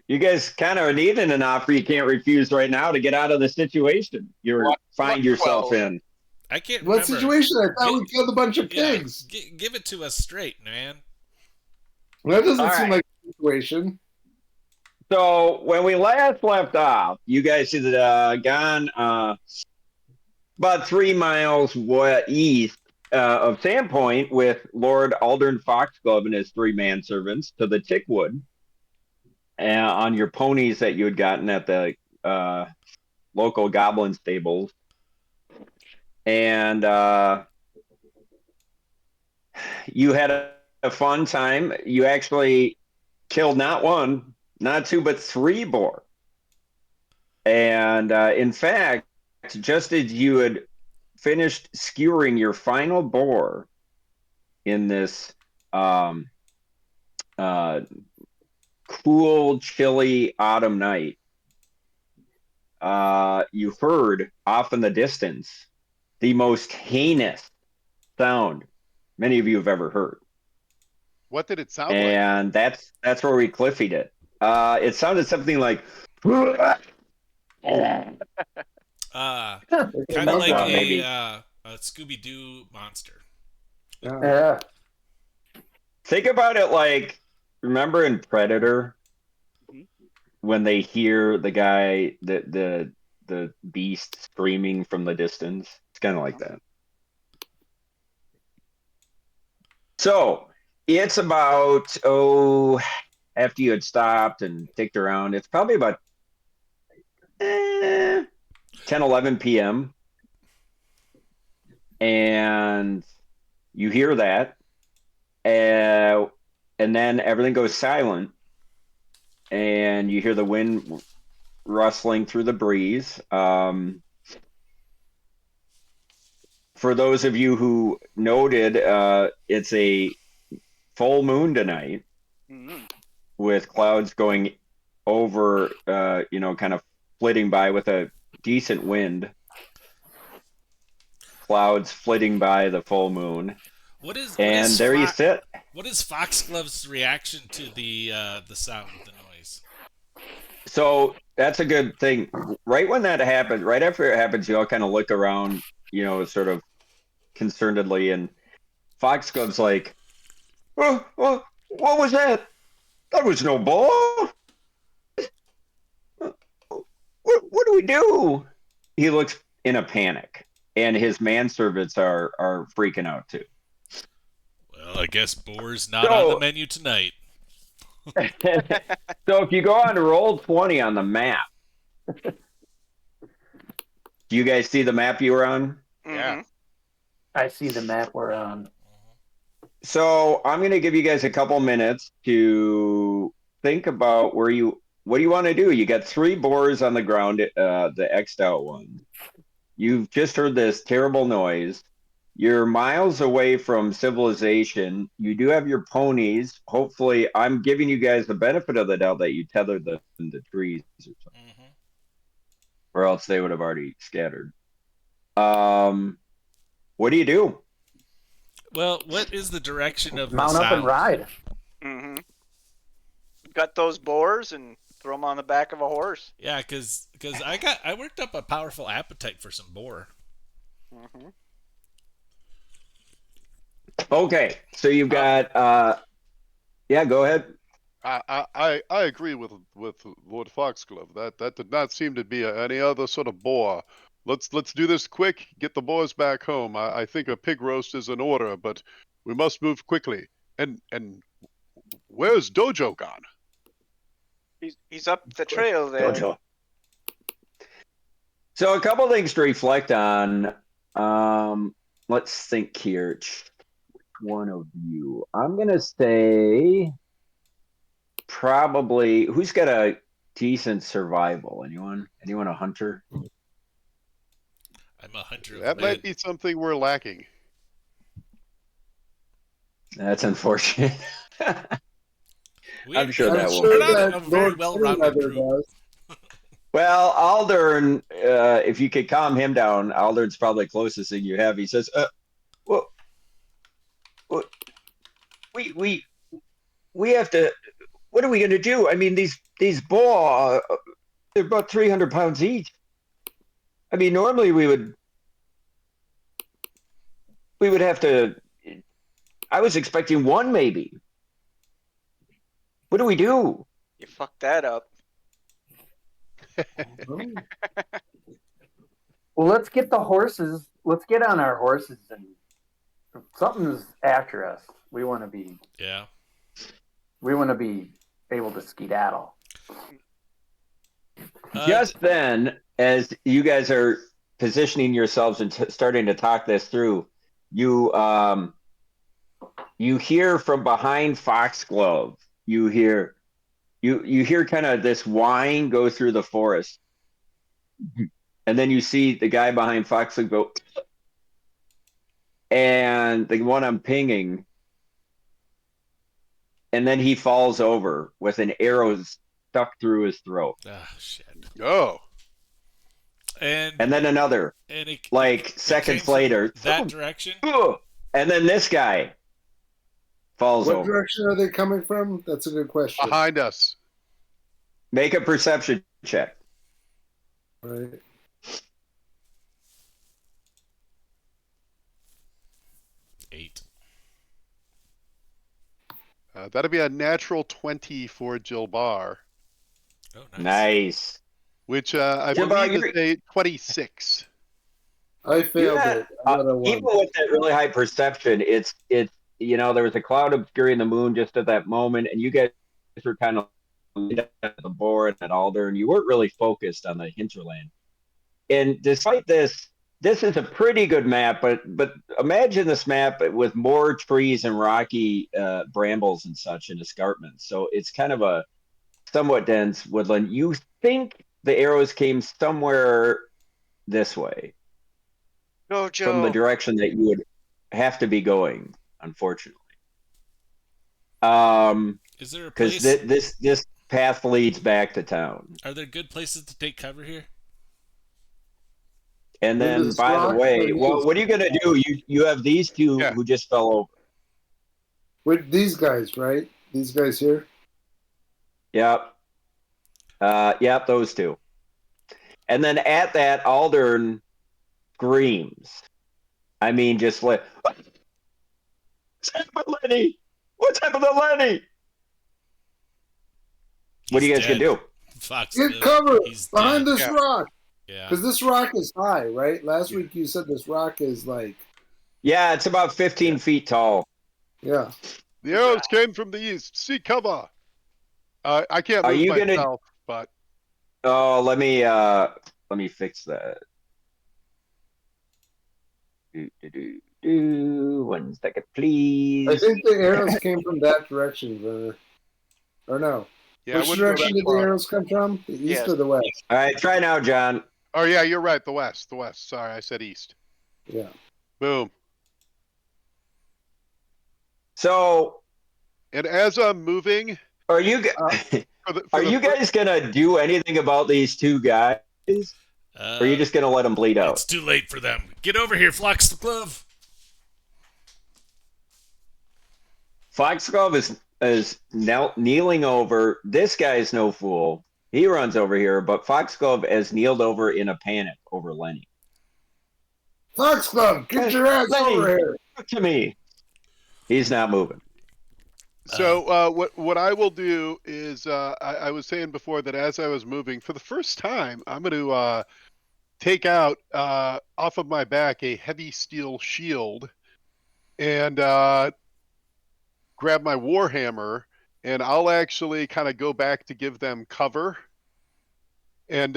you guys kind of needing an offer you can't refuse right now to get out of the situation you find yourself 12. in. I can't What remember. situation? I thought we killed a bunch of Yeah, pigs. give it to us straight, man. Well, that doesn't All seem right. like a situation. So when we last left off, you guys had gone about 3 miles east of Sandpoint with Lord Aldern Foxglove and his 3 manservants to the Tickwood on your ponies that you had gotten at the local goblin stables. And you had a fun time. You actually killed not 1, not 2, but 3 boar. And in fact, just as you had finished skewering your final boar in this cool, chilly autumn night, you heard off in the distance the most heinous sound many of you have ever heard. What did it sound like? And that's where we cliffied it. It sounded something like Kind of like maybe. a Scooby-Doo monster. Yeah. Think about it like, remember in Predator when they hear the guy, the beast screaming from the distance? It's kind of like that. So it's about, after you had stopped and ticked around, it's probably about 10, 11 p.m. And you hear that. And then everything goes silent. And you hear the wind rustling through the breeze. For those of you who noted, it's a full moon tonight with clouds going over, kind of flitting by with a decent wind. Clouds flitting by the full moon. There you sit. What is Foxglove's reaction to the sound of the noise? So that's a good thing. Right when that happens, right after it happens, you all kind of look around, sort of concernedly, and Foxglove's like, what was that? That was no ball. What do we do? He looks in a panic, and his manservants are freaking out too. Well, I guess boar's not on the menu tonight. So if you go on to Roll20 on the map, do you guys see the map you were on? Yeah. I see the map we're on. So I'm going to give you guys a couple minutes to think about what do you want to do? You got 3 boars on the ground, the X'd out ones. You've just heard this terrible noise. You're miles away from civilization. You do have your ponies. Hopefully, I'm giving you guys the benefit of the doubt that you tethered them in the trees or something. Or else they would have already scattered. What do you do? Well, what is the direction of Mount the up sound? and ride. Got those boars and throw them on the back of a horse. Yeah, because I worked up a powerful appetite for some boar. Okay, so you've got yeah, go ahead. I agree with Lord Foxglove. That did not seem to be any other sort of boar. Let's do this quick. Get the boars back home. I think a pig roast is in order, but we must move quickly. And where's Dojo gone? He's up the trail there. Dojo. So a couple things to reflect on. Let's think here. Which one of you? I'm gonna say probably who's got a decent survival? Anyone a hunter? I'm a hunter. That might be something we're lacking. That's unfortunate. I'm sure that will. We're not a very well-rounded group. Well, Aldern, if you could calm him down, Aldern's probably closest thing you have. He says, we have to what are we gonna do? I mean, these boar, they're about 300 pounds each. I mean, normally we would have to. I was expecting one, maybe. What do we do? You fucked that up. Well, let's get the horses. Let's get on our horses, and if something's after us, we want to be Yeah. able to skedaddle. Just then, as you guys are positioning yourselves and starting to talk this through, you hear from behind Foxglove. You hear kind of this whine go through the forest, and then you see the guy behind Foxglove go, and the one I'm pinging, and then he falls over with an arrow stuck through his throat. Ah, shit. Oh. And then another, and it, like it seconds came from later, that direction. and then this guy falls What over. direction are they coming from? That's a good question. Behind us. Make a perception check. Right. Eight. That'd be a natural 20 for Jill Barr, Oh, nice. Nice. which I Jill Barr, believe is a 26. I failed Yeah, it. I got a one. even with that really high perception, it's there was a cloud obscuring the moon just at that moment, and you guys were kind of at the board and at Alder, and you weren't really focused on the hinterland. And despite this is a pretty good map, but imagine this map with more trees and rocky brambles and such and escarpments. So it's kind of a somewhat dense woodland. You think the arrows came somewhere this way Go, from Joe. the direction that you would have to be going, unfortunately. Is there a Because place? this path leads back to town. Are there good places to take cover here? And then, This by the rock way, or what are you going to do? You have these two Yeah. who just fell over. With these guys, right? These guys here. Yep. Yep, those two. And then at that, Aldern screams. I mean, just like, what's happened, Lenny? What's happened to Lenny? What are you He's guys going to dead. do? Fox. Get cover He's behind dead. this Yeah. rock. Yeah. Because this rock is high, right? Last week you said this rock is like, Yeah, it's about 15 feet tall. yeah. The arrows came from the east. Seek cover. I can't Are move you gonna- myself, but Oh, let me fix that. 1 second, please. I think the arrows came from that direction, Werner. Or no? yeah, I Which wouldn't go direction that did the far. arrows come from? The east Yes. or the west? All right, try now, John. Oh yeah, you're right. The west. The west. Sorry, I said east. Yeah. Boom. So, And as I'm moving, are you are you guys gonna do anything about these two guys, or are you just gonna let them bleed out? It's too late for them. Get over here, Foxglove. Foxglove is now kneeling over. This guy's no fool. He runs over here, but Foxglove has kneeled over in a panic over Lenny. Foxglove, get your ass Lenny. over here. Look to me. He's not moving. So what I will do is I was saying before that as I was moving for the first time, I'm going to take out off of my back a heavy steel shield and grab my warhammer, and I'll actually kind of go back to give them cover. And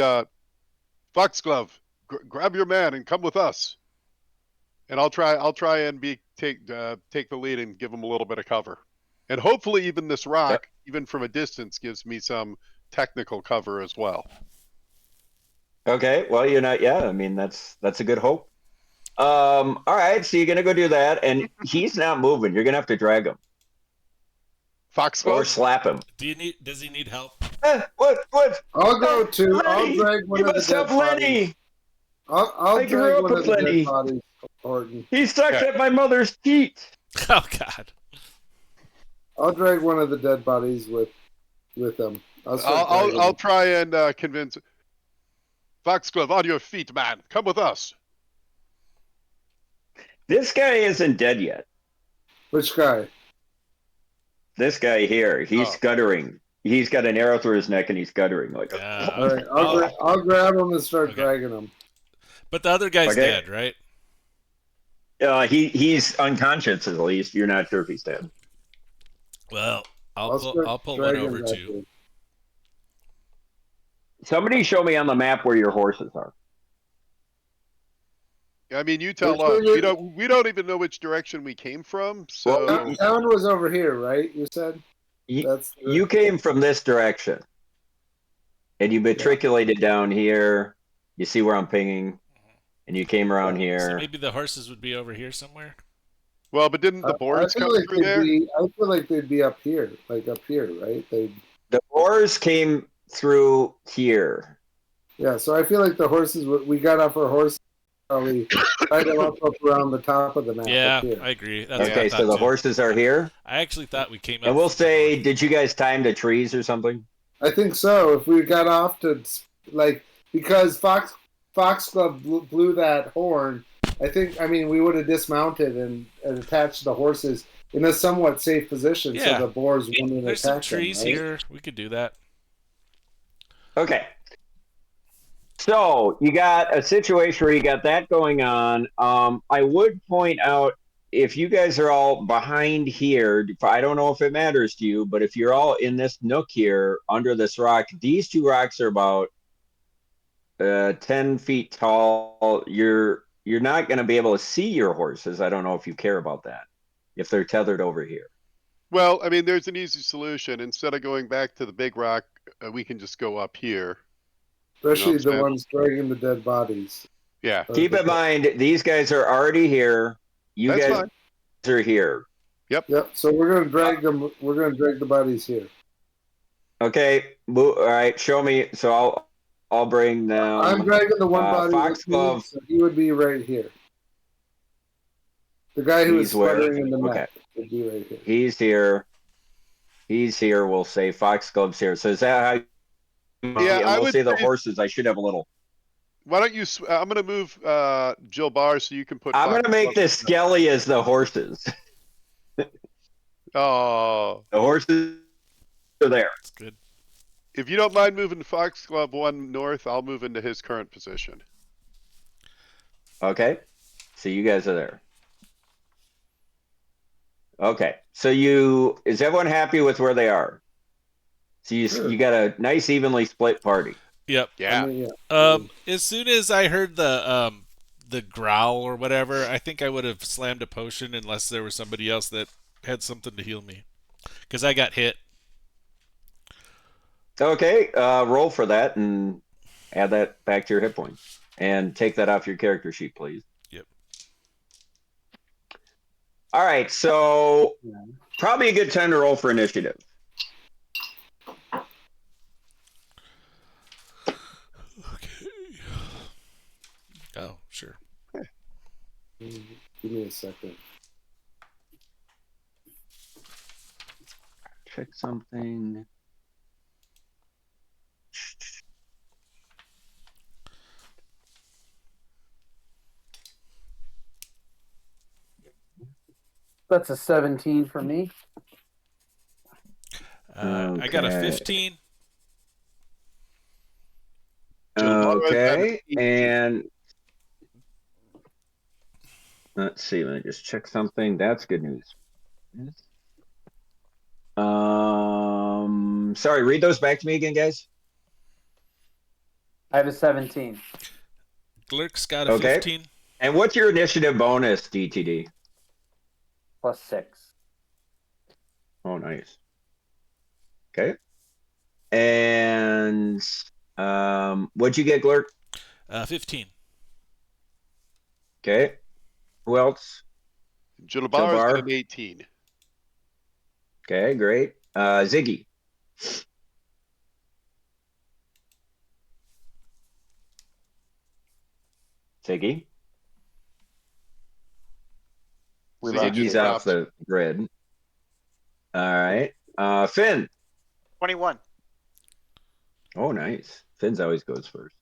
Foxglove, grab your man and come with us. And I'll try and take the lead and give them a little bit of cover. And hopefully even this rock, even from a distance, gives me some technical cover as well. Okay, well, you're not. Yeah, I mean that's a good hope. All right, so you're gonna go do that, and he's not moving. You're gonna have to drag him or Foxglove? slap him. Does he need help? What? I'll go too. I'll Lenny, drag one you of the must dead help Lenny. bodies. I'll I grew drag up one of with the Lenny. dead bodies, Horton. He sucks Okay. at my mother's teeth. Oh God. I'll drag one of the dead bodies with with them. Start I'll dragging I'll them. try and convince Foxglove on your feet, man. Come with us. This guy isn't dead yet. Which guy? This guy here, he's Oh. scuttering. He's got an arrow through his neck and he's scuttering like. All right, I'll grab him and start Okay. dragging him. But the other guy's Okay. dead, right? He's unconscious at least. You're not sure if he's dead. Well, I'll start I'll pull one dragging over that too. dude. Somebody show me on the map where your horses are. I mean, you tell Which us. way We don't even know which direction we came from. So Well, Town was over here, right? You said that's the- You came from this direction, and you matriculated down here. You see where I'm pinging, and you came around So here. maybe the horses would be over here somewhere. well, but didn't the boards I come feel like through there? I feel like they'd be up here, right? They, The boars came through here. yeah. So I feel like the horses. We got off our horses probably right up around the top of the map. Yeah, up here. I agree. That's what I Okay, thought so the too. horses are here, I actually thought we came up. and we'll from the say, north. did you guys time the trees or something? I think so. If we got off to like because Foxglove blew that horn. I mean, we would have dismounted and attached the horses in a somewhat safe position, Yeah. so the boars wouldn't There's attack some trees them, right? here. We could do that. Okay. So you got a situation where you got that going on. I would point out if you guys are all behind here, I don't know if it matters to you, but if you're all in this nook here under this rock, these two rocks are about 10 feet tall. You're not going to be able to see your horses. I don't know if you care about that. If they're tethered over here. Well, I mean, there's an easy solution. Instead of going back to the big rock, we can just go up here. Especially what I'm the saying? ones dragging the dead bodies. Yeah, Keep in mind, these guys are already here. You that's guys fine. are here. Yep. So we're gonna drag them. We're gonna drag the bodies here. Okay. All right. Show me. So I'll bring them. I'm dragging the one body with me, Foxglove. so he would be right here. The guy who was He's where? sputtering in the Okay. neck would be right here. He's here. He's here. We'll say Foxglove's here. So is that how? Yeah, and I we'll would say the say- horses. I should have a little. Why don't you? I'm gonna move Jill Barr so you can put. I'm gonna Fox make Glove- this Skelly as the horses. Oh, The horses are there. That's good. if you don't mind moving Foxglove 1 north, I'll move into his current position. Okay. So you guys are there. Okay. So is everyone happy with where they are? So you got a nice evenly split party. Yep. Yeah. I mean, yeah. As soon as I heard the growl or whatever, I think I would have slammed a potion unless there was somebody else that had something to heal me, because I got hit. Okay. Roll for that and add that back to your hit points. And take that off your character sheet, please. Yep. All right. So probably a good time to roll for initiative. Okay. Oh, sure. Give me a second. Check something. That's a 17 for me. I got a Okay. 15. Okay. And let's see. Let me just check something. That's good news. Sorry, read those back to me again, guys. I have a 17. Glurk's got a Okay. 15. And what's your initiative bonus, DTD? Plus 6. Oh, nice. Okay. And what'd you get, Glurk? 15. Okay. Who else? Jill Barr's Barr? got an 18. Okay, great. Ziggy. Ziggy. We lost Ziggy's you. off the grid. All right. Finn. 21. Oh, nice. Finn's always goes first.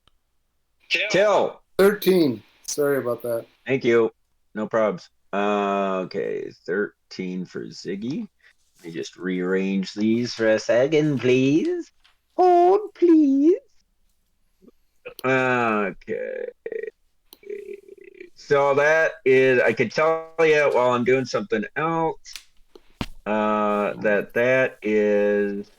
Till. 13. Sorry about that. Thank you. No probs. Okay, 13 for Ziggy. Let me just rearrange these for a second, please. Hold, please. Okay. So that is, I could tell you while I'm doing something else, that is,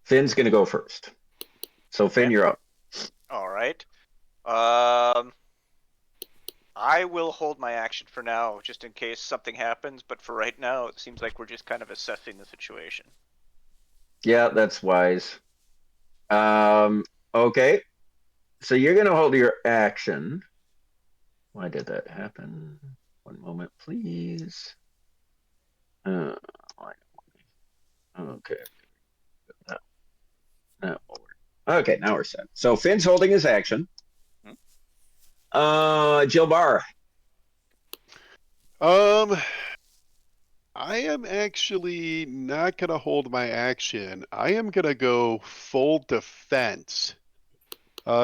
Finn's gonna go first. So Finn, Okay. you're up. All right. I will hold my action for now, just in case something happens. But for right now, it seems like we're just kind of assessing the situation. Yeah, that's wise. Okay. So you're gonna hold your action. Why did that happen? One moment, please. Okay. That will work. Okay, now we're set. So Finn's holding his action. Jill Barr. I am actually not going to hold my action. I am going to go full defense.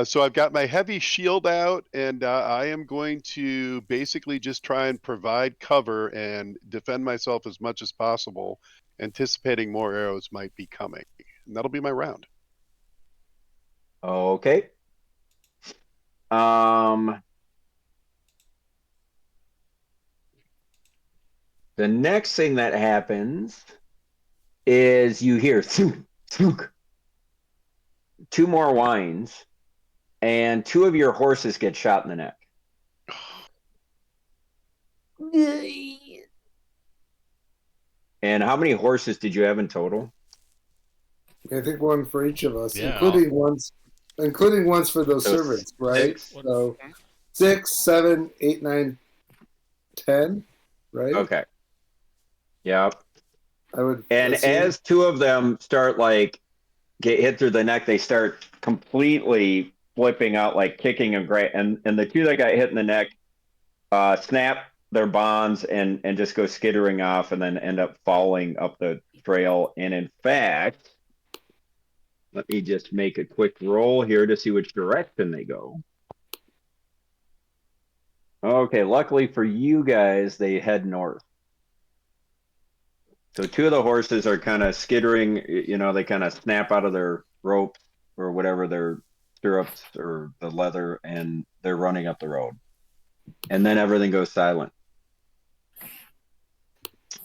So I've got my heavy shield out, and I am going to basically just try and provide cover and defend myself as much as possible, anticipating more arrows might be coming. And that'll be my round. Okay. The next thing that happens is you hear thunk, thunk, two more whines, and two of your horses get shot in the neck. And how many horses did you have in total? I think one for each of us, Yeah. including ones for those So servants, right? six? So 6, 7, 8, 9, 10, right? Okay. Yep. I would. And assume. as two of them start like get hit through the neck, they start completely flipping out, like kicking and the two that got hit in the neck snap their bonds and just go skittering off and then end up falling up the trail. And in fact, let me just make a quick roll here to see which direction they go. Okay, luckily for you guys, they head north. So two of the horses are kind of skittering, they kind of snap out of their ropes or whatever, their stirrups or the leather, and they're running up the road. And then everything goes silent.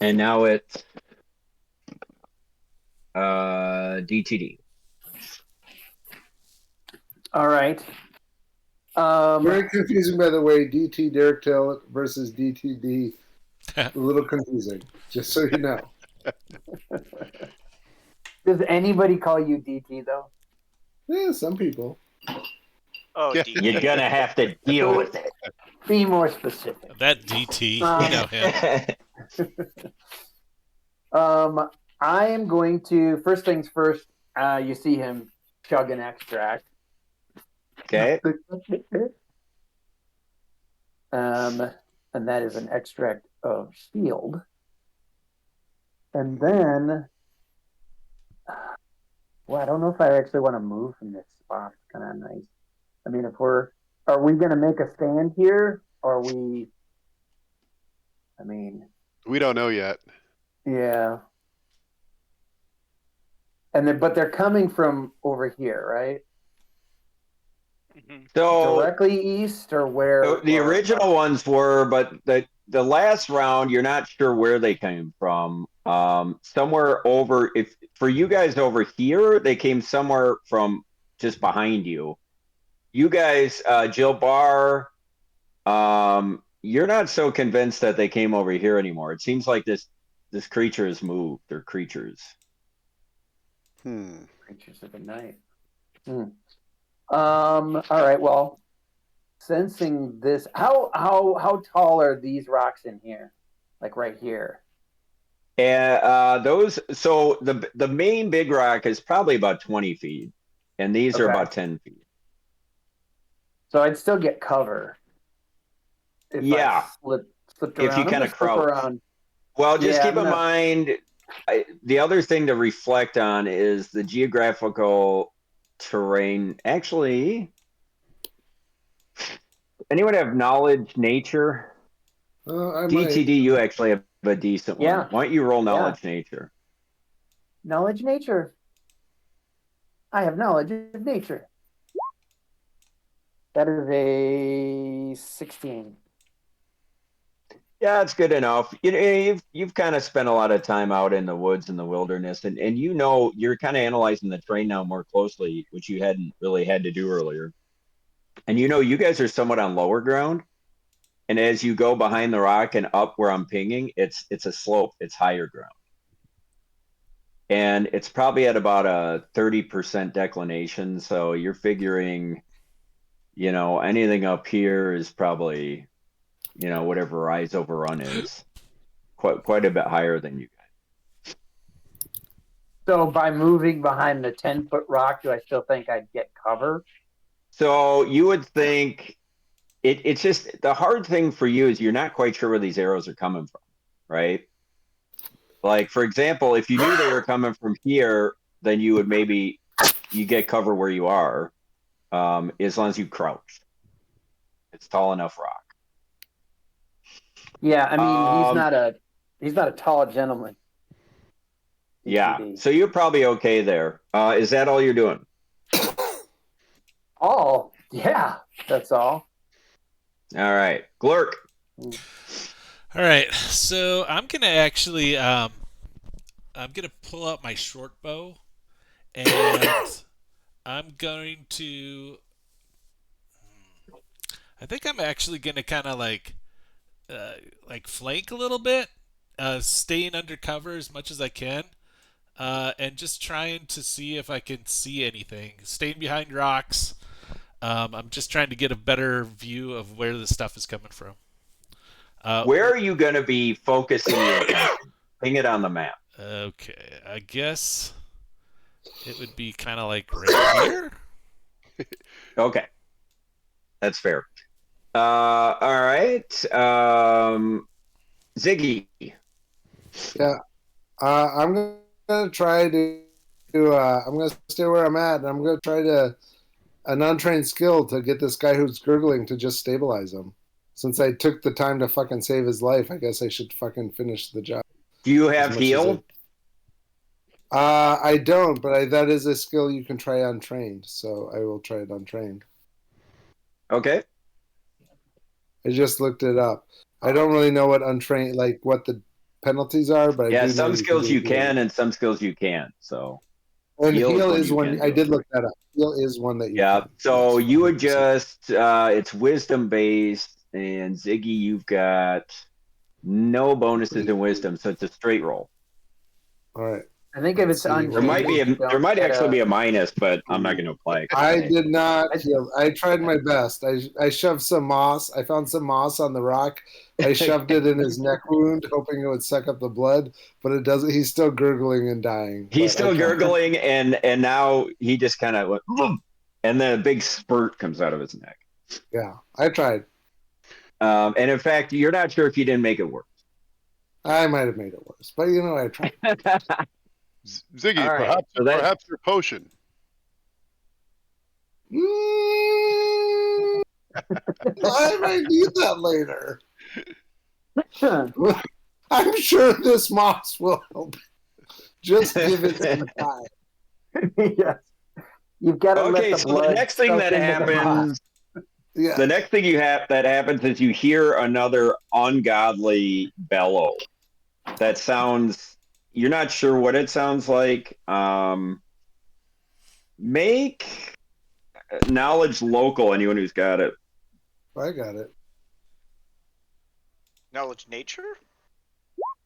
And now it's DTD. All right. Very confusing, by the way. DT Derek Tail versus DTD. A little confusing, just so you know. Does anybody call you DT though? Yeah, some people. Oh, Yeah. DT. You're gonna have to deal with it. Be more specific. That DT, you know him. I am going to first things first. You see him chug an extract. Okay. And that is an extract of shield. And then, well, I don't know if I actually want to move from this spot. It's kind of nice. I mean, are we going to make a stand here? Or we, I mean, We don't know yet. yeah. But they're coming from over here, right? So Directly east or where? the original ones were, but the last round, you're not sure where they came from. Somewhere over, if for you guys over here, they came somewhere from just behind you. You guys, Jill Barr, you're not so convinced that they came over here anymore. It seems like this creature has moved, or creatures. Creatures of the night. All right. Well, sensing this, how tall are these rocks in here? Like right here. And so the main big rock is probably about 20 feet, and these are Okay. about 10 feet. So I'd still get cover. If Yeah. I Flipped if you around. I'm kind gonna of flip crouch. around. Well, just Yeah, keep in mind, the other thing to reflect on is the geographical terrain. Actually, anyone have knowledge nature? I might. DTD, you actually have a decent one. Yeah. Why don't you roll knowledge nature? Knowledge nature. I have knowledge of nature. That is a 16. Yeah, it's good enough. You've kind of spent a lot of time out in the woods and the wilderness, and you're kind of analyzing the terrain now more closely, which you hadn't really had to do earlier. And you guys are somewhat on lower ground, and as you go behind the rock and up where I'm pinging, it's a slope, it's higher ground, and it's probably at about a 30% declination. So you're figuring, anything up here is probably, whatever rise over run is, quite a bit higher than you. So by moving behind the 10-foot rock, do I still think I'd get cover? So you would think it's just the hard thing for you is you're not quite sure where these arrows are coming from, right? Like, for example, if you knew they were coming from here, then you would maybe you get cover where you are, as long as you crouch. It's tall enough rock. Yeah, I mean Um, he's not a tall gentleman. yeah. DTD. So you're probably okay there. Is that all you're doing? All, yeah, that's all. All right, Glurk. All right, so I'm gonna actually I'm gonna pull out my short bow, and I'm going to. I think I'm actually gonna kind of like flank a little bit, staying under cover as much as I can, and just trying to see if I can see anything. Staying behind rocks. I'm just trying to get a better view of where the stuff is coming from. Where are you going to be focusing your attention? Ping it on the map. Okay, I guess it would be kind of like right here. Okay, that's fair. All right, Ziggy. Yeah. I'm gonna try to. I'm gonna stay where I'm at, and I'm gonna try to an untrained skill to get this guy who's gurgling to just stabilize him. Since I took the time to fucking save his life, I guess I should fucking finish the job. Do you have heal? I don't, but that is a skill you can try untrained, so I will try it untrained. Okay. I just looked it up. I don't really know what untrained, like what the penalties are, but I Yeah, do know some skills you do can and some skills you can't. So and heal is is one. I did look that up. Heal is one that you yeah. can. So Yes, you would 100%. just it's wisdom based, and Ziggy, you've got no bonuses in wisdom, so it's a straight roll. All right. I think if it's Let's see. untrained, There might actually be a minus, but I'm not going to apply it. I did not heal. I tried my best. I shoved some moss. I found some moss on the rock. I shoved it in his neck wound, hoping it would suck up the blood, but it doesn't. He's still gurgling and dying. He's but I still tried. gurgling, and now he just kind of went, and then a big spurt comes out of his neck. Yeah, I tried. And in fact, you're not sure if you didn't make it worse. I might have made it worse, but I tried. Ziggy, All right, perhaps your potion. I might need that later. I'm sure this moss will help. Just give it some time. Yes. You've got to let the so blood the next thing soak that into the moss. happens, Yeah. the next thing that happens is you hear another ungodly bellow. That sounds. You're not sure what it sounds like. Make knowledge local. Anyone who's got it. I got it. Knowledge nature?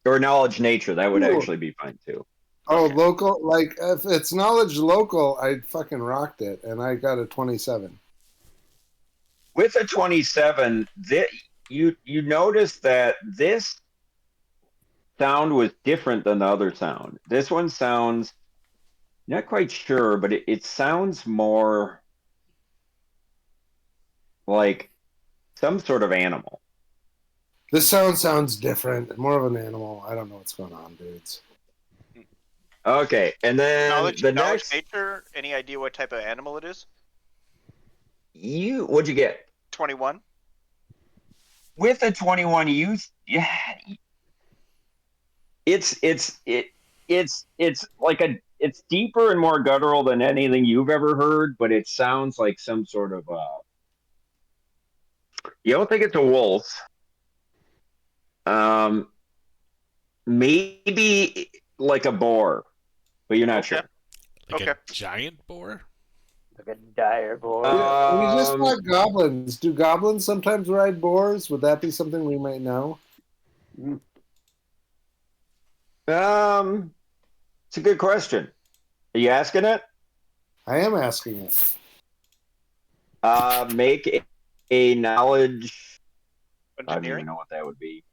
Or knowledge nature. That would Ooh. actually be fine too. Oh, Okay. local. Like if it's knowledge local, I fucking rocked it, and I got a 27. With a 27, you notice that this sound was different than the other sound. This one sounds not quite sure, but it sounds more like some sort of animal. This sounds different. More of an animal. I don't know what's going on, dudes. Okay, and then the Knowledge next, nature. Any idea what type of animal it is? what'd you get? 21. With a 21, yeah, it's like it's deeper and more guttural than anything you've ever heard, but it sounds like some sort of you don't think it's a wolf. Um, maybe like a boar, but you're not Okay. sure. Like Okay. a giant boar? Like a dire boar. We just Um, fought goblins. Do goblins sometimes ride boars? Would that be something we might know? it's a good question. Are you asking it? I am asking it. Make a knowledge. I don't even Engineering. know what that would be.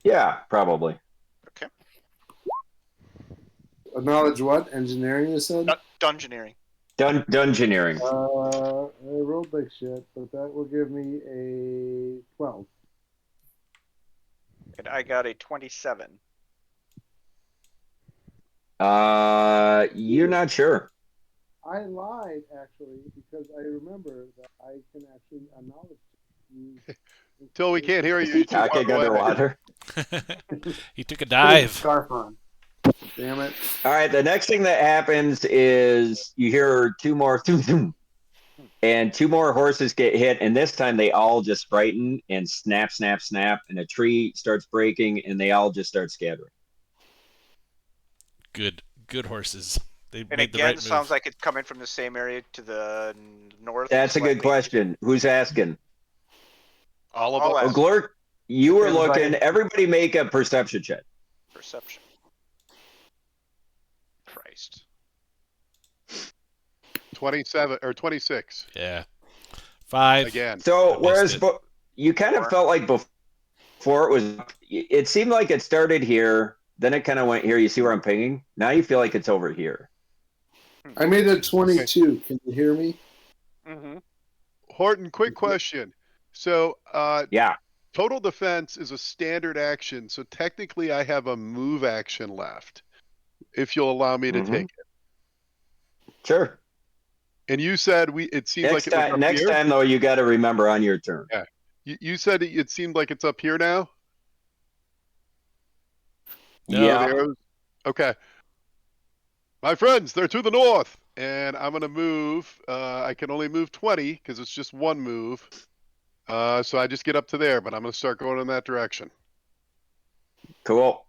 Yeah, probably. Okay. Knowledge what? Engineering, you said? Dungeoneering. Dungeoneering. I rolled like shit, but that will give me a 12. And I got a 27. You're not sure. I lied, actually, because I remember that I can actually knowledge use. Till we can't hear Is you. he You're too far talking away. underwater? He took a Put his dive. scarf on. Damn it. All right, the next thing that happens is you hear two more zoom, zoom, and two more horses get hit, and this time they all just frighten and snap, snap, snap, and a tree starts breaking, and they all just start scattering. Good horses. They And made the again, right move. sounds like it's coming from the same area to the north. That's a good slightly. question. Who's asking? All of I'll us. ask. Glurk, you were Everybody. looking. Everybody make a perception check. Perception. Christ. 27 or 26 Yeah. 5. again. So I whereas missed it. you kind of felt like before it seemed like it started here, then it kind of went here. You see where I'm pinging? Now you feel like it's over here. I made a 22. Can you hear me? Mm-hmm. Horton, quick question. So, Yeah. total defense is a standard action, so technically I have a move action left, if you'll allow me to Mhm. take it. Sure. And you said it seems like Next it was up next here. time though, you got to remember on your turn. Yeah. You said it seemed like it's up here now. No. Yeah. The arrows? Okay. My friends, they're to the north, and I'm gonna move. I can only move 20 because it's just one move. So I just get up to there, but I'm gonna start going in that direction. Cool.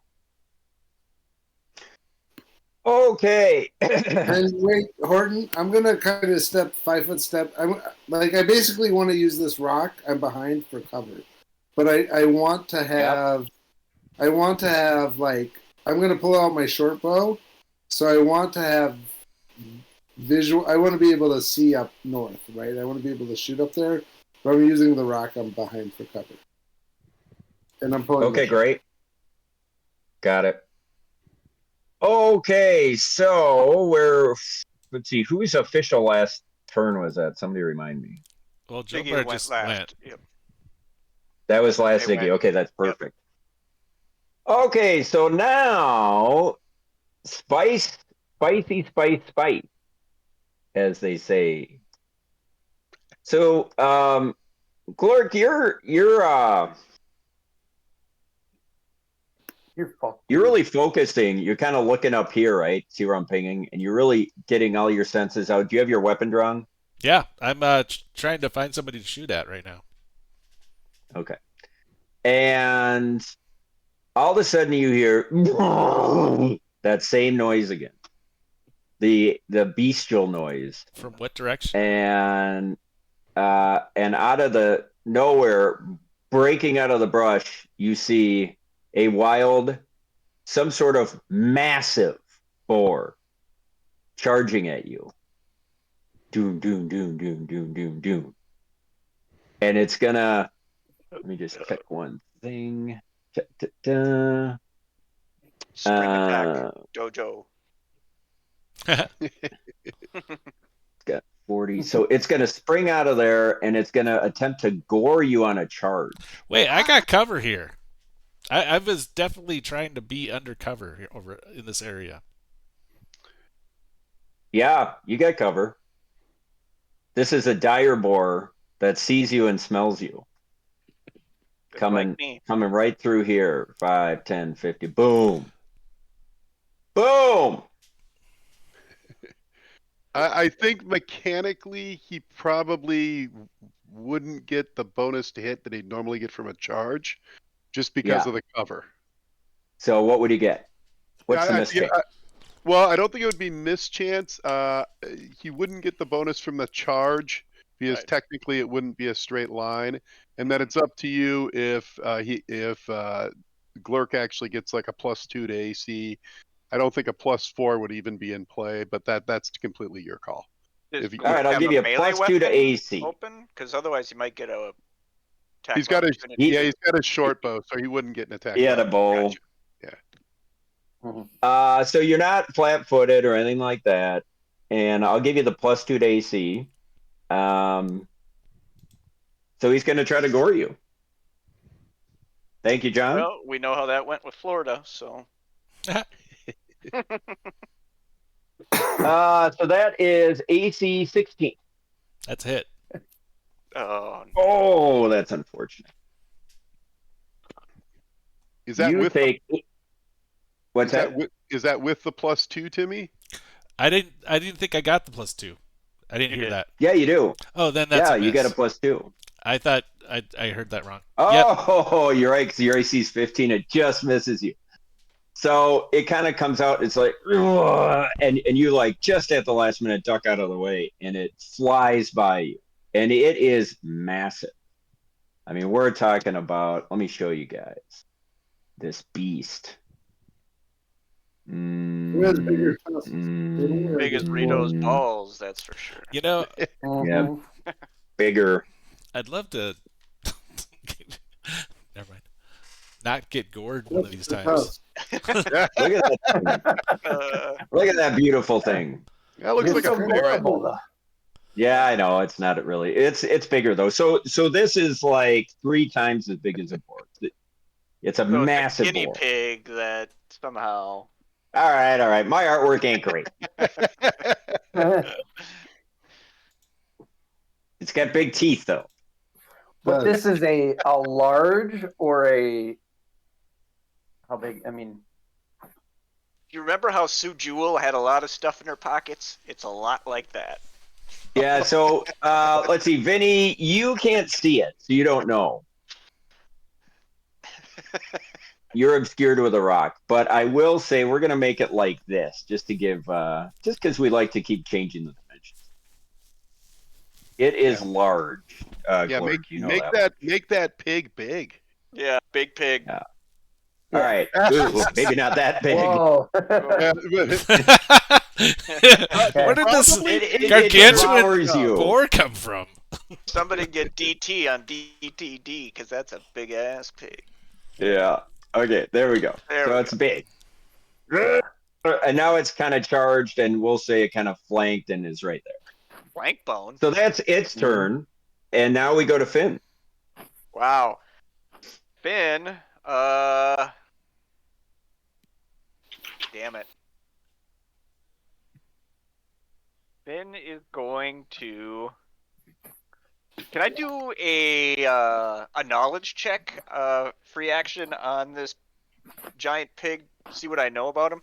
Okay. And wait, Horton, I'm gonna kind of 5-foot step. I basically want to use this rock. I'm behind for cover, but I want to have, like, I'm gonna pull out my short bow, so I want to have visual. I want to be able to see up north, right? I want to be able to shoot up there. But I'm using the rock. I'm behind for cover, and I'm pulling. Okay, great. Got it. Okay, so let's see, whose official last turn was that? Somebody remind me. Well, Ziggy Joe went just last. went. Yep. That was last They Ziggy. went. Okay, that's perfect. Okay, so now spice, spice, as they say. So, Glork, you're fucked. you're really focusing. You're kind of looking up here, right? See where I'm pinging, and you're really getting all your senses out. Do you have your weapon drawn? Yeah, I'm trying to find somebody to shoot at right now. Okay. And all of a sudden you hear that same noise again. The bestial noise. From what direction? And out of the nowhere, breaking out of the brush, you see a wild, some sort of massive boar charging at you. Doom, doom, doom, doom, doom, doom, doom. And it's gonna, let me just check one thing. Da-da-da. Spring attack, Dojo. 40. So it's going to spring out of there and it's going to attempt to gore you on a charge. Wait, I got cover here. I was definitely trying to be undercover here over in this area. Yeah, you got cover. This is a dire boar that sees you and smells you. Just Coming, like me. coming right through here. 5, 10, 50. Boom. Boom. I think mechanically he probably wouldn't get the bonus to hit that he'd normally get from a charge, just because Yeah. of the cover. So what would he get? What's Yeah, the I- mistake? yeah, Well, I don't think it would be mischance. He wouldn't get the bonus from the charge because Right. technically it wouldn't be a straight line, and then it's up to you if Glurk actually gets like a +2 to AC. I don't think a +4 would even be in play, but that's completely your call. Does If you, All Glurk right, I'll have give a you a melee +2 to weapon AC. open? Because otherwise you might get a attack he's of got his opportunity. yeah, he's got his short bow, so he wouldn't get an attack. He had a of bow. Gotcha. So you're not flat-footed or anything like that, and I'll give you the +2 to AC. So he's going to try to gore you. Thank you, John. Well, we know how that went with Florida, so. So that is AC 16. That's a hit. Oh, Oh, that's unfortunate. Is that You with take. What's is that? is that with the +2, Timmy? I didn't think I got the +2. I didn't You hear did. that. Yeah, you do. Oh, then that's Yeah, a miss. you get a +2. I thought I heard that wrong. Yep. Oh, you're right, because your AC is 15. It just misses you. So it kind of comes out. It's like, "Ugh," and you like just at the last minute duck out of the way, and it flies by you, and it is massive. I mean, we're talking about. Let me show you guys this beast. Who has bigger tusks? big as Rito's balls, that's for sure. You know, Yeah, bigger. I'd love to. Never mind. Not get gored one of these times. Look at that. Look at that beautiful thing. That looks like It's a ferret. adorable, though. Yeah, I know it's not really. It's bigger though. So this is like 3 times as big as a boar. It's a So it's massive a guinea boar. pig that somehow. All right. My artwork ain't great. It's got big teeth though. But this is a large or a how big? I mean, You remember how Sue Jewell had a lot of stuff in her pockets? It's a lot like that. Yeah. So let's see, Vinny. You can't see it, so you don't know. You're obscured with a rock, but I will say we're gonna make it like this, just to give, just because we like to keep changing the dimensions. It is large. Yeah, Glorg, you know make that pig big. Yeah, big pig. Yeah. All right. Ooh, maybe not that big. whoa. Where did this It gargantuan devours you. boar come from? Somebody get DT on DTD because that's a big ass pig. Yeah. Okay, there we go. There So we it's big. And now it's kind of charged, and we'll say it kind of flanked and is right there. Flank bone. So that's its turn. And now we go to Finn. Wow. Finn, damn it. Finn is going to. Can I do a knowledge check, free action on this giant pig? See what I know about him.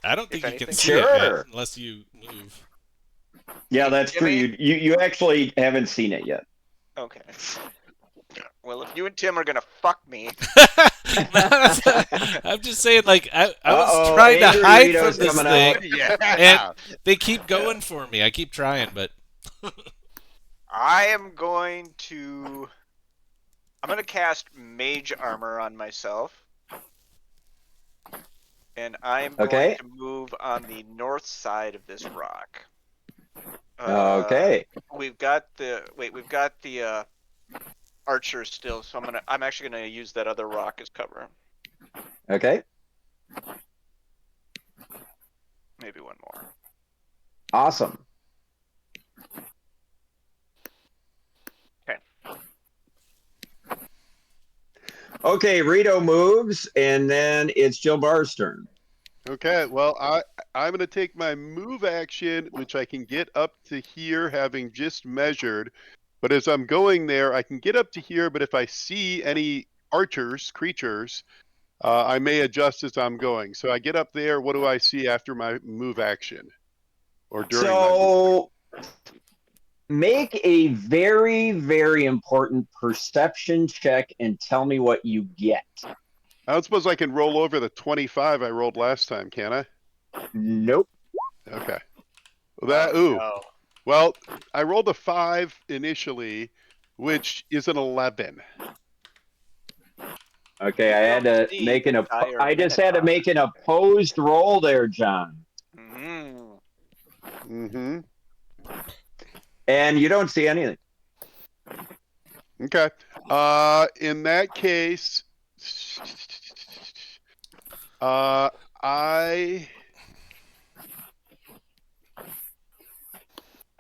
I don't think If you can anything. see it Sure. yet unless you move. Yeah, that's true. Jimmy? You actually haven't seen it yet. Okay. Well, if you and Tim are gonna fuck me, I'm just saying, like, I was Uh-oh, trying to Angry hide Rito's from this coming thing, out. Yeah. and they keep going for me. I keep trying, but I am going to. I'm gonna cast Mage Armor on myself, and I am Okay. going to move on the north side of this rock. Okay. We've got the archer still, so I'm actually gonna use that other rock as cover. Okay. Maybe one more. Awesome. Okay, Rito moves, and then it's Jill Barr's turn. Okay, well, I'm going to take my move action, which I can get up to here, having just measured. But as I'm going there, I can get up to here. But if I see any creatures, I may adjust as I'm going. So I get up there. What do I see after my move action, or during my move? So make a very, very important perception check and tell me what you get. I don't suppose I can roll over the 25 I rolled last time, can I? Nope. Okay. No. Well, I rolled a 5 initially, which is an 11. Okay, I had to make I just had to make an opposed roll there, John. Mm-hmm. And you don't see anything. Okay. In that case, I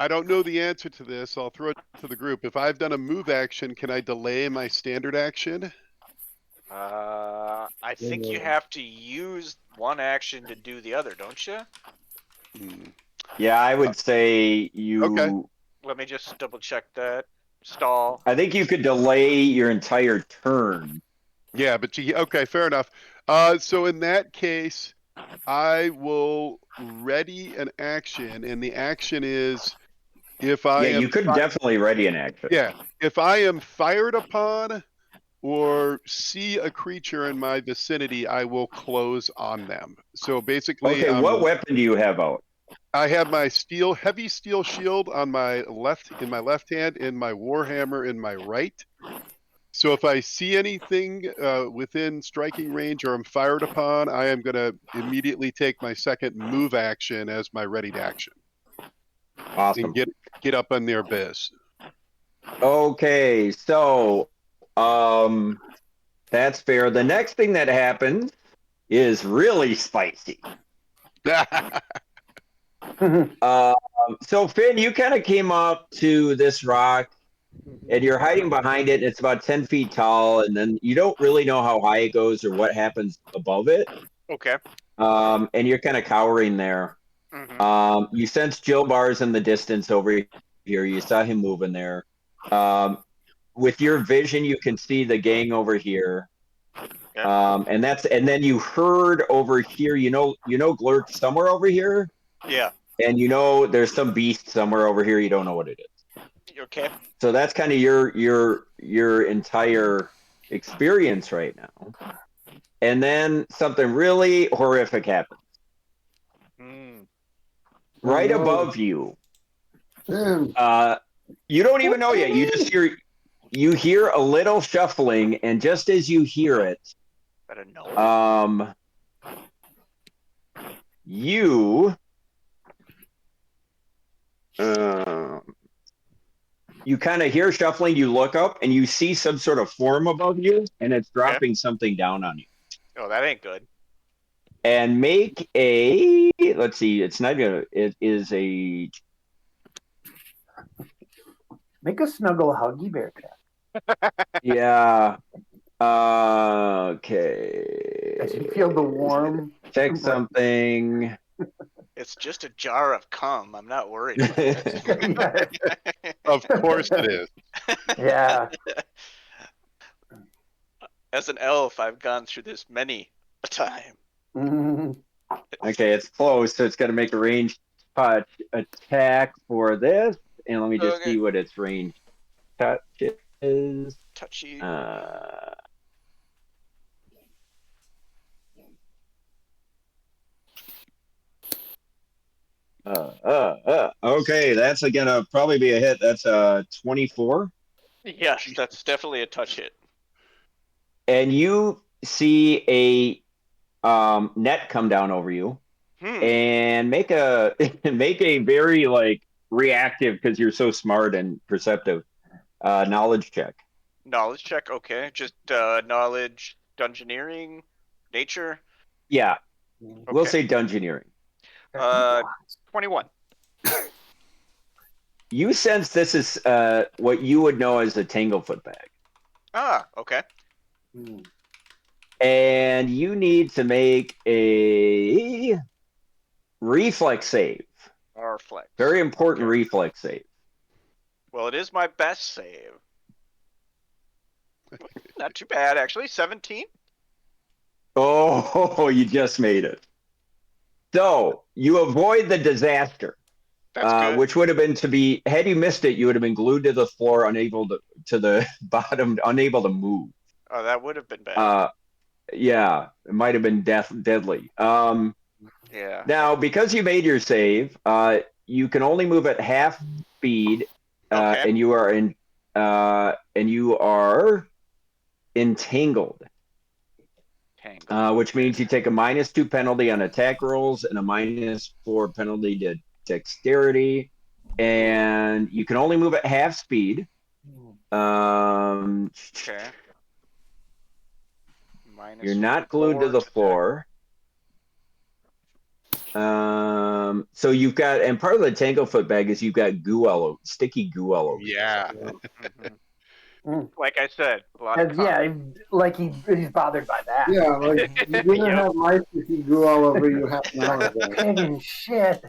don't know the answer to this. I'll throw it to the group. If I've done a move action, can I delay my standard action? I think you have to use one action to do the other, don't you? Yeah, I would say you. Okay. Let me just double check that. Stall. I think you could delay your entire turn. Yeah, but okay, fair enough. So in that case, I will ready an action, and the action is if I am. You could definitely ready an action. Yeah, if I am fired upon or see a creature in my vicinity, I will close on them. So basically, Okay, what weapon do you have out? I have my heavy steel shield on my left hand, and my warhammer in my right. So if I see anything within striking range or I'm fired upon, I am going to immediately take my second move action as my readied action. Awesome. And get up on their biz. Okay, so that's fair. The next thing that happens is really spicy. So Finn, you kind of came up to this rock and you're hiding behind it. And it's about 10 feet tall, and then you don't really know how high it goes or what happens above it. Okay. And you're kind of cowering there. Mm-hmm. You sense Jill Bar's in the distance over here. You saw him moving there. With your vision, you can see the gang over here. Yeah. And then you heard over here, Glurk somewhere over here. Yeah. And there's some beast somewhere over here. You don't know what it is. Okay. So that's kind of your entire experience right now. And then something really horrific happens. Right above you. You don't even know yet. You just hear a little shuffling, and just as you hear it, you kind of hear shuffling. You look up, and you see some sort of form above you, and it's dropping something down on you. Oh, that ain't good. And make let's see, it is a. Make a snuggle huggy bear check. Yeah. Okay. As you feel the warm. Check something. It's just a jar of cum. I'm not worried. Of course it is. Yeah. As an elf, I've gone through this many a time. Okay, it's close, so it's got to make a ranged touch attack for this. And let me just see what its ranged touch is. Touchy. Okay, that's gonna probably be a hit. That's 24. Yes, that's definitely a touch hit. And you see a net come down over you, and make a very reactive, because you're so smart and perceptive. Knowledge check. Knowledge check. Okay, just knowledge, dungeoneering, nature. Yeah, okay. We'll say dungeoneering. 21. You sense this is what you would know as a tanglefoot bag. Ah, okay. And you need to make a reflex save. Our flex. Very important Okay. reflex save. Well, it is my best save. Not too bad, actually. 17. Oh, you just made it. So you avoid the disaster, That's good. which would have been to be, had you missed it, you would have been glued to the floor, unable to the bottom, unable to move. Oh, that would have been bad. Yeah, it might have been deadly. Yeah. Now, because you made your save, you can only move at half speed, Okay. and you are entangled. Tangled. Which means you take a -2 penalty on attack rolls and a -4 penalty to dexterity, and you can only move at half speed. Okay. You're not glued to -4 the to floor. So you've got, and part of the Tanglefoot bag is you've got sticky goo all over. Yeah. Like I said, a lot of Yeah, like he's bothered by that. Yeah, like you didn't Yep. have mice if you grew all over you half an hour ago. Pig and shit.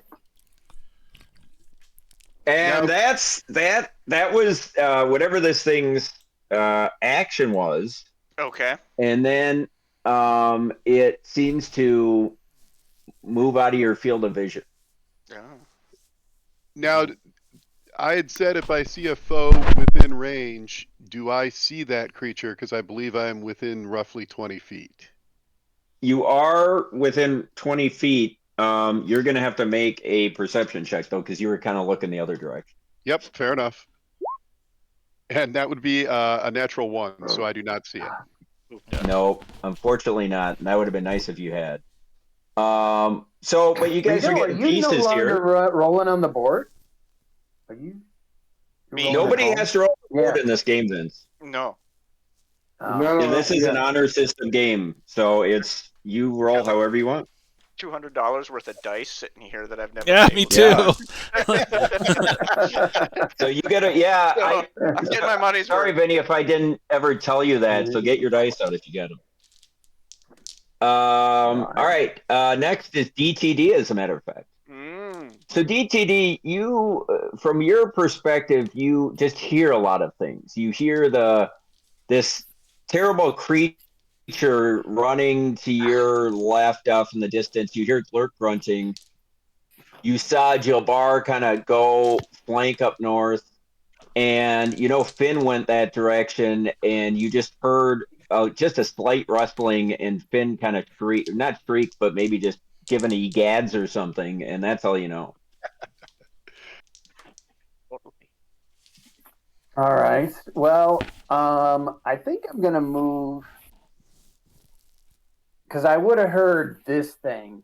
And Now- that was whatever this thing's action was. Okay. And then it seems to move out of your field of vision. Yeah. Now, I had said if I see a foe within range, do I see that creature? Because I believe I'm within roughly 20 feet. You are within 20 feet. You're going to have to make a perception check, though, because you were kind of looking the other direction. Yep, fair enough. And that would be a natural 1, so I do not see it. Nope, unfortunately not. That would have been nice if you had. But you guys are getting you no pieces longer here. rolling on the board? Are you? Me? Nobody has to roll a board Yeah. in this game, Vince. No. Oh. No, Yeah, this is an yeah. honor system game, so it's you roll however you want. $200 worth of dice sitting here that I've never. Yeah, been me able too. to- So you get it. Yeah, So, I'm getting my money's sorry, worth. Vinny, if I didn't ever tell you that. So get your dice out if you get them. All right. Next is DTD, as a matter of fact. So DTD, you, from your perspective, you just hear a lot of things. You hear this terrible creature running to your left off in the distance. You hear Glurk grunting. You saw Jilbar kind of go flank up north, and Finn went that direction, and you just heard just a slight rustling, and Finn kind of not shriek, but maybe just giving a gads or something, and that's all you know. All right. Well, I think I'm gonna move because I would have heard this thing.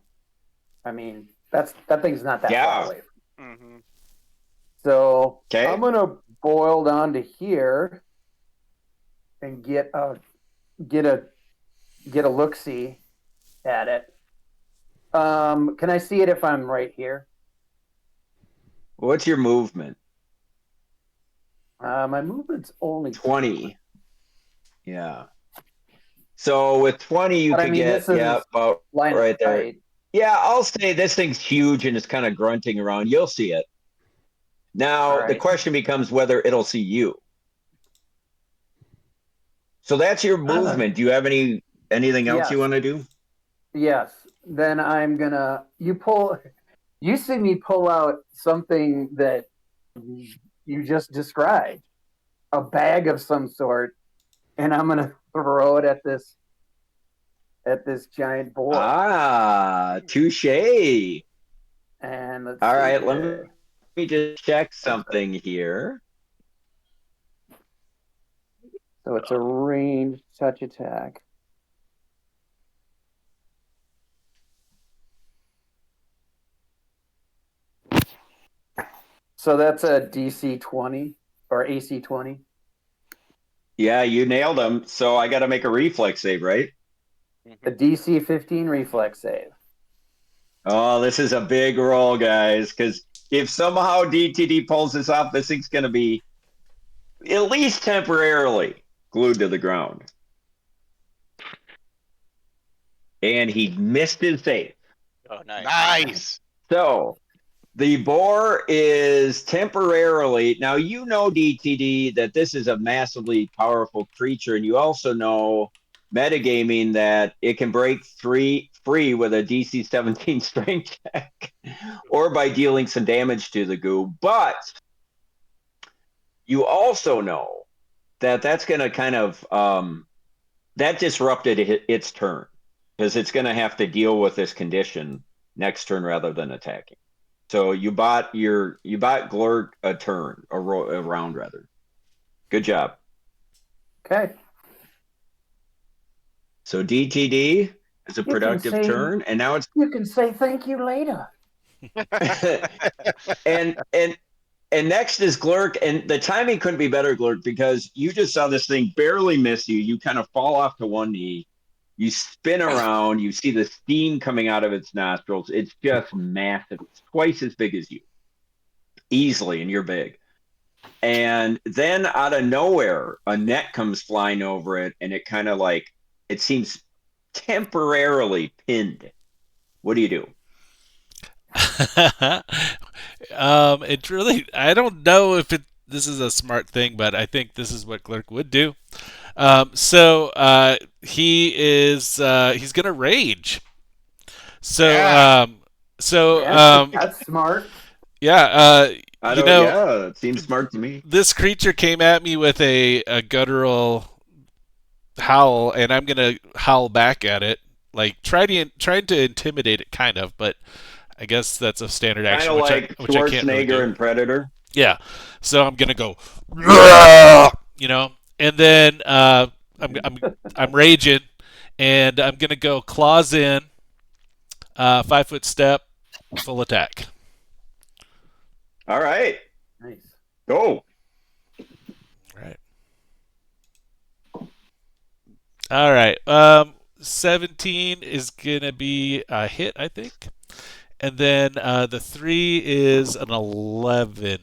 I mean, that thing's not that far away. So Okay. I'm gonna boil down to here and get a look-see at it. Can I see it if I'm right here? What's your movement? My movement's only 20. Yeah. So with 20, you But I could mean, get this is about line of right there. sight. Yeah, I'll say this thing's huge and it's kind of grunting around. You'll see it. Now All the right. question becomes whether it'll see you. So that's your movement. Do you have anything else Yes. you want to do? Yes. Then I'm gonna you see me pull out something that you just described. A bag of some sort, and I'm gonna throw it at this giant boar. Ah, touche. And let's All see right, here. let me just check something here. So it's a ranged touch attack. So that's a DC 20 or AC 20. Yeah, you nailed them. So I got to make a reflex save, right? A DC 15 reflex save. Oh, this is a big roll, guys. Because if somehow DTD pulls this off, this thing's going to be at least temporarily glued to the ground. and he missed his save. Oh, nice. Nice. So the boar is temporarily now. You know, DTD, that this is a massively powerful creature, and you also know metagaming that it can break free with a DC 17 strength check, or by dealing some damage to the goo. But you also know that that's going to kind of that disrupted its turn, because it's going to have to deal with this condition next turn rather than attacking. So you bought Glurk a turn, a round rather. Good job. Okay. So DTD is a can productive say- turn, and now it's You can say thank you later. and next is Glurk, and the timing couldn't be better, Glurk, because you just saw this thing barely miss you. You kind of fall off to one knee. You spin around. You see the steam coming out of its nostrils. It's just massive. It's twice as big as you, easily, and you're big. And then out of nowhere, a net comes flying over it, and it kind of like, it seems temporarily pinned. What do you do? It really, I don't know if this is a smart thing, but I think this is what Glurk would do. He's gonna rage. So Yeah. That's smart. yeah, Yeah, it seems smart to me. this creature came at me with a guttural howl, and I'm gonna howl back at it, like trying to intimidate it, kind of. But I guess that's a standard Kind action, of like which I can't really Schwarzenegger do. and Predator. Yeah, so I'm gonna go, and then I'm raging, and I'm gonna go claws in, 5-foot step, full attack. All right, Nice. go. All right. 17 is gonna be a hit, I think, and then the 3 is an 11.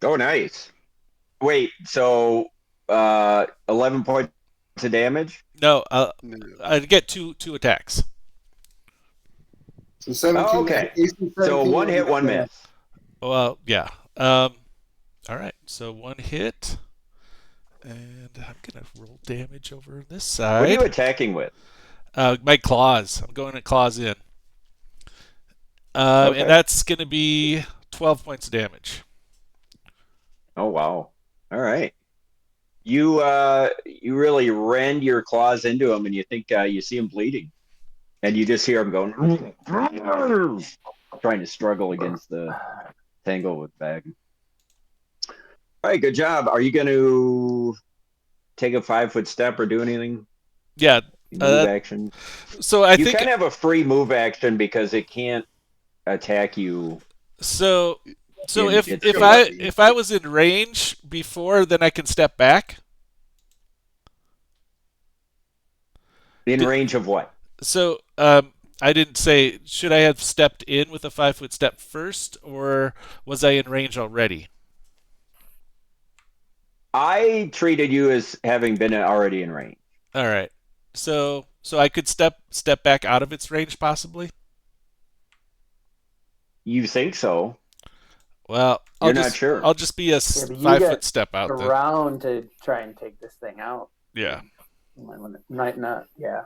Oh, nice. Wait, so 11 points of damage? No, I get two attacks. So 17. Oh, okay. AC So 17 one hit, one miss. Well, yeah. All right. So one hit, and I'm gonna roll damage over this side. What are you attacking with? My claws. I'm going to claws in. Okay. And that's going to be 12 points of damage. Oh, wow. All right. You really rend your claws into him, and you think you see him bleeding, and you just hear him going, trying to struggle against the tangle with bag. All right, good job. Are you going to take a 5-foot step or do anything? Yeah. Move action. So I you think kind of have a free move action because it can't attack you. So In if its if I was in range before, then I can step back. In range of what? So I didn't say, should I have stepped in with a 5-foot step first, or was I in range already? I treated you as having been already in range. All right. So I could step back out of its range, possibly. You think so? Well, You're not sure. I'll just be a but you 5-foot step out then. Around to try and take this thing out. Yeah. Might not. Yeah.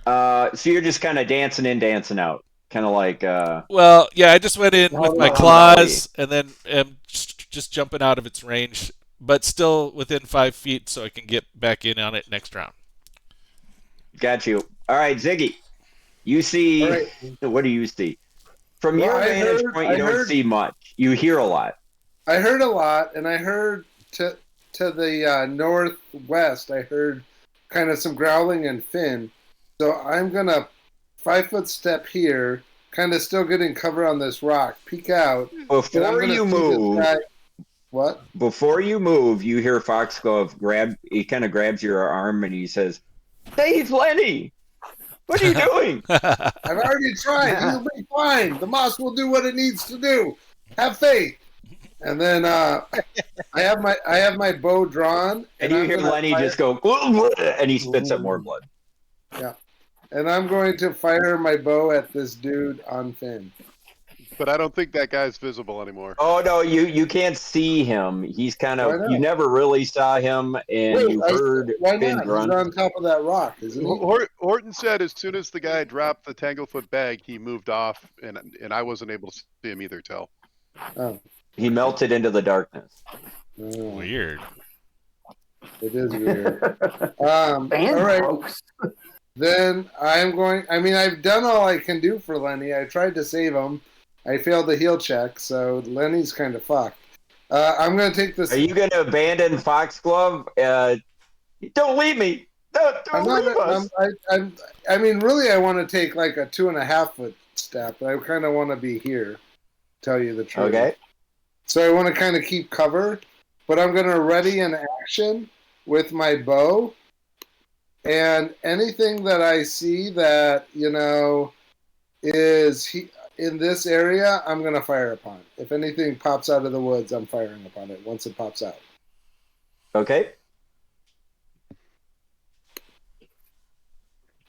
So you're just kind of dancing in, dancing out, kind of like. Well, yeah, I just went in with my no. claws, and then just jumping out of its range, but still within 5 feet, so I can get back in on it next round. Got you. All right, Ziggy. You see. All right. What do you see? From Well, your vantage point, you don't see much. You hear a lot. I heard a lot, and I heard to the northwest. I heard kind of some growling and fin. So I'm gonna 5-foot step here, kind of still getting cover on this rock. Peek out. Before you move. What? Before you move, you hear Foxglove he kind of grabs your arm and he says, "Save Lenny! What are you doing?" I've already tried. You'll be fine. The moss will do what it needs to do. Have faith. And then I have my bow drawn, And and you I'm hear gonna Lenny fire, just go, and he spits up more blood. yeah, and I'm going to fire my bow at this dude on Finn. But I don't think that guy's visible anymore. Oh no, you can't see him. He's kind Why of you not? never really saw him, and Wait, you heard why Finn not? He's grunt. on top of that rock, isn't he? Horton said as soon as the guy dropped the Tanglefoot bag, he moved off, and I wasn't able to see him either. Tell. Oh, He melted into the darkness. Weird. It is weird. Band All right. folks. Then I'm going. I mean, I've done all I can do for Lenny. I tried to save him. I failed the heal check, so Lenny's kind of fucked. I'm going to take this. Are you going to abandon Foxglove? Don't leave me. I'm Don't not. leave us. I mean, really, I want to take like a 2.5-foot step. But I kind of want to be here. Tell you the truth. Okay. So I want to kind of keep cover, but I'm going to ready an action with my bow. And anything that I see that, is in this area, I'm going to fire upon. If anything pops out of the woods, I'm firing upon it once it pops out. Okay.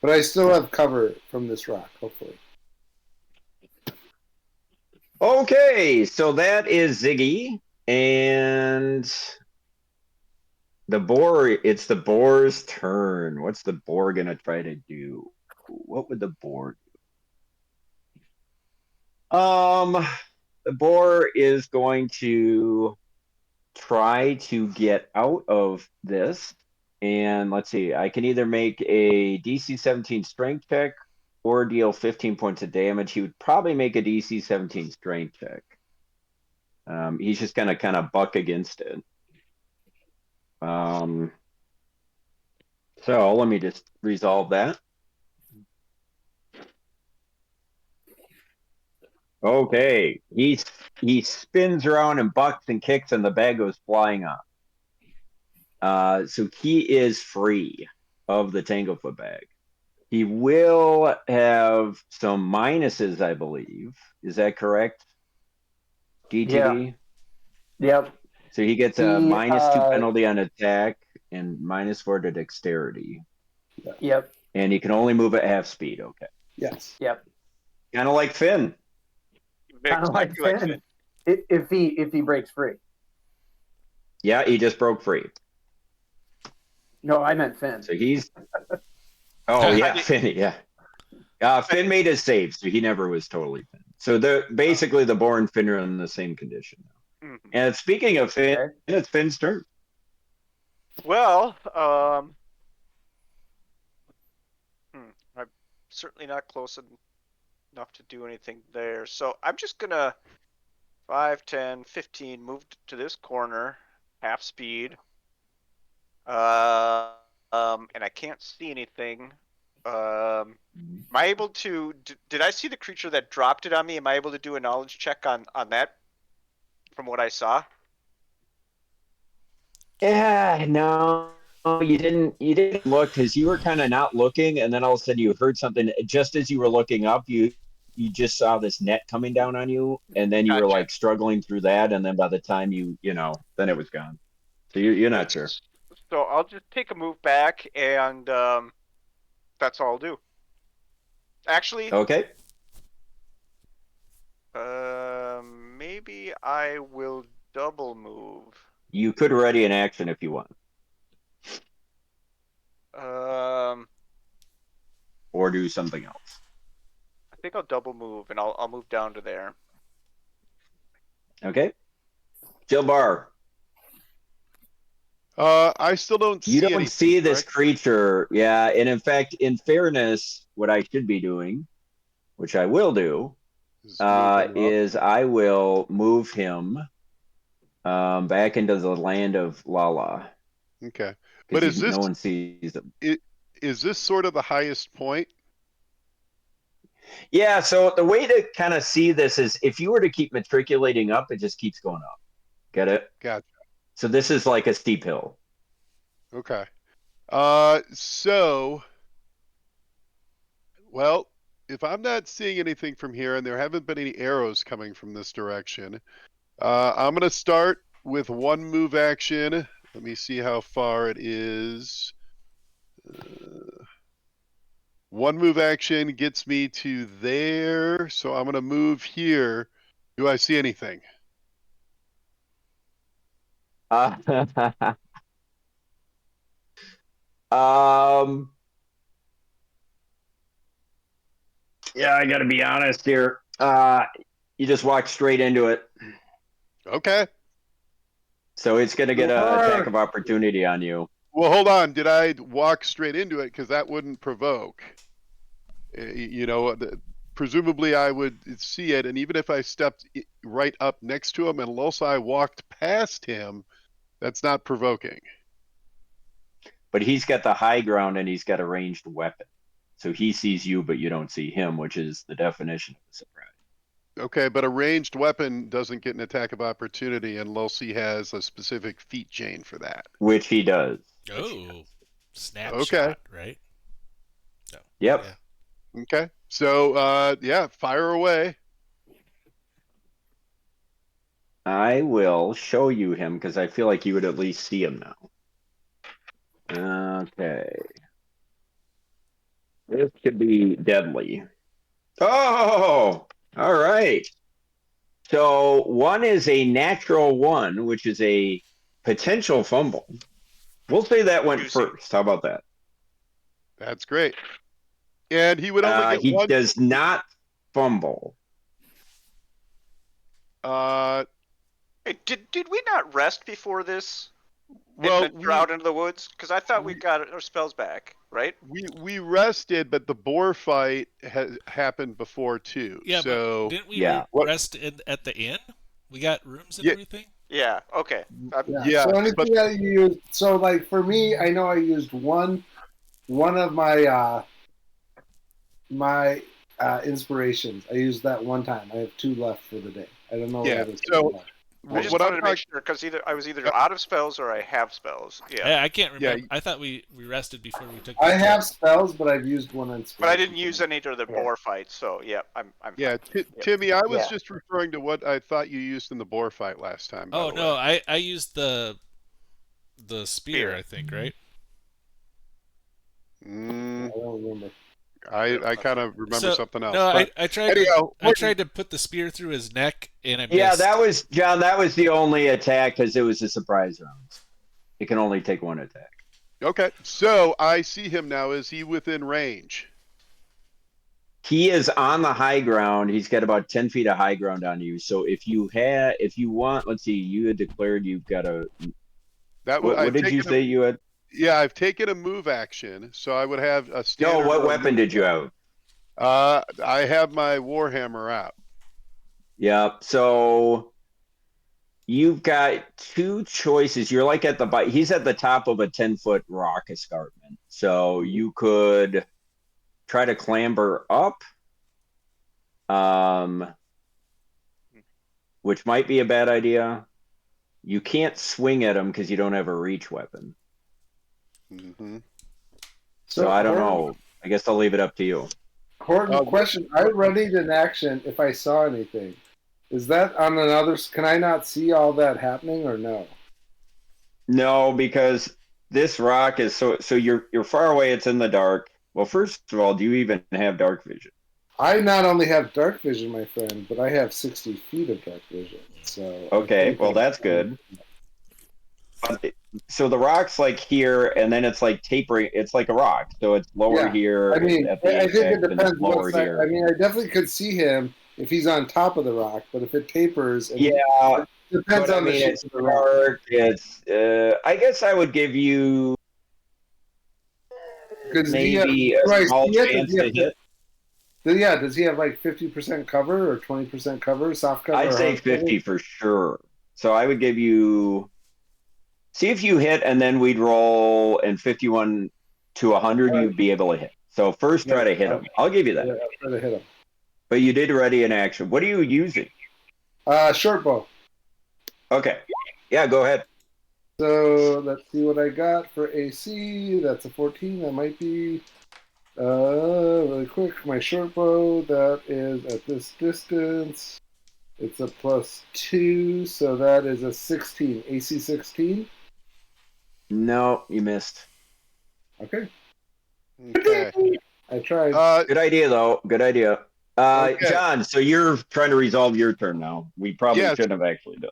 But I still have cover from this rock, hopefully. Okay, so that is Ziggy, and the boar. It's the boar's turn. What's the boar gonna try to do? What would the boar do? The boar is going to try to get out of this. And let's see, I can either make a DC 17 strength check or deal 15 points of damage. He would probably make a DC 17 strength check. He's just going to kind of buck against it. So let me just resolve that. Okay, he spins around and bucks and kicks, and the bag goes flying off. So he is free of the Tanglefoot bag. He will have some minuses, I believe. Is that correct? GTD? Yeah. Yep. So he gets a -2 penalty on attack and -4 to dexterity. Yep. And he can only move at half speed. Okay. Yes. Yep. Kind of like Finn. Kind of like Finn. If he breaks free. Yeah, he just broke free. No, I meant Finn. So he's. Oh yeah, Finn. Yeah. Finn made his save, so he never was totally Finn. So basically the boar and Finn are in the same condition now. Mm-hmm. And speaking of Finn, okay. It's Finn's turn. Well, I'm certainly not close enough to do anything there. So I'm just gonna 5, 10, 15 move to this corner, half speed. And I can't see anything. Am I able to? Did I see the creature that dropped it on me? Am I able to do a knowledge check on that? From what I saw. Yeah, no, you didn't. You didn't look because you were kind of not looking, and then all of a sudden you heard something. Just as you were looking up, you just saw this net coming down on you, and then you were like struggling through that, and then by the time then it was gone. So you're not sure. So I'll just take a move back, and that's all I'll do. Actually. Okay. Maybe I will double move. You could ready an action if you want. Or do something else. I think I'll double move, and I'll move down to there. Okay. Jilbar. I still don't see anything. You don't see this creature. Yeah, and in fact, in fairness, what I should be doing, which I will do, is I will move him back into the land of Lala. Okay. But no one sees him. Is this sort of the highest point? Yeah, so the way to kind of see this is if you were to keep matriculating up, it just keeps going up. Get it? Gotcha. So this is like a steep hill. Okay. Well, if I'm not seeing anything from here and there haven't been any arrows coming from this direction, I'm going to start with one move action. Let me see how far it is. One move action gets me to there, so I'm going to move here. Do I see anything? Um, yeah, I got to be honest here. You just walked straight into it, Okay. so it's going to get an attack of opportunity on you. Well, hold on. Did I walk straight into it? Because that wouldn't provoke. Presumably I would see it, and even if I stepped right up next to him and unless I walked past him, that's not provoking. But he's got the high ground and he's got a ranged weapon. So he sees you, but you don't see him, which is the definition of a surprise. Okay, but a ranged weapon doesn't get an attack of opportunity unless he has a specific feat chain for that. Which he does. Oh, snapshot, right? No. Yep. Yeah. Okay. So, fire away. I will show you him because I feel like you would at least see him now. Okay. This could be deadly. Oh, all right. So one is a natural one, which is a potential fumble. We'll say that went first. How about that? That's great. And he would only get he one. does not fumble. Hey, did we not rest before this? Well, and venture out into the woods? Because I thought we got our spells back, right? We rested, but the boar fight has happened before too. Yeah, so but didn't we rest at the inn? We got rooms and everything. Yeah. Okay. Yeah. So anything that you use. So like for me, I know I used one of my inspirations. I used that one time. I have 2 left for the day. I don't know. Yeah. So I just wanted to make sure because I was either out of spells or I have spells. Yeah. I can't remember. I thought we rested before we took. I have spells, but I've used one inspiration. But I didn't use any to the boar fight, so yeah, I'm. Timmy, I was just referring to what I thought you used in the boar fight last time. Oh no, I used the spear, I think, right? I don't remember. I kind of remember something else. No, but I tried. I tried to put the spear through his neck, and I missed. Yeah, that was John. That was the only attack because it was a surprise round. It can only take 1 attack. Okay, so I see him now. Is he within range? He is on the high ground. He's got about 10 feet of high ground on you. So if you want, let's see, you had declared you've got a. What did you say you had? Yeah, I've taken a move action, so I would have a standard. No, what weapon did you have? I have my Warhammer out. Yeah, so you've got 2 choices. You're like he's at the top of a 10-foot rock escarpment. So you could try to clamber up, which might be a bad idea. You can't swing at him because you don't have a reach weapon. Mm-hmm. So I don't know. I guess I'll leave it up to you. Horton, question. I readied an action if I saw anything. Is that on another? Can I not see all that happening or no? No, because this rock is so you're far away. It's in the dark. Well, first of all, do you even have dark vision? I not only have dark vision, my friend, but I have 60 feet of dark vision. So okay, well that's good. So the rock's like here, and then it's like tapering. It's like a rock, so it's lower here. I mean, at the I think it depends. Lower here. I mean, I definitely could see him if he's on top of the rock, but if it tapers, it depends on the shape of the rock. It's. I guess I would give you maybe a small chance to hit. Yeah, does he have like 50% cover or 20% cover, soft cover? I'd say 50 for sure. So I would give you. See if you hit, and then we'd roll, and 51 to 100, you'd be able to hit. So first, try to hit him. I'll give you that. Yeah, I'll try to hit him. But you did ready an action. What are you using? Short bow. Okay. Yeah, go ahead. So let's see what I got for AC. That's a 14. That might be really quick. My short bow, that is at this distance. It's a +2, so that is a 16. AC 16. No, you missed. Okay. Okay. I tried. Good idea, though. Good idea. Okay. John, so you're trying to resolve your turn now. We probably Yes. shouldn't have actually done.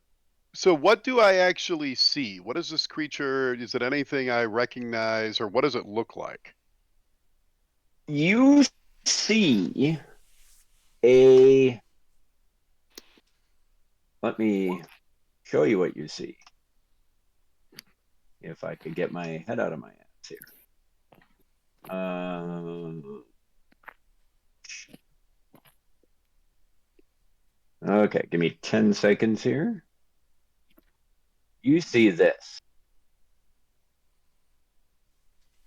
So what do I actually see? What is this creature? Is it anything I recognize, or what does it look like? You see a. Let me show you what you see. If I could get my head out of my ass here. Okay, give me 10 seconds here. You see this.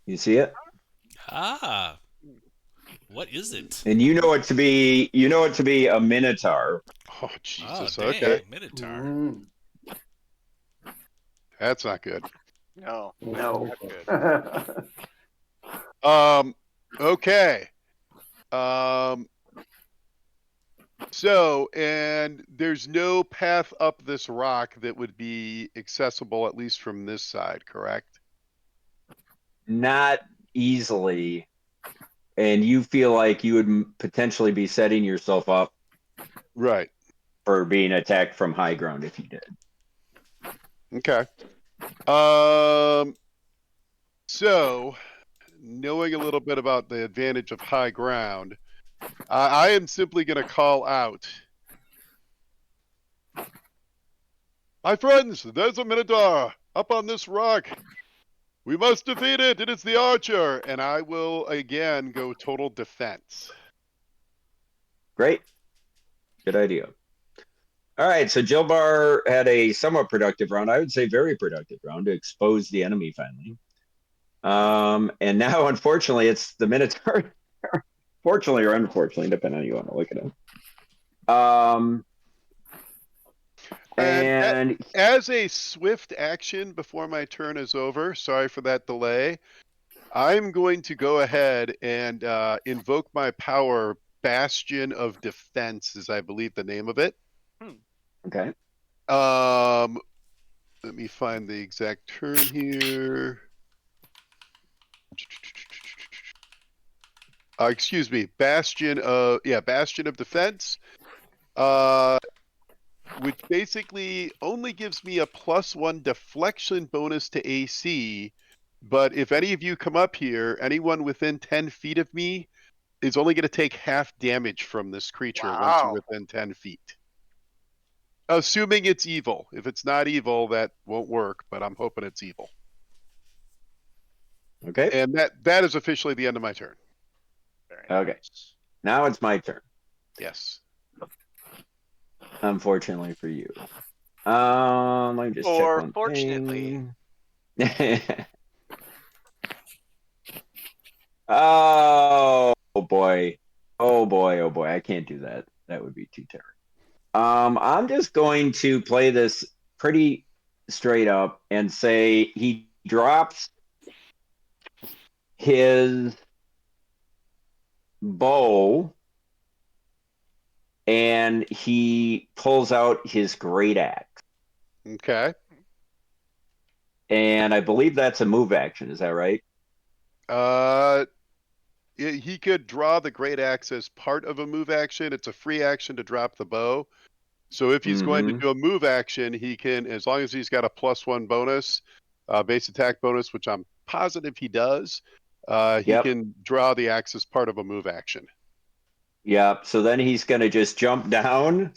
You see it? Ah, what is it? And you know it to be a Minotaur. Oh, Oh, Jesus. dang, Okay. Minotaur. Mm, That's not good. No. no. Not good. Okay. Um, so, and there's no path up this rock that would be accessible, at least from this side, correct? Not easily. And you feel like you would potentially be setting yourself up Right. for being attacked from high ground if you did. Okay. So, knowing a little bit about the advantage of high ground, I am simply going to call out. My friends, there's a Minotaur up on this rock. We must defeat it. It is the archer. And I will again go total defense. Great. Good idea. All right, so Jilbar had a somewhat productive round. I would say very productive round to expose the enemy finally. And now, unfortunately, it's the Minotaur. Fortunately or unfortunately, depending on how you want to look at it. And as a swift action before my turn is over, sorry for that delay, I'm going to go ahead and invoke my power, Bastion of Defense, is I believe the name of it. okay. Let me find the exact term here. Excuse me, Bastion of Defense. Which basically only gives me a +1 deflection bonus to AC. But if any of you come up here, anyone within 10 feet of me is only going to take half damage from this creature once you're Wow. within 10 feet. Assuming it's evil. If it's not evil, that won't work, but I'm hoping it's evil. Okay. And that is officially the end of my turn. Very Okay. nice. Now it's my turn. Yes. Unfortunately for you. Let me just check Or one fortunately. thing. Oh boy. Oh boy. Oh boy. I can't do that. That would be too terrible. I'm just going to play this pretty straight up and say he drops his bow and he pulls out his great axe. Okay. And I believe that's a move action. Is that right? He could draw the great axe as part of a move action. It's a free action to drop the bow. So if he's going to do a move action, he can, as long as he's got a +1 bonus, base attack bonus, which I'm positive he does, he Yep. can draw the axe as part of a move action. Yep. So then he's going to just jump down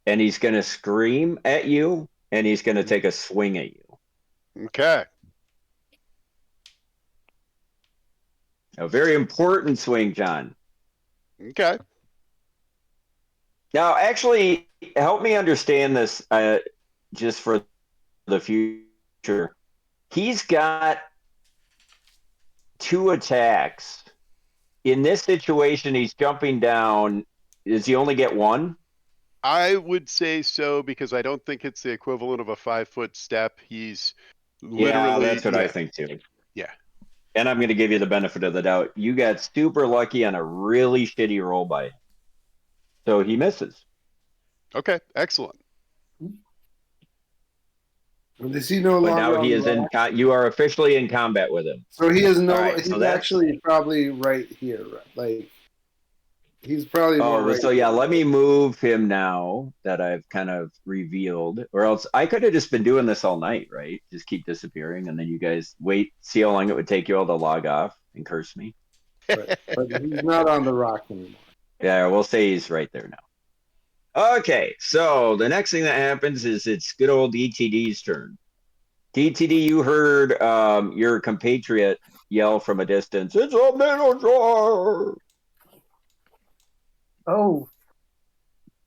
and he's going to scream at you and he's going to take a swing at you. Okay. A very important swing, John. Okay. Now, actually, help me understand this just for the future. He's got 2 attacks. In this situation, he's jumping down. Does he only get 1? I would say so because I don't think it's the equivalent of a 5-foot step. He's literally. Yeah, that's what I think too. Yeah. And I'm going to give you the benefit of the doubt. You got super lucky on a really shitty roll by him. So he misses. Okay, excellent. Is he no But longer now he on the is in. rock? You are officially in combat with him. So he is no. All right, He's so that's. actually probably right here. Like he's probably more Oh, right. so yeah, here. let me move him now that I've kind of revealed, or else I could have just been doing this all night, right? Just keep disappearing, and then you guys wait, see how long it would take you all to log off and curse me. But he's not on the rock anymore. Yeah, we'll say he's right there now. Okay, so the next thing that happens is it's good old DTD's turn. DTD, you heard your compatriot yell from a distance, "It's a Minotaur!" Oh,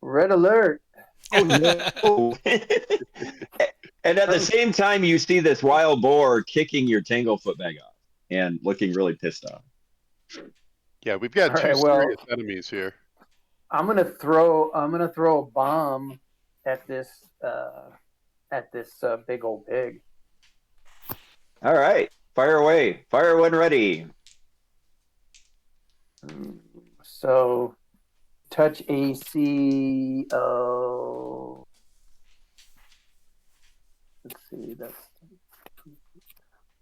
red alert! Oh no! Oh. And at the same time, you see this wild boar kicking your tanglefoot bag off and looking really pissed off. Yeah, we've got All two right, well- serious enemies here. I'm gonna throw a bomb at this big old pig. All right, fire away. Fire when ready. So, touch AC. Oh, let's see.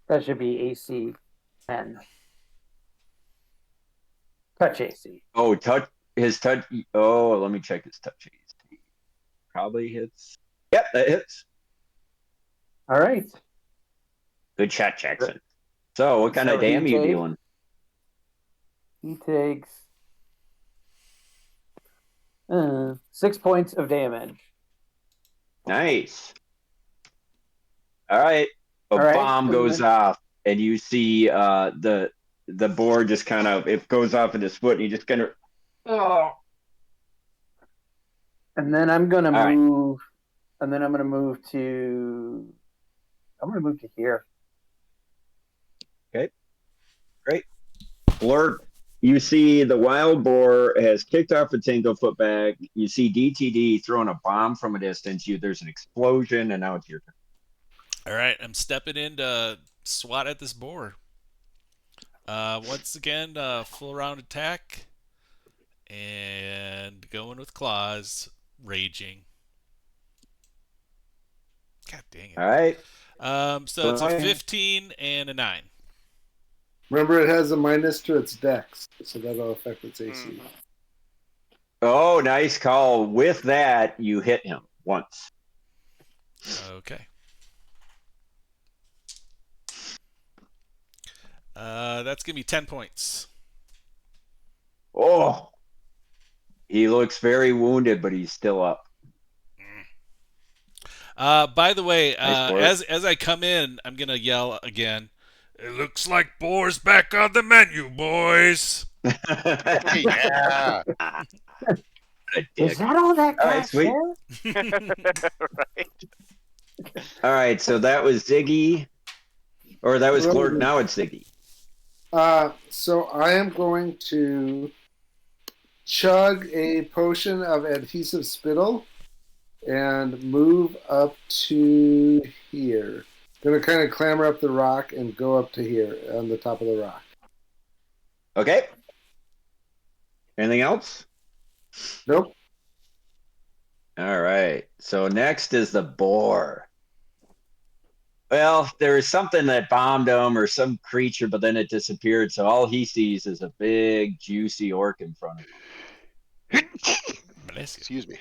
That should be AC 10. Touch AC. Oh, his touch. Oh, let me check his touch. Probably hits. Yep, that hits. All right. Good shot, Jackson. So, what kind So of damn he you takes- dealing? He takes 6 points of damage. Nice. All right. A All right, bomb and goes then- off, and you see the boar just kind of it goes off in his foot, and he just kind of. Oh. And then I'm gonna All right. move. And then I'm gonna move to. I'm gonna move to here. Blurt. You see the wild boar has kicked off a tanglefoot bag. You see DTD throwing a bomb from a distance. There's an explosion, and now it's your turn. All right, I'm stepping in to swat at this boar. Once again, full round attack. And going with claws, raging. God dang it. All right. So it's a 15 and a 9. Remember, it has a minus to its dex, so that'll affect its AC. Oh, nice call. With that, you hit him once. Okay. That's going to be 10 points. Oh, he looks very wounded, but he's still up. By the way, Nice as I come in, I'm going to yell again. It looks like boar's back on the menu, boys. Yeah. Is that all that All guy right, sweet. said? Right. All right, so that was Ziggy, or that was Glort. Now it's Ziggy. So I am going to chug a potion of adhesive spittle and move up to here. Gonna kind of clamber up the rock and go up to here on the top of the rock. Okay. Anything else? Nope. All right. So next is the boar. Well, there is something that bombed him or some creature, but then it disappeared. So all he sees is a big, juicy orc in front of him. Bless you. Excuse me.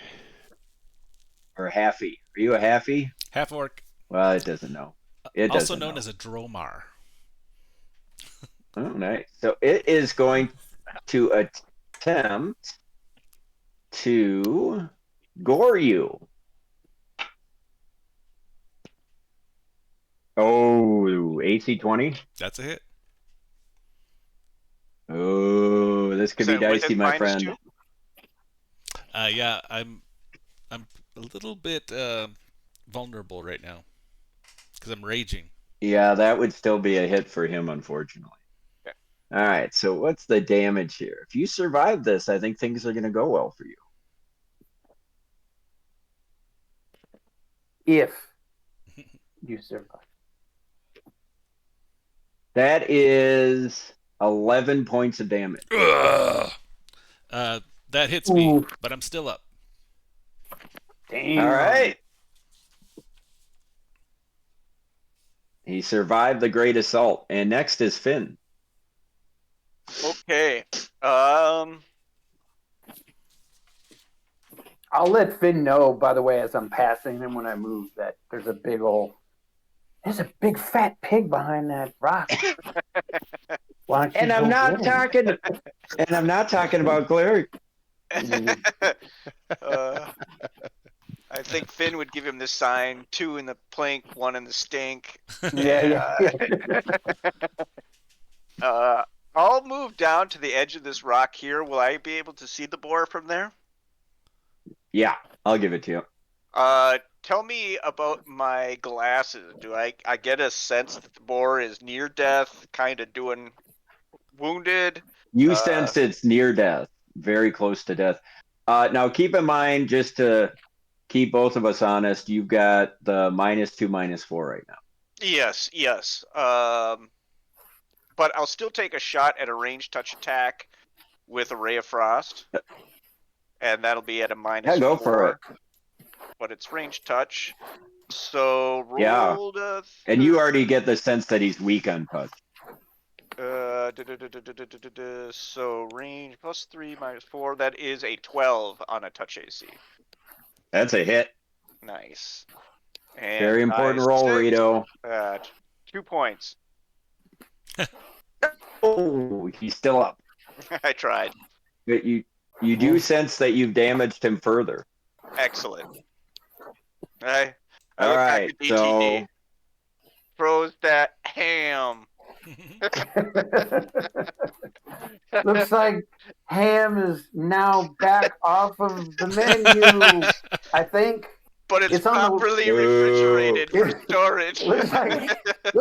Or halfie. Are you a halfie? Half orc. Well, it doesn't know. It Also doesn't known know. as a dromar. Oh, nice. So it is going to attempt to gore you. Oh, AC 20. That's a hit. Oh, this could So be with dicey, it my minus friend. 2? Yeah, I'm a little bit vulnerable right now because I'm raging. Yeah, that would still be a hit for him, unfortunately. Okay. All right, so what's the damage here? If you survive this, I think things are going to go well for you. If you survive. That is 11 points of damage. Ugh. That hits me, Ooh. but I'm still up. Damn. All right. He survived the great assault. And next is Finn. Okay. I'll let Finn know, by the way, as I'm passing him when I move, that there's a big fat pig behind that rock. Why don't you And I'm go not get him? talking about Glaric. I think Finn would give him this sign: 2 in the plank, 1 in the stink. Yeah. I'll move down to the edge of this rock here. Will I be able to see the boar from there? Yeah, I'll give it to you. Tell me about my glasses. Do I get a sense that the boar is near death, kind of doing wounded? You sense it's near death, very close to death. Now, keep in mind, just to keep both of us honest, you've got the -2, -4 right now. Yes. But I'll still take a shot at a ranged touch attack with a Ray of Frost. And that'll be at a -4. Yeah, go for it. But it's ranged touch. So Yeah. roll the And you already get the sense that he's weak on touch. So range +3 -4. That is a 12 on a touch AC. That's a hit. Nice. And Very important roll, Rito. 2 points. Oh, he's still up. I tried. But you do sense that you've damaged him further. Excellent. I All look back right, at DTD. so Throws that ham. Looks like ham is now back off of the menu. I think But it's on properly the refrigerated for storage. looks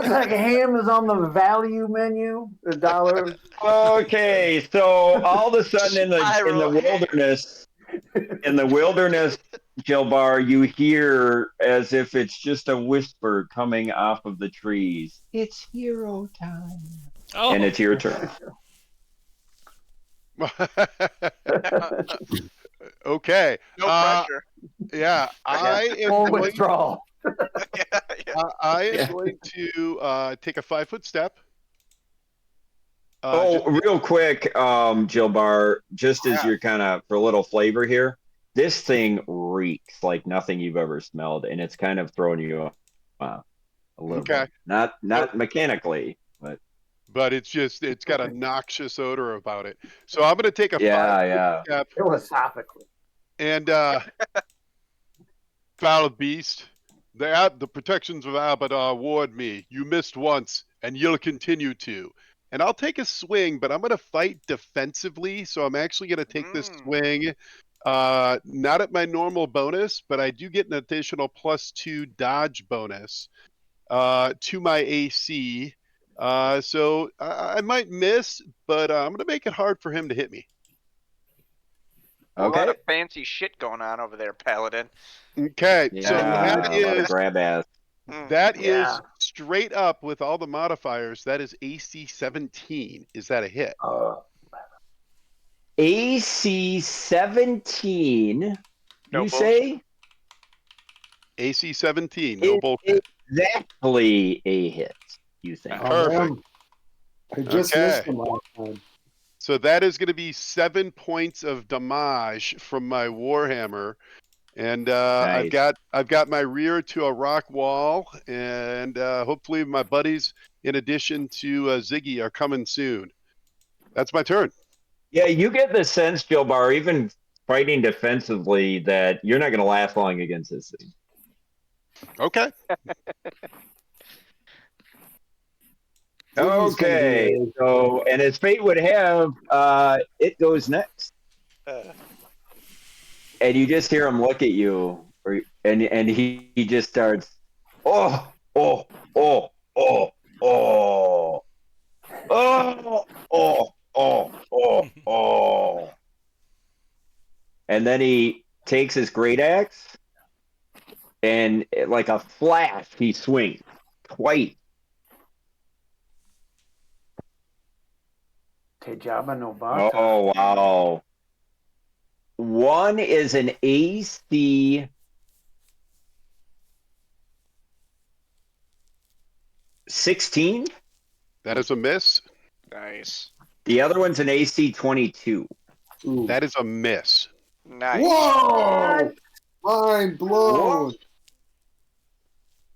like ham is on the value menu. The dollar. okay. So all of a sudden in the Spiral. wilderness, Gilbar, you hear as if it's just a whisper coming off of the trees. It's hero time. Oh, And it's your turn. Okay. No pressure. Yeah, I am Full going. withdrawal. I am going to take a 5-foot step. Real quick, Gilbar, just as you're kind of for a little flavor here, this thing reeks like nothing you've ever smelled, and it's kind of throwing you off a little bit. Not mechanically, but it's got a noxious odor about it. So I'm going to take a 5-foot step Philosophically. and foul beast. The protections of Abaddon ward me. You missed once, and you'll continue to. And I'll take a swing, but I'm going to fight defensively. So I'm actually going to take this swing, not at my normal bonus, but I do get an additional +2 dodge bonus to my AC. So I might miss, but I'm going to make it hard for him to hit me. A lot of fancy shit going on over there, Paladin. Okay, yeah, so that a lot of grab ass. That is straight up with all the modifiers. That is AC 17. Is that a hit? AC 17. No you bullshit. say? AC 17. No bullshit. Exactly a hit. You think? Perfect. I just missed them last time. So that is going to be 7 points of damage from my Warhammer. And Nice. I've got my rear to a rock wall, and hopefully my buddies, in addition to Ziggy, are coming soon. That's my turn. Yeah, you get the sense, Gilbar, even fighting defensively, that you're not going to last long against this thing. Okay. Okay. So, and as fate would have, it goes next. And you just hear him look at you, and he just starts, oh, oh, oh, oh, oh, oh, oh, oh, oh, oh. And then he takes his great axe, and like a flash, he swings twice. Tejaba no Bata. Oh, wow. One is an AC 16. That is a miss. Nice. The other one's an AC 22. Ooh. That is a miss. Nice. Whoa! Mind blown.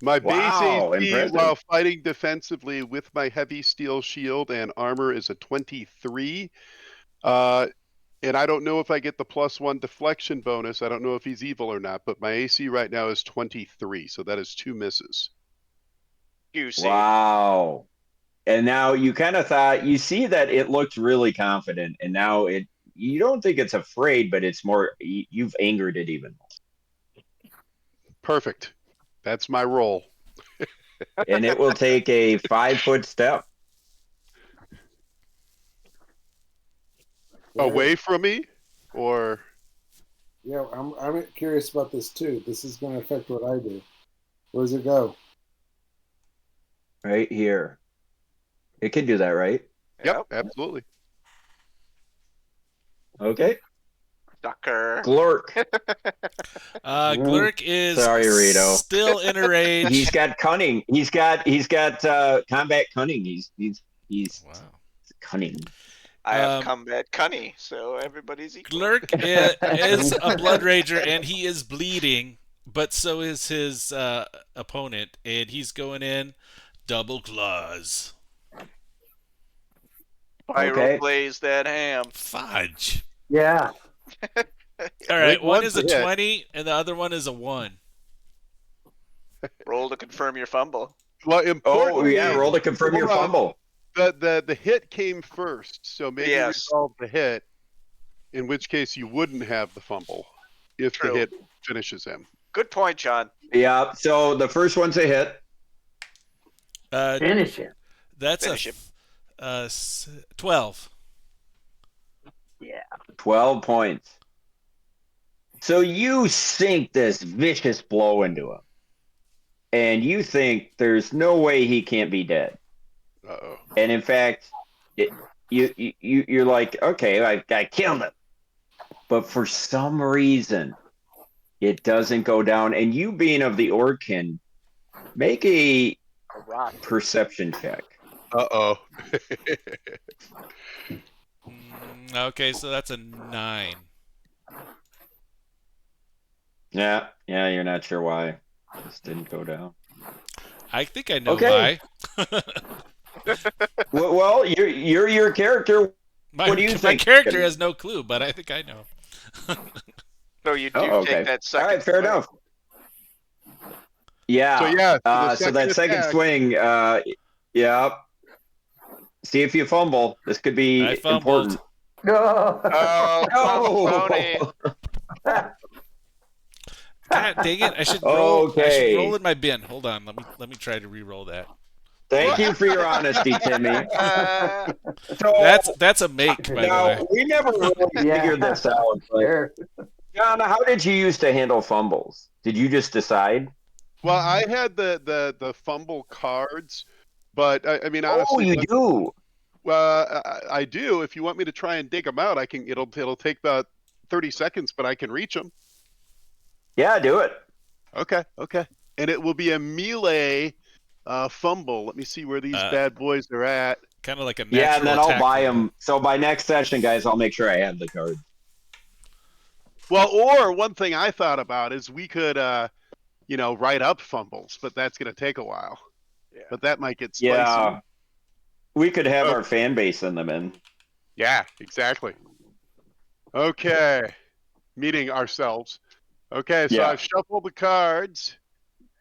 My base Wow, AC impressive. while fighting defensively with my heavy steel shield and armor is a 23. And I don't know if I get the +1 deflection bonus. I don't know if he's evil or not, but my AC right now is 23, so that is 2 misses. Juicy. Wow. And now you kind of thought, you see that it looked really confident, and now you don't think it's afraid, but it's more, you've angered it even more. Perfect. That's my roll. And it will take a 5-foot step. Away from me? Or Yeah, I'm curious about this too. This is going to affect what I do. Where does it go? Right here. It can do that, right? Yep, absolutely. Okay. Ducker. Glork. Glurk is Sorry, Rito. still in a rage. He's got cunning. He's got combat cunning. He's Wow. cunning. I have combat cunny, so everybody's equal. Glurk is a blood rager, and he is bleeding, but so is his opponent, and he's going in double claws. Pyro plays that ham. Fudge. Yeah. All right, think one one's is a a hit. 20, and the other one is a 1. Roll to confirm your fumble. Well, Oh, importantly, yeah. Roll to confirm your hold on. fumble. The hit came first, so maybe Yes. resolve the hit, in which case you wouldn't have the fumble if True. the hit finishes him. Good point, John. Yeah. So the first one's a hit. Finish it. That's Finish a 12. Yeah. 12 points. So you sink this vicious blow into him, and you think there's no way he can't be dead. Uh-oh. And in fact, you're like, okay, I killed him. But for some reason, it doesn't go down. And you being of the Orkin, make a Rock. perception check. Uh-oh. Okay, so that's a 9. Yeah, you're not sure why. This didn't go down. I think I know Okay. why. Well, you're your character. What do you My think? character has no clue, but I think I know. So you do Okay. take that All second. right, fair swing. enough. Yeah. So yeah, So that second attack- swing, yeah. See if you fumble. This could be I fumbled. important. No. Oh, Oh. phony. God dang it! I should roll. I Okay. should roll in my bin. Hold on. Let me try to re-roll that. Thank you for your honesty, Timmy. So That's a make, by the now way. we never really Yeah. figured this out. But Sure. John, how did you used to handle fumbles? Did you just decide? Well, I had the fumble cards, but I mean, Oh, honestly, you do. I do. If you want me to try and dig them out, I can. It'll take about 30 seconds, but I can reach them. Yeah, do it. Okay. And it will be a melee fumble. Let me see where these bad boys are at. Kind of like a natural Yeah, and then I'll attack buy fumble. them. So by next session, guys, I'll make sure I have the card. Well, or one thing I thought about is we could, write up fumbles, but that's going to take a while. Yeah. But that might get spicy. Yeah, we could have Oh. our fan base in them in. Yeah, exactly. Okay. Meeting ourselves. Okay, so Yeah. I've shuffled the cards.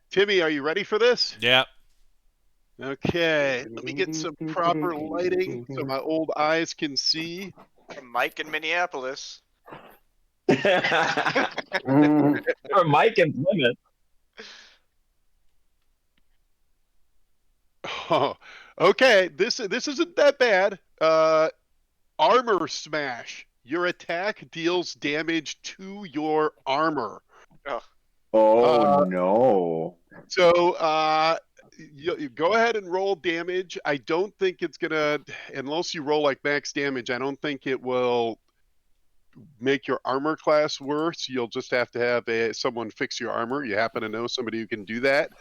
Timmy, are you ready for this? Yeah. Okay, let me get some proper lighting so my old eyes can see. From Mike in Minneapolis. Mm. Or Mike and Plymouth. Oh, okay, this isn't that bad. Armor smash. Your attack deals damage to your armor. Oh no. So you go ahead and roll damage. I don't think it's gonna, unless you roll like max damage, I don't think it will make your armor class worse. You'll just have to have someone fix your armor. You happen to know somebody who can do that.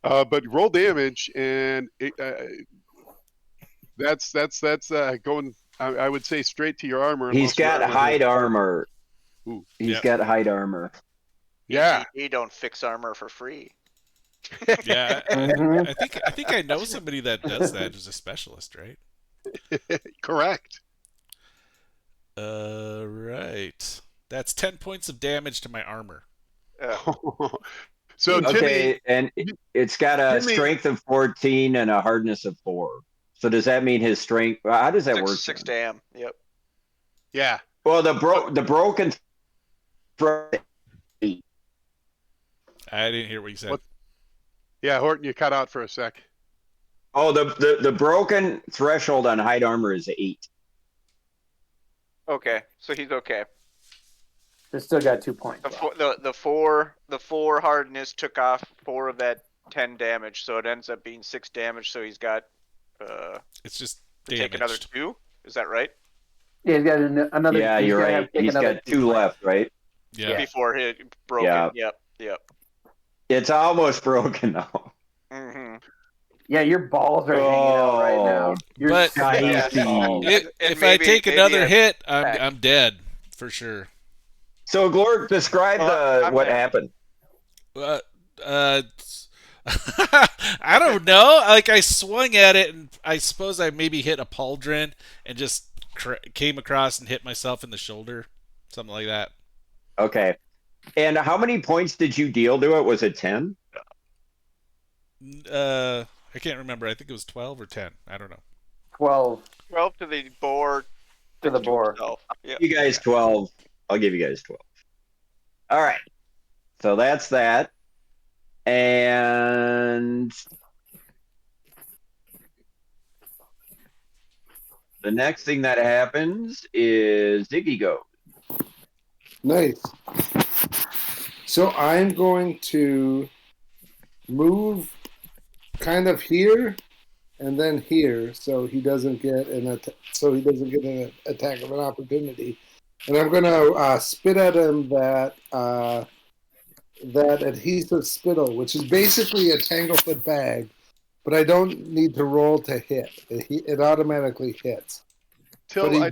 But roll damage, and that's going. I would say straight to your armor. He's Unless your got armor hide has- armor. Ooh. He's Yep. got hide armor. Yeah. You don't fix armor for free. Yeah, Mhm. I think I know somebody that does that as a specialist, right? Correct. Right. That's 10 points of damage to my armor. So Timmy, Okay, and it's got a Timmy- strength of 14 and a hardness of 4. So does that mean his strength? How does that work? Six then? dam. Yep. yeah. Well, the broken. I didn't hear what you said. What? Yeah, Horton, you cut out for a sec. Oh, the broken threshold on hide armor is 8. Okay, so he's okay. They still got 2 points. The four hardness took off 4 of that 10 damage, so it ends up being 6 damage. So he's got It's just to take another damaged. 2. Is that right? Yeah, he's got another. Yeah, he's you're gonna right. have to take He's another got 2 2 points. left, right? Yeah. Before it broken. Yeah. Yep. It's almost broken now. Mm-hmm. Yeah, your balls are hanging out right now. Oh, You're But- sweating Dicey. balls. If, And if maybe- I take maybe another I- hit, back. I'm dead for sure. So, Glord, describe I'm what there. happened. Uh, I don't know. Like I swung at it, and I suppose I maybe hit a pauldron and just came across and hit myself in the shoulder, something like that. Okay. And how many points did you deal to it? Was it 10? I can't remember. I think it was 12 or 10. I don't know. 12 12 to the boar. to the 6 boar. himself. Yeah. You guys 12. I'll give you guys 12. All right. So that's that. And the next thing that happens is Ziggy goes. Nice. So I'm going to move kind of here and then here, so he doesn't get an attack of an opportunity. And I'm going to spit at him that adhesive spittle, which is basically a tanglefoot bag, but I don't need to roll to hit. It automatically hits. But Till he I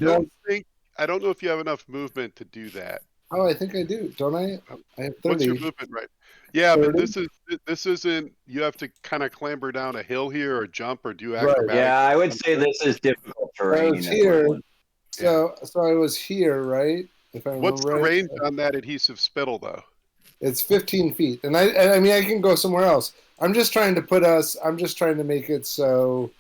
don't know if you have enough movement to do that. Oh, I think I do, don't I? I have 30. What's your movement right? Yeah, 30? but this isn't. You have to kind of clamber down a hill here, or jump, or do Right. acrobatics. Yeah, I would say this is difficult I terrain. was at here. Woodland. So I was here, right? If I What's the remember right. range on that adhesive spittle, though? It's 15 feet, and I mean I can go somewhere else. I'm just trying to make it so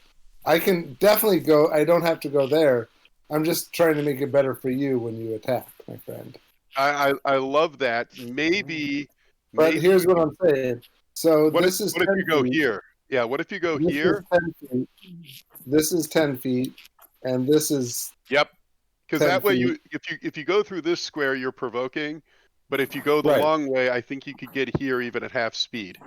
I can definitely go. I don't have to go there. I'm just trying to make it better for you when you attack, my friend. I love that. Maybe. But here's what I'm saying. So What this if, is what 10 if you go feet. here? Yeah. What if you go This here? is 10 feet. This is 10 feet, and this is Yep. Because 10 that way, feet. if you go through this square, you're provoking. But if you go the Right. long way, I think you could get here even at half speed.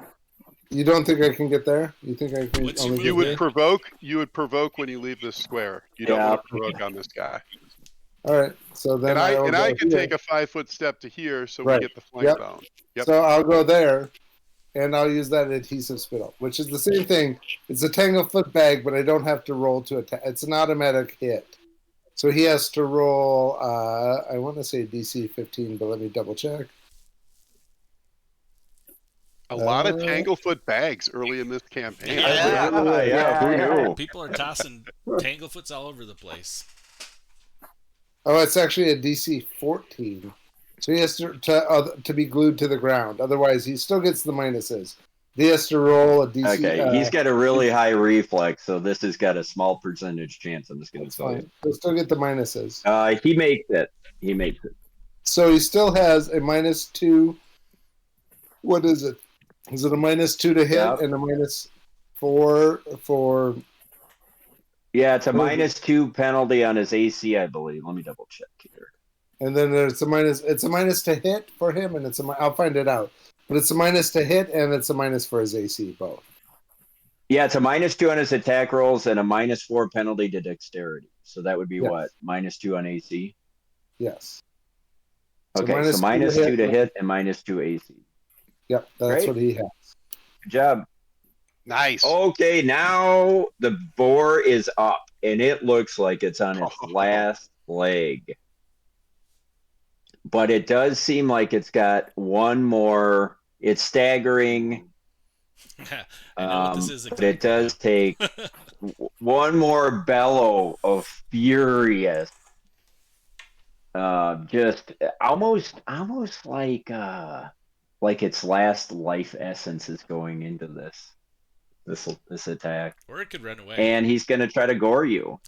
You don't think I can get there? You think I can? What's your only You get would movement? provoke. You would provoke when you leave this square. You don't Yeah. want to provoke on this guy. All right. So then And I will can go take here. a 5-foot step to here, so Right. we get the flank Yep. zone. Yep. So I'll go there, and I'll use that adhesive spittle, which is the same thing. It's a tanglefoot bag, but I don't have to roll to attack. It's an automatic hit. So he has to roll. I want to say DC 15, but let me double check. A lot of tanglefoot bags early in this campaign. Yeah. Who knew? People are tossing tanglefoots all over the place. Oh, it's actually a DC 14. So he has to be glued to the ground. Otherwise, he still gets the minuses. He has to roll a DC. Okay, he's got a really high reflex, so this has got a small percentage chance. I'm just going to That's tell you. fine. He'll still get the minuses. He makes it. He makes it. So he still has a -2. What is it? Is it a -2 to hit Yeah. and a -4 for? Yeah, it's a What is -2 penalty on his AC, I believe. Let me double check here. And then there's a minus. It's a minus to hit for him, and I'll find it out. But it's a minus to hit, and it's a minus for his AC both. Yeah, it's a -2 on his attack rolls and a -4 penalty to dexterity. So that would be Yes. what? -2 on AC? Yes. So Okay, so -2 to hit and -2 AC. Yep, that's Great. what he has. Good job. Nice. Okay, now the boar is up, and it looks like it's on its last leg. But it does seem like it's got one more. It's staggering, I know what this is but it exactly now. does take one more bellow of furious, just almost like its last life essence is going into this attack, Or it could run away. and he's gonna try to gore you.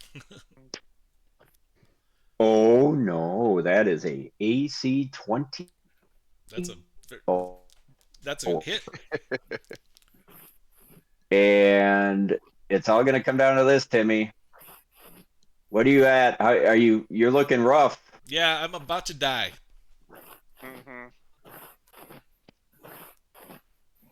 Oh no, that is a AC 20. That's a that's a Oh, hit. and it's all gonna come down to this, Timmy. What are you at? How, are you? You're looking rough. Yeah, I'm about to die. Mm-hmm.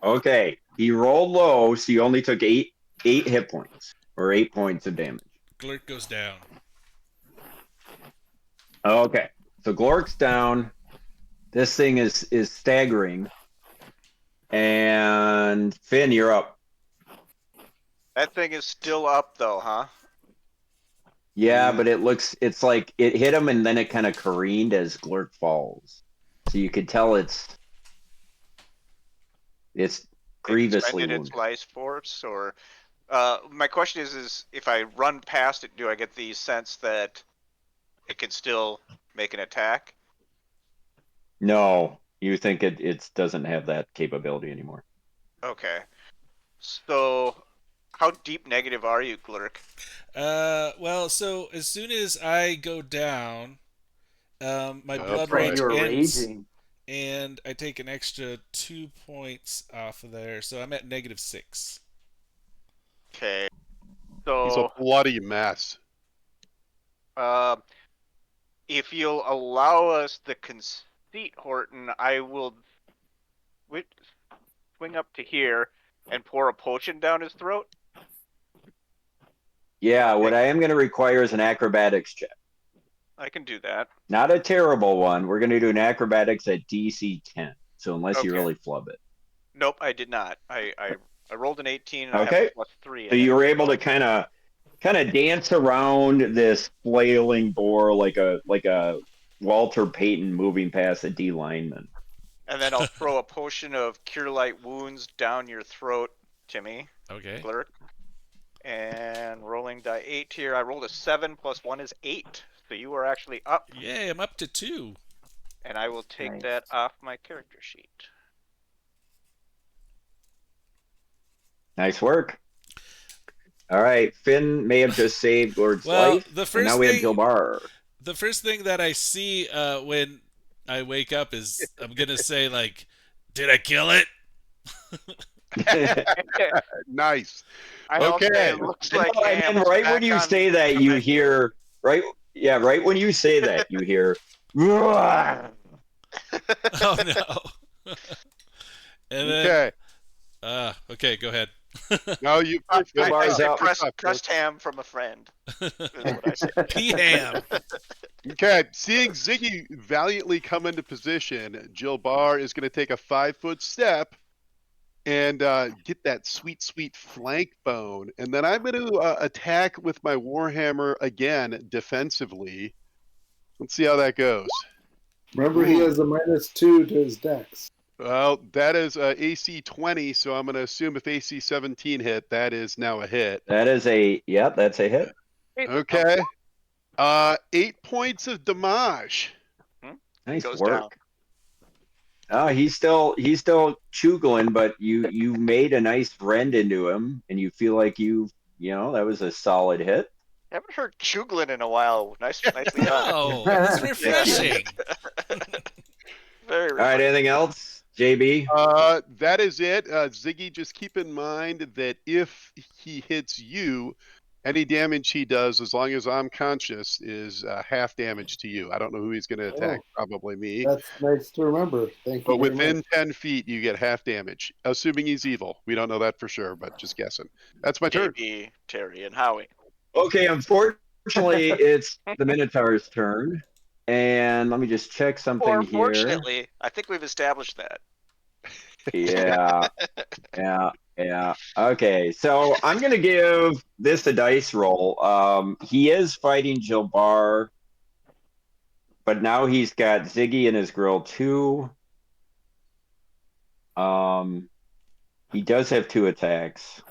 Okay, he rolled low, so you only took eight hit points or 8 points of damage. Glurt goes down. Okay, so Glork's down. This thing is staggering, and Finn, you're up. That thing is still up, though, huh? Yeah, but it's like it hit him and then it kind of careened as Glurk falls. So you could tell it's It grievously expended its wounded. life force, or my question is if I run past it, do I get the sense that it can still make an attack? No, you think it doesn't have that capability anymore. Okay. So, how deep negative are you, Glurk? Well, so as soon as I go down, my Oh, blood boy. Right, rage you were ends, raging. and I take an extra 2 points off of there, so I'm at -6. Okay. He's a So, bloody mess. if you'll allow us the conceit, Horton, I will swing up to here and pour a potion down his throat. Yeah, what I am going to require is an acrobatics check. I can do that. Not a terrible one. We're going to do an acrobatics at DC 10. So unless you Okay. really flub it. Nope, I did not. I rolled an 18 and I have Okay. a +3. So you were able to kind of dance around this flailing boar like a Walter Payton moving past a D lineman. And then I'll throw a potion of Cure Light Wounds down your throat, Timmy. Okay. Glurk. And rolling die 8 here. I rolled a 7 + 1 is 8. So you are actually up. Yay, I'm up to 2. And I will take Nice. that off my character sheet. Nice work. All right, Finn may have just saved Gord's Well, life, the and now first we have thing- Jilbar. The first thing that I see when I wake up is I'm gonna say like, "Did I kill it?" Nice. I also Okay. say it looks like No, and ham then is right back when you on say that, the you menu. hear right when you say that, you hear. "Roar." Oh no. And then Okay. okay, go ahead. Now you. I Jilbar's say up. pressed ham from a friend. Is what I say. Pea ham. Okay, seeing Ziggy valiantly come into position, Jilbar is going to take a 5-foot step and get that sweet, sweet flank bone. And then I'm going to attack with my Warhammer again defensively. Let's see how that goes. Remember, he has a -2 to his dex. Well, that is AC 20, so I'm going to assume if AC 17 hit, that is now a hit. That's a hit. Okay. 8 points of damage. Nice Goes work. down. Oh, he's still chugling, but you made a nice rend into him, and you feel like that was a solid hit. Haven't heard Chuglin in a while. Nicely done. No, it's refreshing. Very All right, refreshing. anything else, JB? That is it. Ziggy, just keep in mind that if he hits you, any damage he does, as long as I'm conscious, is half damage to you. I don't know who he's going to attack. Oh. Probably me. That's nice to remember. Thank you. But very within much. 10 feet, you get half damage, assuming he's evil. We don't know that for sure, but just guessing. That's my turn. JB, Terry, and Howie. Okay, unfortunately, it's the Minotaur's turn, and let me just check something Or here. fortunately, I think we've established that. Yeah, Yeah. Okay. So I'm gonna give this a dice roll. He is fighting Jilbar, but now he's got Ziggy in his grill too. He does have 2 attacks.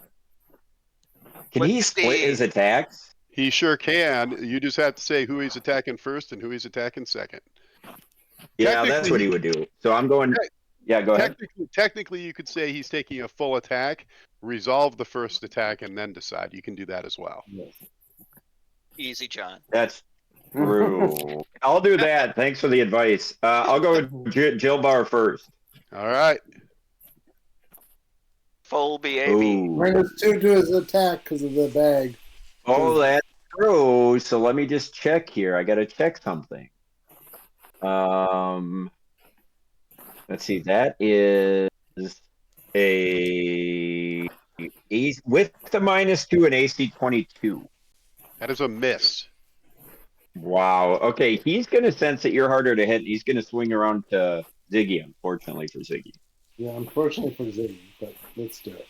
Can Let's he get split the his attacks? He sure can. You just have to say who he's attacking first and who he's attacking second. Yeah, that's Technically, what he would do. So I'm going. Yeah, go ahead. technically, you could say he's taking a full attack, resolve the first attack, and then decide. You can do that as well. easy, John. That's true. I'll do that. Thanks for the advice. I'll go with Jilbar first. All right. Full BAB. Ooh. -2 to his attack because of the bag. Oh, that's true. So let me just check here. I got to check something. Let's see. That is a with the -2 and AC 22. That is a miss. Wow. Okay, he's going to sense that you're harder to hit. He's going to swing around to Ziggy, unfortunately for Ziggy. Yeah, unfortunately for Ziggy, but let's do it.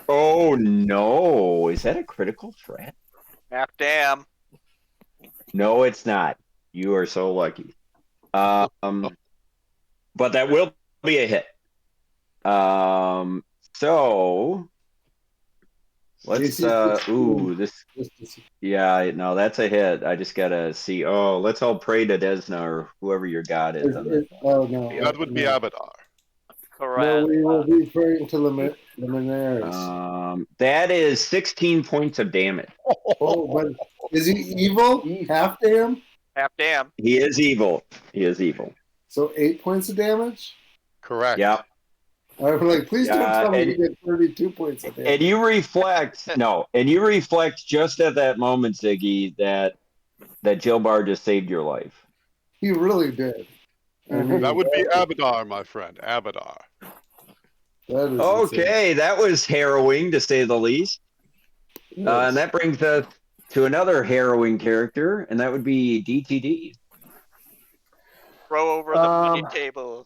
Oh, no. Is that a critical threat? Half damn. No, it's not. You are so lucky. But that will be a hit. So let's yeah, no, that's a hit. I just gotta see. Oh, let's all pray to Desna or whoever your god is. Oh no, That would be Abadar. No, we will be praying to Luminaries. That is 16 points of damage. Oh, but is he evil? Half damn? Half damn. He is evil. He is evil. So 8 points of damage? Correct. Yeah. I'm like, please don't tell me you get 32 points of damage. And you reflect, just at that moment, Ziggy, that Jilbar just saved your life. He really did. That would be Abadar, my friend. Abadar. Okay, that was harrowing to say the least. And that brings us to another harrowing character, and that would be DTD. Throw over the money table.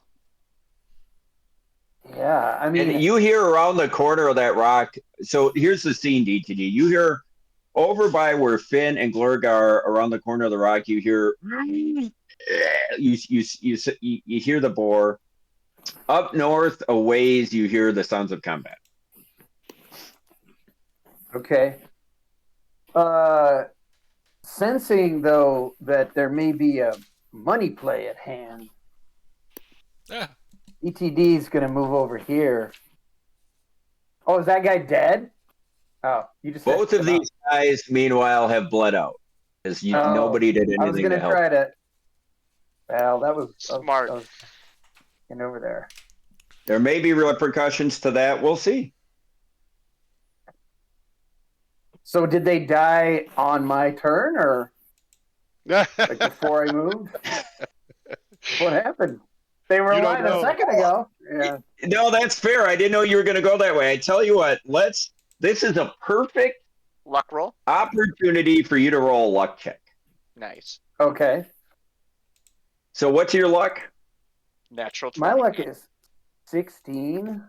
Yeah, I mean, And you hear around the corner of that rock. So here's the scene, DTD. You hear over by where Finn and Glurg are, around the corner of the rock. You hear you hear the boar. Up north, a ways, you hear the sounds of combat. okay. Sensing though that there may be a money play at hand, ETD is going to move over here. Oh, is that guy dead? Oh, you just both of these guys, meanwhile, have bled out because nobody did anything. I was going to try to. Well, that was smart. Getting over there. There may be repercussions to that. We'll see. So, did they die on my turn, or like before I moved? What happened? They were alive a second ago. Yeah. No, that's fair. I didn't know you were going to go that way. I tell you what, this is a perfect luck roll opportunity for you to roll a luck check. Nice. Okay. So what's your luck? Natural 20. My luck is 16.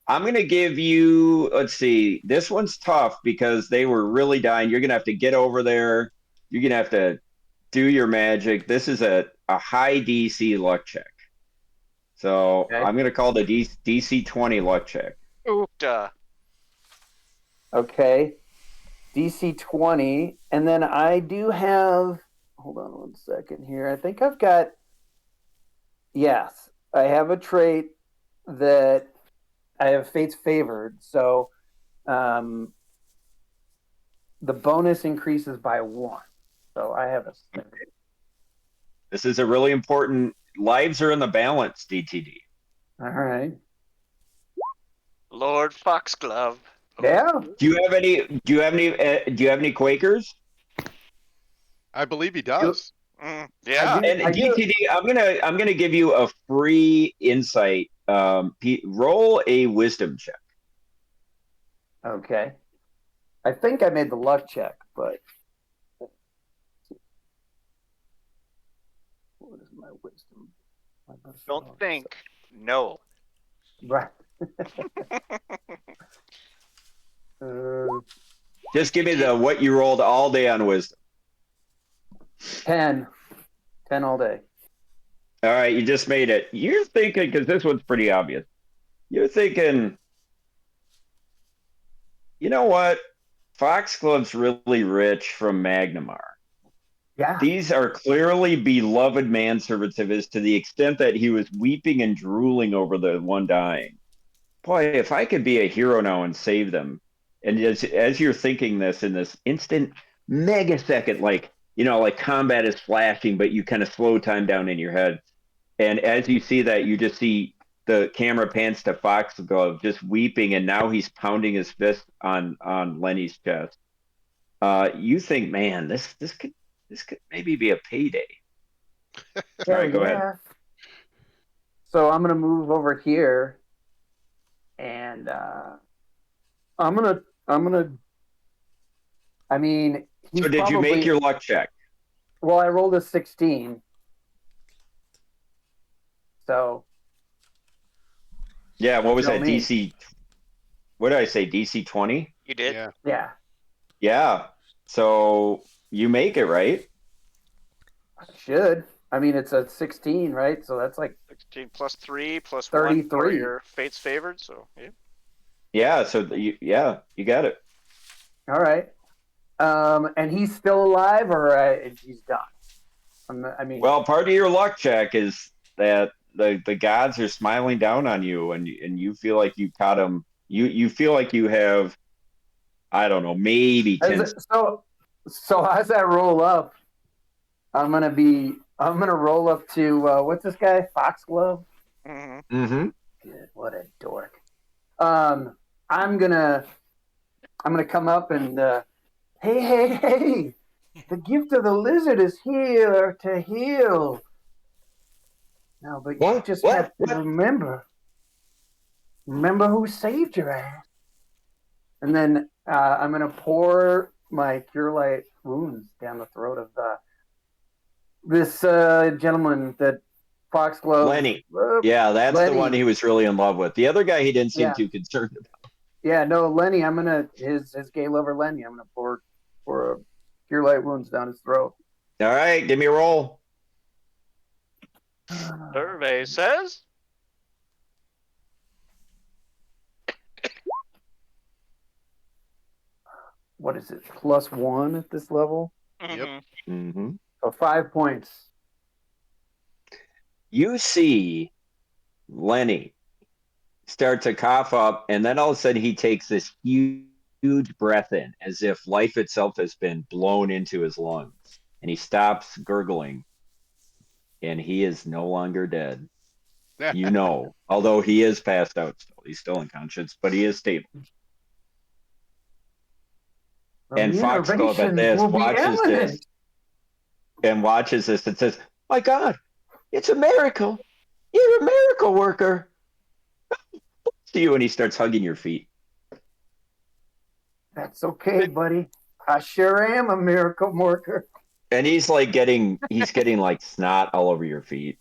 I'm going to give you, let's see, this one's tough because they were really dying. You're going to have to get over there. You're going to have to do your magic. This is a high DC luck check. So okay. I'm going to call the DC 20 luck check. Oopta. Okay. DC 20. And then I do have, hold on one second here. I think I've got, yes, I have a trait that I have fates favored. So the bonus increases by 1. So I have a. This is a really important. Lives are in the balance, DTD. All right. Lord Foxglove. Yeah. Do you have any Quakers? I believe he does. Yeah. And DTD, I'm gonna give you a free insight. Roll a wisdom check. Okay. I think I made the luck check, but what is my wisdom? Don't think. No. Right. Just give me the what you rolled all day on wisdom. 10. 10 all day. All right, you just made it. You're thinking, because this one's pretty obvious. You're thinking, you know what? Foxglove's really rich from Magnamar. Yeah. These are clearly beloved manservants of his to the extent that he was weeping and drooling over the one dying. Boy, if I could be a hero now and save them. And as you're thinking this in this instant megasecond, like combat is flashing, but you kind of slow time down in your head. And as you see that, you just see the camera pans to Foxglove just weeping, and now he's pounding his fist on Lenny's chest. You think, man, this could maybe be a payday. All right, go ahead. So I'm gonna move over here, and I'm gonna. I mean, he's So did you make your luck check? Well, I rolled a 16. So. Yeah, what was that? DC. What did I say? DC 20? You did? Yeah. Yeah. Yeah. So you make it, right? I should. I mean, it's a 16, right? So that's like 16 plus 3 plus 33. 1 for your fate's favored, so yeah. Yeah, so you got it. All right. And he's still alive, or he's done? I mean, Well, part of your luck check is that the gods are smiling down on you, and you feel like you caught them. You feel like you have, I don't know, maybe 10. So as I roll up, I'm gonna roll up to what's this guy? Foxglove? Mm-hmm. Good, what a dork. I'm gonna come up and hey, the gift of the lizard is here to heal. No, but you just have to remember who saved your ass. And then I'm gonna pour my Cure Light wounds down the throat of this gentleman that Foxglove. Lenny. Yeah, that's Lenny. The one he was really in love with. The other guy he didn't seem too concerned about. Yeah, no, Lenny, I'm gonna his gay lover Lenny, I'm gonna pour Cure Light wounds down his throat. All right, give me a roll. Survey says what is it? +1 at this level? Yep. Mm-hmm. So 5 points. You see Lenny start to cough up, and then all of a sudden he takes this huge breath in, as if life itself has been blown into his lungs. And he stops gurgling, and he is no longer dead. You know, although he is passed out still. He's still unconscious, but he is stable. And Foxglove at this watches this and says, "My God, it's a miracle. You're a miracle worker." To you, and he starts hugging your feet. That's okay, buddy. I sure am a miracle worker. And he's getting like snot all over your feet.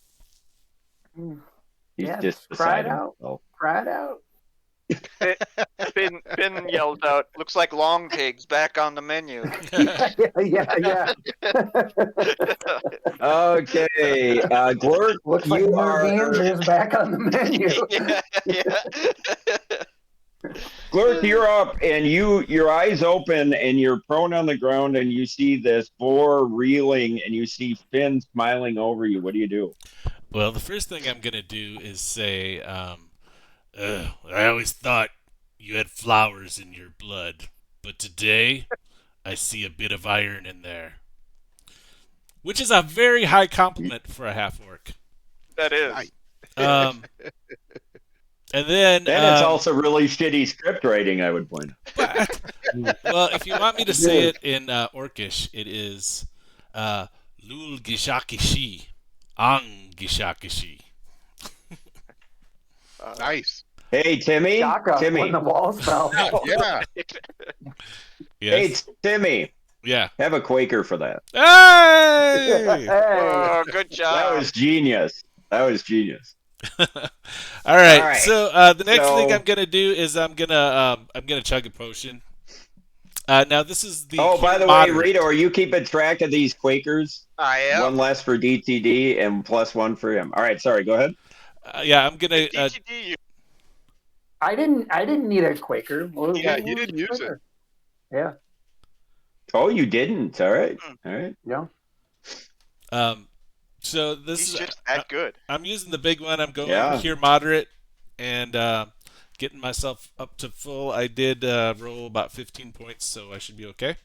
He's just cry it out. Himself. Cry it out. Finn yelled out, "Looks like long pigs back on the menu." yeah. Okay, Glurk, looks like more games is back on the menu. Glurk, you're up, and your eyes open, and you're prone on the ground, and you see this boar reeling, and you see Finn smiling over you. What do you do? Well, the first thing I'm gonna do is say, I always thought you had flowers in your blood, but today I see a bit of iron in there. Which is a very high compliment for a half-orc. That is. And then it's also really shitty script writing, I would point out. Well, if you want me to say it in Orcish, it is Lul Gishakishi, Ang Gishakishi. Nice. Hey, Timmy. Timmy. When the walls fell. Yeah. Yes. Hey, Timmy. Yeah. Have a Quaker for that. Hey! Oh, good job. That was genius. All right. right. So the next thing So, I'm gonna do is I'm gonna chug a potion. Now this is the oh, by cure the way, moderate. Rito, are you keeping track of these Quakers? I One am. less for DTD and +1 for him. All right, sorry, go ahead. Yeah, I'm gonna. DTD. I didn't need a Quaker. Yeah, he What was didn't a use it. Quaker? Yeah, Oh, you didn't. All right. All right. yeah. So this He's is just that good. I'm using the big one. I'm going Yeah. cure moderate and getting myself up to full. I did roll about 15 points, so I should be okay.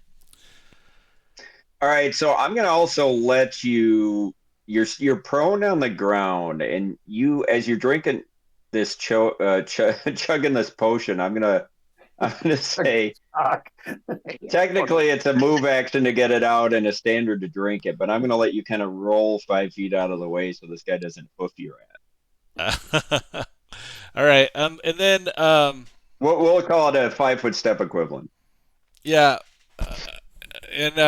All right, so I'm gonna also let you. You're prone on the ground, and you as you're drinking this chugging this potion. I'm gonna say Fuck. technically it's a move action to get it out and a standard to drink it, but I'm gonna let you kind of roll 5 feet out of the way so this guy doesn't hoof your ass. All right. And then We'll call it a 5 foot step equivalent. yeah, and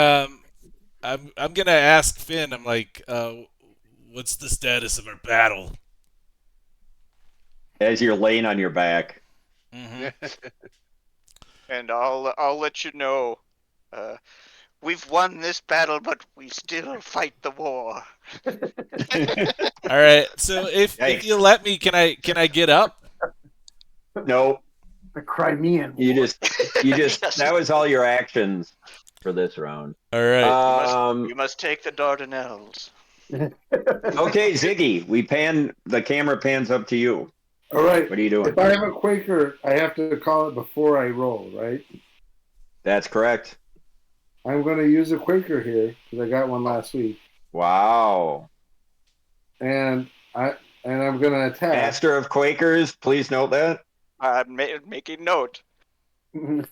I'm gonna ask Finn. I'm like, what's the status of our battle? As you're laying on your back. Mm-hmm. And I'll let you know. We've won this battle, but we still fight the war. All right. So if Yikes. you let me, can I get up? Nope. The Crimean You War. just Yes. that was all your actions for this round. All right. You must take the Dardanelles. Okay, Ziggy, the camera pans up to you. All right. What are you doing? If I have a Quaker, I have to call it before I roll, right? That's correct. I'm going to use a Quaker here because I got one last week, Wow. and I'm going to attack. Master of Quakers, please note that. I'm making note. And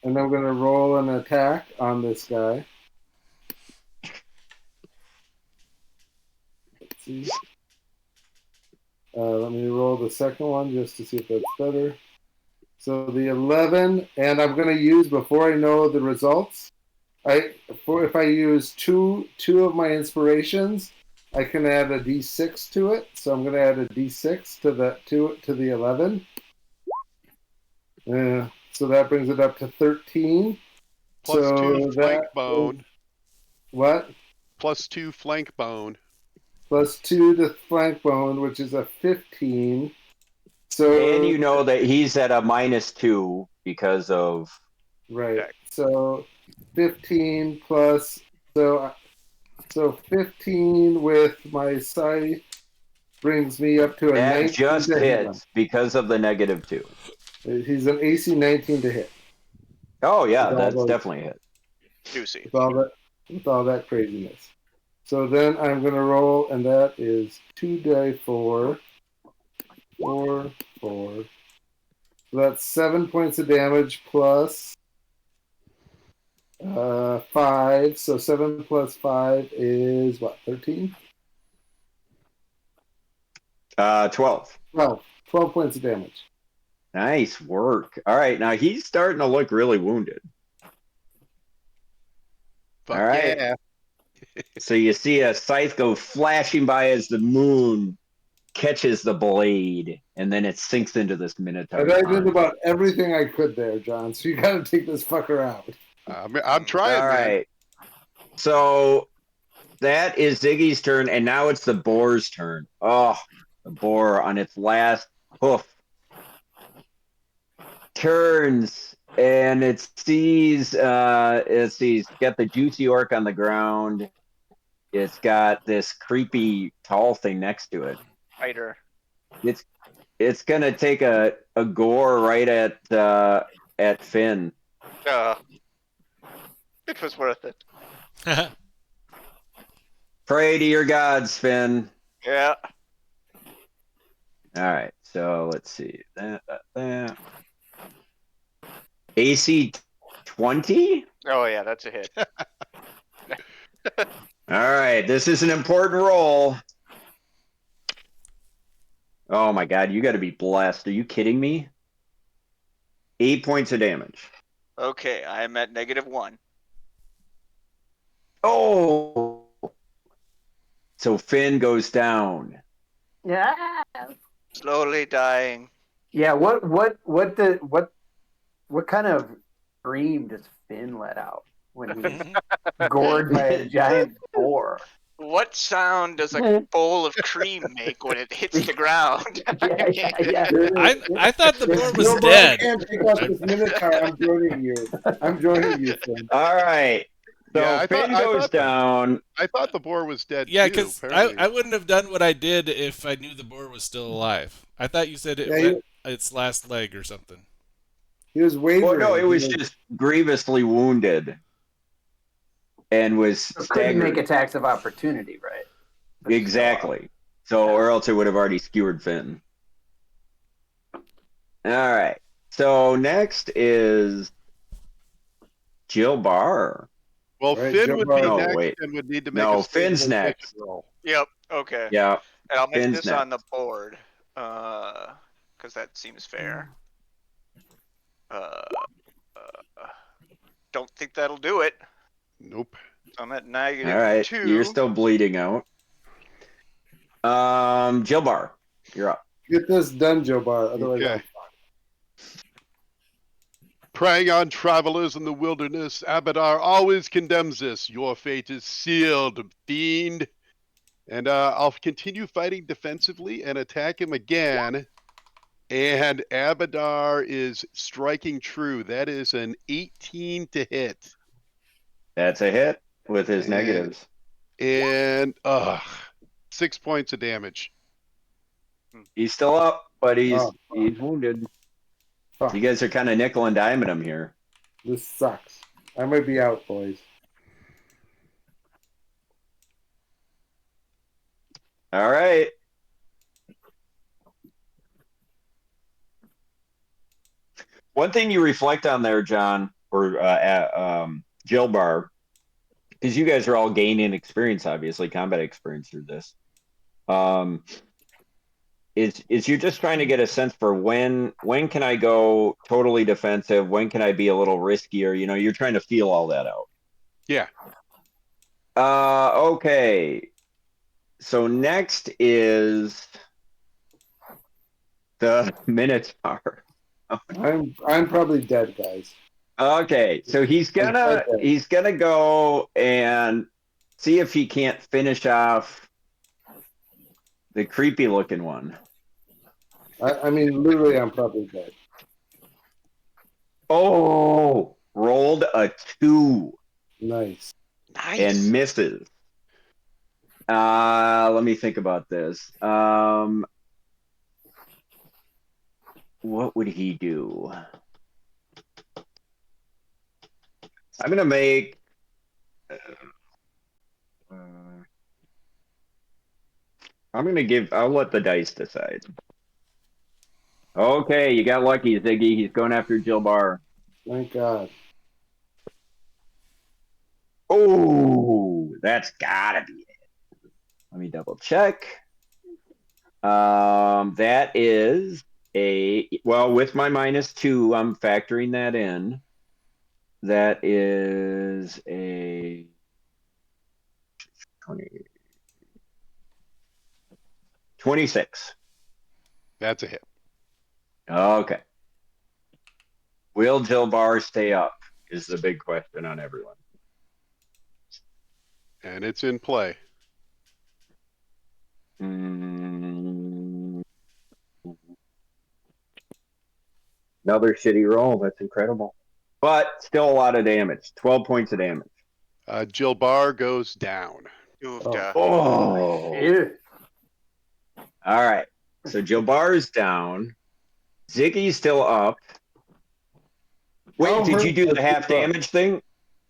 I'm going to roll an attack on this guy. Let's see. Let me roll the second one just to see if that's better. So the 11, and I'm going to use before I know the results. If I use two of my inspirations, I can add a d6 to it. So I'm going to add a d6 to the 11. So that brings it up to 13. Plus so 2 flank bone. What? Plus 2 flank bone. Plus 2 to flank bone, which is a 15. So And you know that he's at a -2 because of right. So 15 plus so 15 with my scythe brings me up to a that 19 just to hit him. hits because of the -2. He's an AC 19 to hit. Oh yeah, With all that's those- definitely a hit. Juicy. With all that craziness. So then I'm going to roll, and that is 2d4. 4, 4. So that's 7 points of damage plus 5. So 7 plus 5 is what, 13? 12. 12 points of damage. Nice work. All right, now he's starting to look really wounded. Fuck All right. yeah. So you see a scythe go flashing by as the moon catches the blade, and then it sinks into this Minotaur. And I did about everything I could there, John. So you got to take this fucker out. I'm trying, All man. right. So that is Ziggy's turn, and now it's the boar's turn. Oh, the boar on its last hoof turns, and it sees got the juicy orc on the ground. It's got this creepy tall thing next to it. Fighter. It's gonna take a gore right at Finn. It was worth it. Pray to your gods, Finn. Yeah. All right, so let's see that. AC 20. Oh yeah, that's a hit. All right, this is an important roll. Oh my god, you got to be blessed. Are you kidding me? 8 points of damage. Okay, I'm at -1. Oh, so Finn goes down. Yeah. Slowly dying. Yeah. What kind of scream does Finn let out when he's gored by a giant boar? What sound does a bowl of cream make when it hits the ground? Yeah. I thought the boar If was Gilmore dead. can't pick up this Minotaur, I'm joining you. I'm joining you, Finn. All right. So Yeah, Finn goes down. I thought the boar was dead Yeah, too. because Apparently, I wouldn't have done what I did if I knew the boar was still alive. I thought you said it Yeah, went its last leg or something. he was Well, wavering. no, it He was just grievously wounded and was So couldn't make staggered. attacks of opportunity, right? But still up. Exactly. So, or else it would have already skewered Finn. All right. So next is Jill Barr. well, Right, Finn Joe would be Barr. No, next wait. and would need to make No, a Finn's stabilization next. roll. Yep. Okay. Yeah. And I'll make Finn's this on the next. board, because that seems fair. Uh, don't think that'll do it. Nope. So I'm at All negative right. 2. You're still bleeding out. Jill Barr, you're up. Get this done, Joe Bar. Otherwise, Okay. Preying on travelers in the wilderness, Abadar always condemns this. Your fate is sealed, fiend. And I'll continue fighting defensively and attack him again. And Abadar is striking true. That is an 18 to hit. That's a hit with his And- negatives. And 6 points of damage. He's still up, but he's Oh. wounded. Fuck. You guys are kind of nickel and diming him here. This sucks. I might be out, boys. All right. One thing you reflect on there, John, or Jill Bar, because you guys are all gaining experience, obviously, combat experience through this. Is you're just trying to get a sense for when can I go totally defensive? When can I be a little riskier? You know, you're trying to feel all that out. Yeah. Okay. So next is the Minotaur. I'm probably dead, guys. Okay, so he's gonna go and see if he can't finish off the creepy looking one. I mean, literally, I'm probably dead. Oh, rolled a 2 Nice. Nice. and misses. Let me think about this. What would he do? I'm gonna make. I'll let the dice decide. Okay, you got lucky, Ziggy. He's going after Jill Barr. Thank God. Oh, that's gotta be it. Let me double check. That is with my -2, I'm factoring that in. That is a 26. That's a hit. Okay. Will Jill Barr stay up? Is the big question on everyone. And it's in play. Another shitty roll. That's incredible. But still a lot of damage. 12 points of damage. Jill Barr goes down. Oofda. Oh. Shit. All right. So Jill Barr's down. Ziggy's still up. Wait, Oh, did you do the hurt. half damage thing?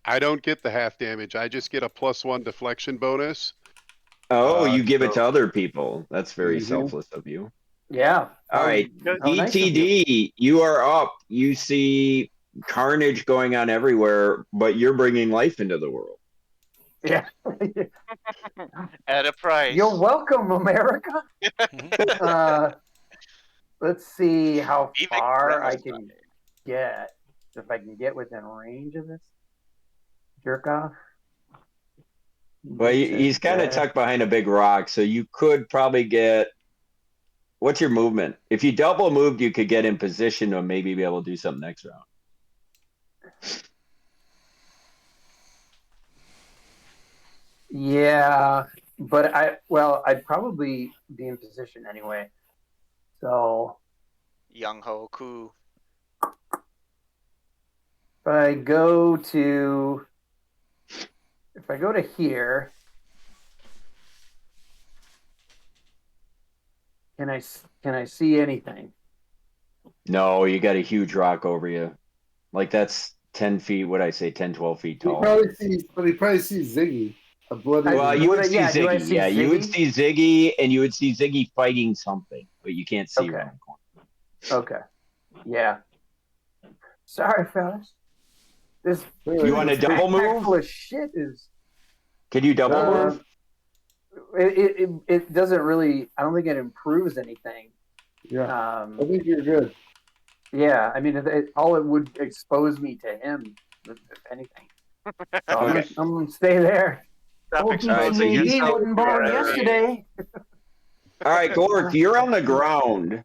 I don't get the half damage. I just get a +1 deflection bonus. Oh, you give it so- to other people. That's very Mhm. selfless of you. Yeah. All right. How nice of you. ETD, you are up. You see carnage going on everywhere, but you're bringing life into the world. Yeah. At a price. You're welcome, America. Let's see how Even far I Renaissance. can get. If I can get within range of this jerk off. Well, he's kind of tucked behind a big rock, so you could probably get What's your movement? If you double moved, you could get in position to maybe be able to do something next round. Yeah, but I'd probably be in position anyway. So Young Ho Koo. if I go to here, can I see anything? No, you got a huge rock over you. Like that's 10 feet, what I say, 10, 12 feet He tall. probably sees Ziggy. A bloody. Well, you would see do I Ziggy. see Yeah, you would Ziggy? see Ziggy, and you would see Ziggy fighting something, but you can't see Okay. around the corner. Okay. Yeah. Sorry, fellas. This You want to double pack move? full of shit is. Can you double move? It doesn't really. I don't think it improves anything. Yeah, I think you're good. Yeah, I mean, all it would expose me to him, if anything. So Okay. I'm gonna stay there. Stop Old exposing PCAD yourself. wasn't born yesterday. All right, Gork, you're on the ground.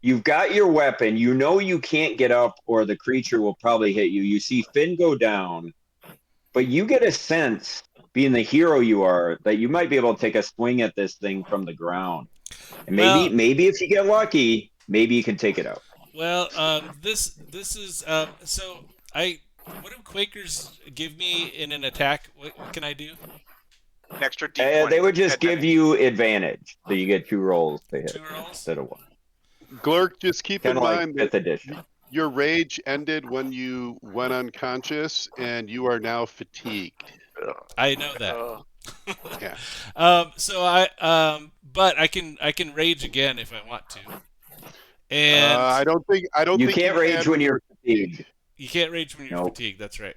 You've got your weapon. You know you can't get up or the creature will probably hit you. You see Finn go down, but you get a sense, being the hero you are, that you might be able to take a swing at this thing from the ground. And Well, maybe if you get lucky, maybe you can take it out. well, this is so I. What do Quakers give me in an attack? What can I do? An extra D20. They would just give advantage. you advantage, so you get 2 rolls to hit 2 rolls. instead of 1. Glurk, just keep Kind in of like mind 5th that edition. your rage ended when you went unconscious, and you are now fatigued. I know that. Oh. Yeah. So but I can rage again if I want to. And I don't think You think can't rage can when you're fatigued. you can't rage when you're Nope. fatigued. That's right.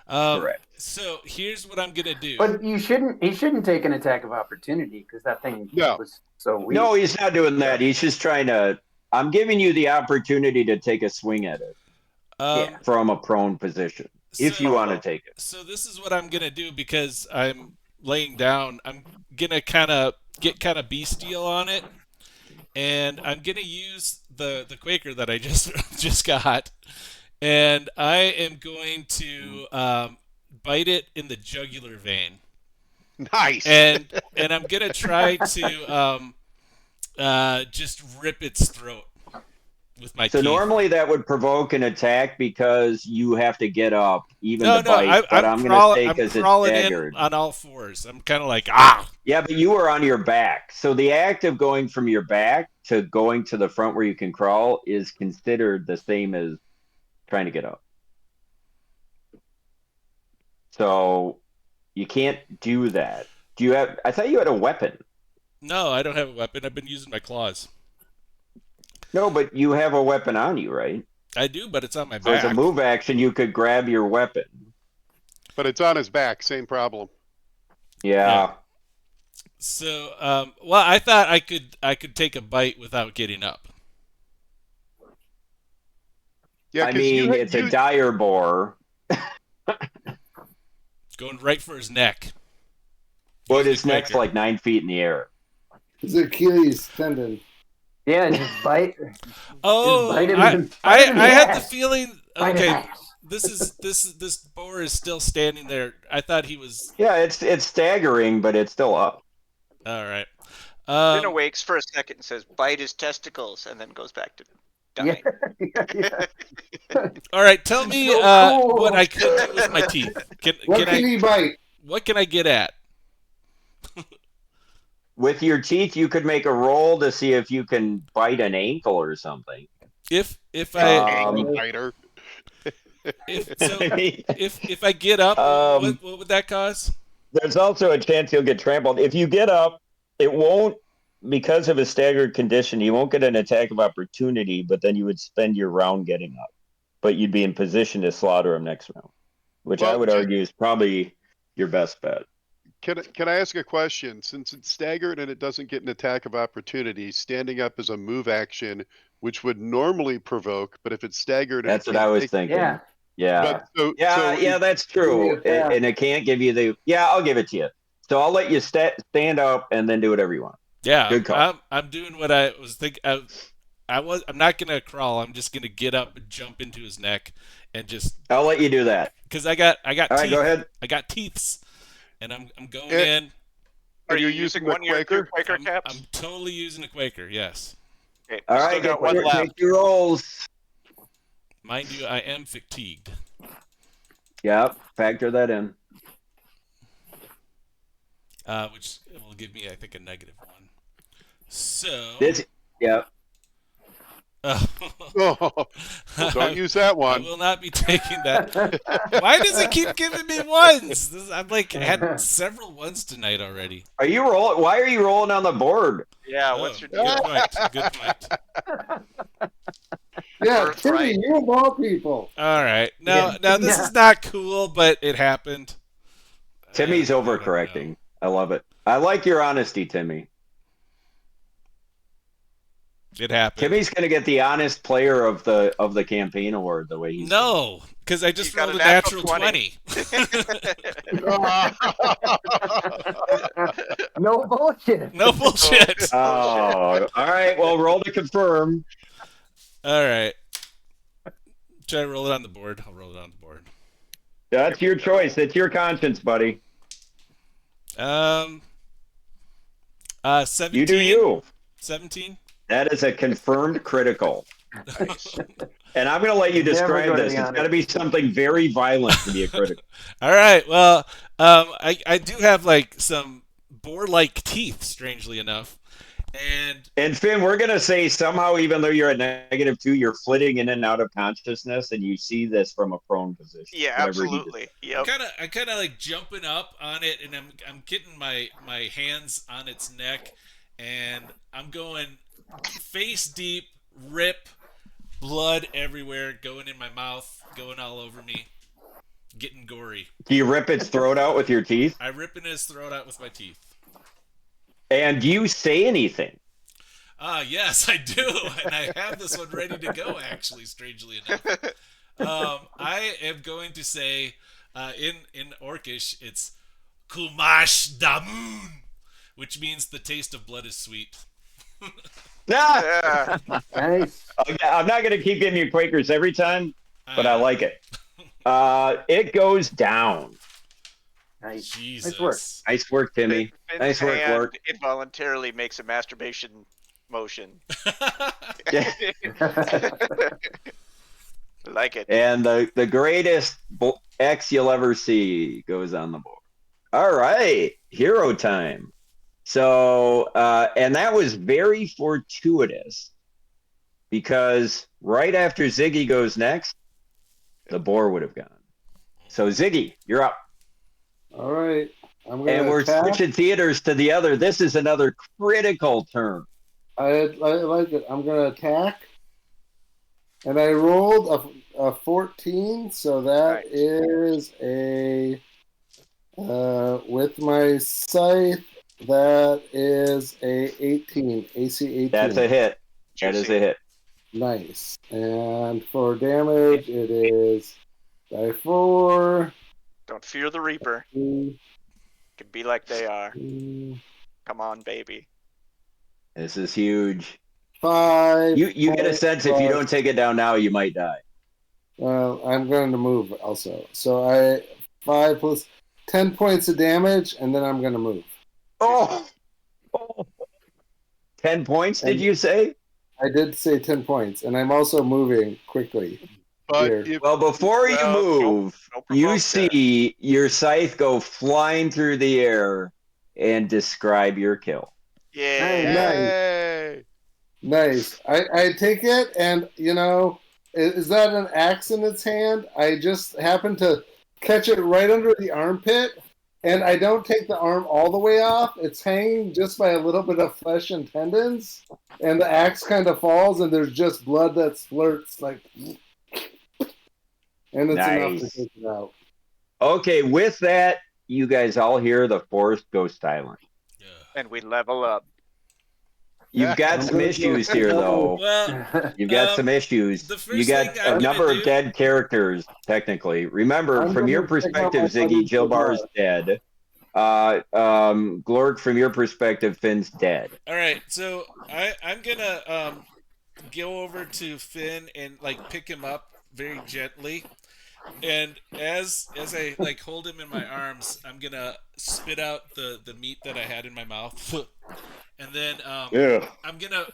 Correct. So here's what I'm gonna do. But he shouldn't take an attack of opportunity because that thing No. was so weak. No, he's not doing that. He's just trying to. I'm giving you the opportunity to take a swing at it Yeah. from a prone position, if you want to take it. So this is what I'm gonna do because I'm laying down. I'm gonna get kind of bestial on it, and I'm gonna use the Quaker that I just got, and I am going to bite it in the jugular vein, Nice. and I'm gonna try to just rip its throat with my So teeth. normally that would provoke an attack because you have to get up, even No, to bite. But I'm going to say because it's crawling staggered. in on all fours. I'm kind of like ah. Yeah, but you were on your back. So the act of going from your back to going to the front where you can crawl is considered the same as trying to get up. So you can't do that. Do you have? I thought you had a weapon. No, I don't have a weapon. I've been using my claws. No, but you have a weapon on you, right? I do, but it's on my So as a back. move action, you could grab your weapon. But it's on his back. Same problem. Yeah. So, well, I thought I could take a bite without getting up. Yeah, I 'cause mean, it's a dire boar. Going right for his neck. But Using his a neck's Quaker. like 9 feet in the air. It's Achilles tendon. Yeah, just bite. Oh, Just bite him I in- bite him in the had the ass. feeling. Bite his Okay, ass. this boar is still standing there. I thought he was. Yeah, it's staggering, but it's still up. All right. Then awakes for a second and says, "Bite his testicles," and then goes back to dying. Yeah. All right. Tell me So cool. what I could do with my teeth. What can he bite? What can I get at? With your teeth, you could make a roll to see if you can bite an ankle or something. If I Ankle biter. if I get up, what would that cause? There's also a chance you'll get trampled. If you get up, it won't, because of his staggered condition, you won't get an attack of opportunity, but then you would spend your round getting up. But you'd be in position to slaughter him next round, which I would argue is probably your best bet. Can I ask a question? Since it's staggered and it doesn't get an attack of opportunity, standing up is a move action, which would normally provoke, but if it's staggered, That's what I was thinking. Yeah. Yeah. But Yeah, that's true. Yeah. And it can't give you the. Yeah, I'll give it to you. So I'll let you stand up and then do whatever you want. Yeah, Good call. I'm doing what I was thinking. I'm not gonna crawl. I'm just gonna get up and jump into his neck, and just I'll let you do that. because I got All right, teeth. go ahead. I got teeths, and I'm going And, in. Are and you you're using using the one of your two Quaker? Quaker I'm caps? totally using a Quaker. Yes, Okay, All we right, still got one take left. your rolls. mind you, I am fatigued. Yep, factor that in. Which will give me, I think, a -1. So, This, yeah. Oh, well, don't use that I one. will not be taking that. Why does it keep giving me ones? I've like had several ones tonight already. Are you rolling? Why are you rolling on the board? Yeah, Oh, what's your good deal? point. Good point. Yeah, Timmy, Birthright. you of all people. All right. Now this Yeah. is not cool, but it happened. Timmy's I don't know. overcorrecting. I love it. I like your honesty, Timmy. It happened. Timmy's going to get the honest player of the campaign award the way he's No, because I just You got rolled a a natural natural 20. No bullshit. No bullshit. Oh, all right. Well, roll to confirm. All right. Should I roll it on the board? I'll roll it on the board. That's your choice. It's your conscience, buddy. 17. You do you. 17. That is a confirmed critical. And I'm going to let you Never describe go to this. the It's honor. got to be something very violent to be a critical. All right. Well, I do have like some boar-like teeth, strangely enough, And Finn, we're going to say somehow, even though you're at -2, you're flitting in and out of consciousness, and you see this from a prone position. Yeah, whatever he absolutely. I'm Yep. kind of like jumping up on it, and I'm getting my hands on its neck, and I'm going face deep, rip, blood everywhere, going in my mouth, going all over me, getting gory. Do you rip its throat out with your teeth? I ripping his throat out with my teeth. And do you say anything? Yes, I do, and I have this one ready to go. Actually, strangely enough, I am going to say in Orcish, it's Kumash Damun, which means the taste of blood is sweet. Ah! Yeah. Nice. Okay, I'm not going to keep giving you Quakers every time, but I like it. It goes down. Nice. Jesus. Nice work. Nice work, Timmy. Finn's Nice work, hand work. involuntarily makes a masturbation motion. Yeah. Like it. And the greatest X you'll ever see goes on the board. All right, hero time. So, and that was very fortuitous because right after Ziggy goes next, the boar would have gone. So, Ziggy, you're up. All right. I'm And going to we're attack. switching theaters to the other. This is another critical turn. I like it. I'm going to attack. And I rolled a 14, so that Nice. is a with my scythe, that is a 18, AC 18. That's a hit. That is Juicy. a hit. Nice. And for damage, it is die 4. Don't fear the Reaper. Mm, Can be like they are. mm, Come on, baby. This is huge. 5. You get a sense if you plus- don't take it down now, you might die. Well, I'm going to move also. So 5 plus 10 points of damage, and then I'm going to move. Oh! 10 points, did you say? I did say 10 points, and I'm also moving quickly. But Here. if Well, before you Well, move, no you provoke see your scythe go flying through the air and describe your kill. Yeah. Yay! Nice. I take it, and, is that an axe in its hand? I just happen to catch it right under the armpit, and I don't take the arm all the way off. It's hanging just by a little bit of flesh and tendons, and the axe kind of falls, and there's just blood that splurts, like, and it's enough to Nice. take it out. Okay, with that, you guys all hear the forest go silent. Yeah. And we level up. You've got I'm some gonna issues go- here, though. Well, You've got some issues. the first You got thing I'm a gonna number do- of dead characters, technically. Remember, I'm from your gonna check out perspective, my Ziggy, buddy's Jill Bar's cigar. dead. Glorg, from your perspective, Finn's dead. All right, so I'm gonna go over to Finn and like pick him up very gently, and as I like hold him in my arms, I'm gonna spit out the meat that I had in my mouth, and then Yeah. I'm gonna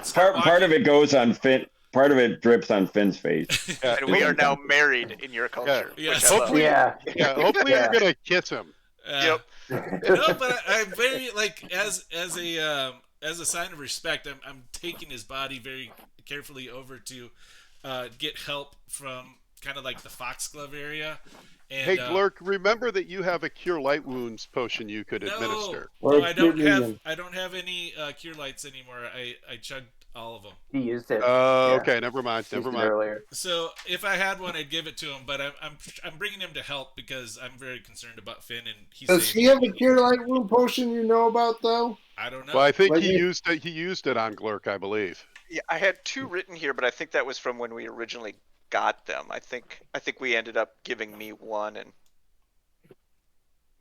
start Part walking. of it goes on Finn. Part of it drips on Finn's face. Yeah, And we are now married in your culture, Yes. which I love. hopefully, Yeah. hopefully Yeah. you're gonna kiss him. Yep. No, but I'm very like as a sign of respect, I'm taking his body very carefully over to get help from kind of like the foxglove area. And Hey, Glurk, remember that you have a cure light wounds potion you could no, administer. Or no, a cure minion. I don't have any cure lights anymore. I chugged all of them. He used it. Okay, never mind, Used never it mind. earlier. So if I had one, I'd give it to him. But I'm bringing him to help because I'm very concerned about Finn and he's. Does he have a cure light wound potion you know about though? I don't know. Well, I think Like he if- used it. He used it on Glurk, I believe. Yeah, I had 2 written here, but I think that was from when we originally got them. I think we ended up giving me 1, and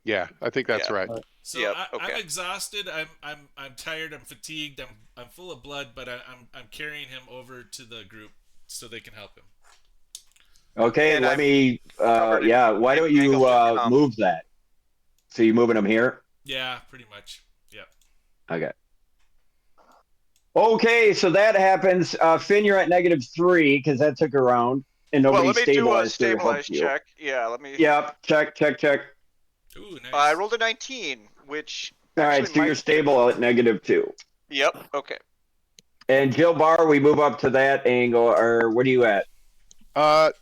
Yeah, I think that's Yeah. right. So Yep, I'm okay. exhausted. I'm tired. I'm fatigued. I'm full of blood. But I'm carrying him over to the group so they can help him. Okay, And let I'm me. covered in Yeah, why don't you mangled and cum. move that? So you moving him here? Yeah, pretty much. Yep. Okay. Okay, so that happens. Finn, you're at -3 because that took a round, and well, nobody let me do a stabilized to help stabilize you. check. Yeah, let me. Yep. Check. Ooh, nice. I rolled a 19, which All right, actually so you're stable at -2. Yep. Okay. And Jill Bar, we move up to that angle, or what are you at? I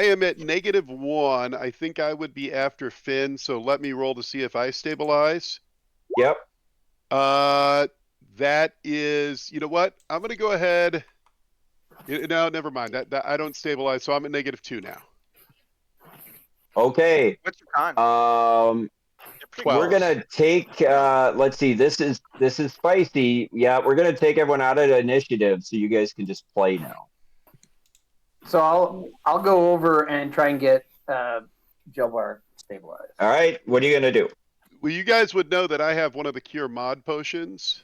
am at -1. I think I would be after Finn, so let me roll to see if I stabilize. Yep. That is, you know what? I'm gonna go ahead. No, never mind. That I don't stabilize, so I'm at -2 now. Okay. What's your con? You're pretty 12. We're gonna take. Let's see. This is spicy. Yeah, we're gonna take everyone out of the initiative, so you guys can just play now. So I'll go over and try and get Jilbar stabilized. All right. What are you gonna do? Well, you guys would know that I have one of the cure mod potions.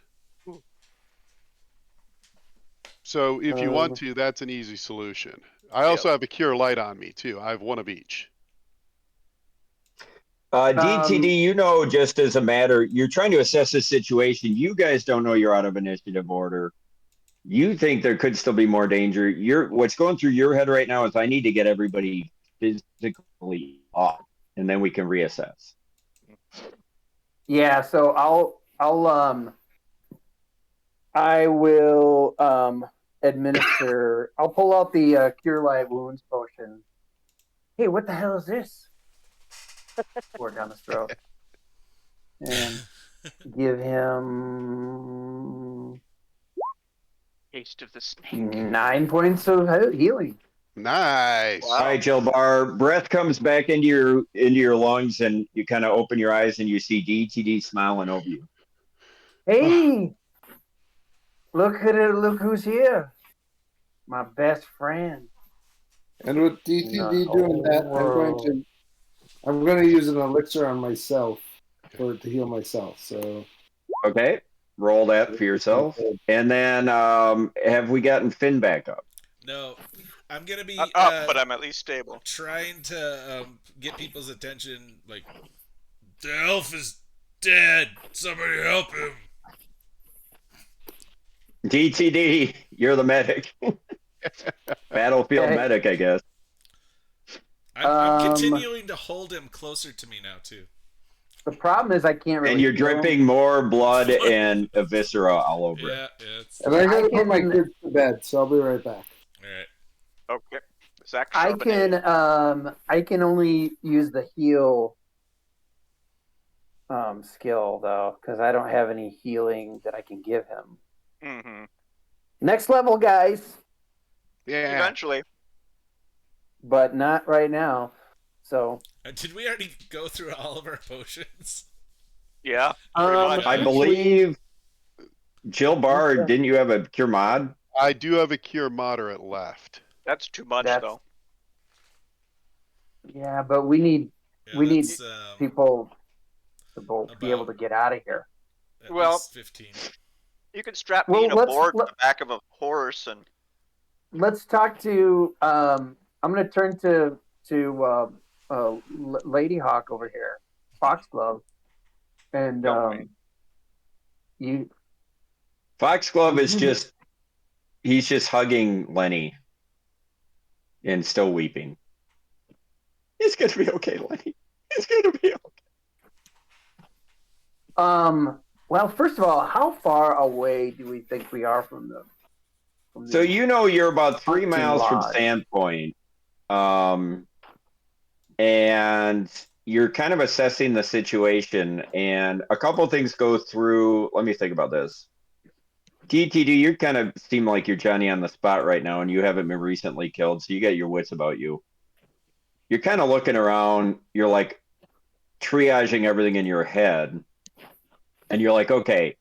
So if you want to, that's an easy solution. I also have a cure light on me too. I have one of each. DTD, you know, just as a matter, you're trying to assess the situation. You guys don't know you're out of initiative order. You think there could still be more danger. What's going through your head right now is I need to get everybody physically off, and then we can reassess. Yeah, so I will administer. I'll pull out the cure light wounds potion. Hey, what the hell is this? Pour it down his throat and give him Taste of the snake. 9 points of healing. Nice. Wow. All right, Jill Bar, breath comes back into your lungs, and you kind of open your eyes, and you see DTD smiling over you. Hey, look at it! Look who's here! My best friend. And with DTD doing that, I'm going to use an elixir on myself to heal myself. So Okay, roll that for yourself, and then have we gotten Finn back up? No, I'm gonna be I'm up, but I'm at least stable. trying to get people's attention. Like, the elf is dead. Somebody help him. DTD, you're the medic. Battlefield Hey. medic, I guess. I'm continuing to hold him closer to me now too. The problem is I can't really. And you're heal him. dripping more blood and viscera all over it. Yeah, it's and I got to put my can- kids to bed, so I'll be right back. all right. Okay. Zach I Charbonnet. can only use the heal skill though, because I don't have any healing that I can give him. Mm-hmm. Next level, guys, Yeah. Eventually. but not right now. So Did we already go through all of our potions? Yeah. Pretty much. I believe, Jill Bar, Yeah. didn't you have a cure mod? I do have a cure moderate left. That's too much, That's- though. yeah, but we need Yeah, We need- let's, people. to be able to get out of here. At Well- least 15. You could strap Well, me and a let's- board to let- the back of a horse and Let's talk to. I'm going to turn to Lady Hawk over here, Foxglove, and Don't you. Foxglove is he's just hugging Lenny and still weeping. It's gonna be okay, Lenny. It's gonna be okay. Well, first of all, how far away do we think we are from them? So you know you're about 3 Hunting miles from lodge. Sandpoint. And you're kind of assessing the situation, and a couple things go through. Let me think about this. TTD, you kind of seem like you're Johnny on the spot right now, and you haven't been recently killed, so you got your wits about you. You're kind of looking around, you're like triaging everything in your head, and you're like, okay,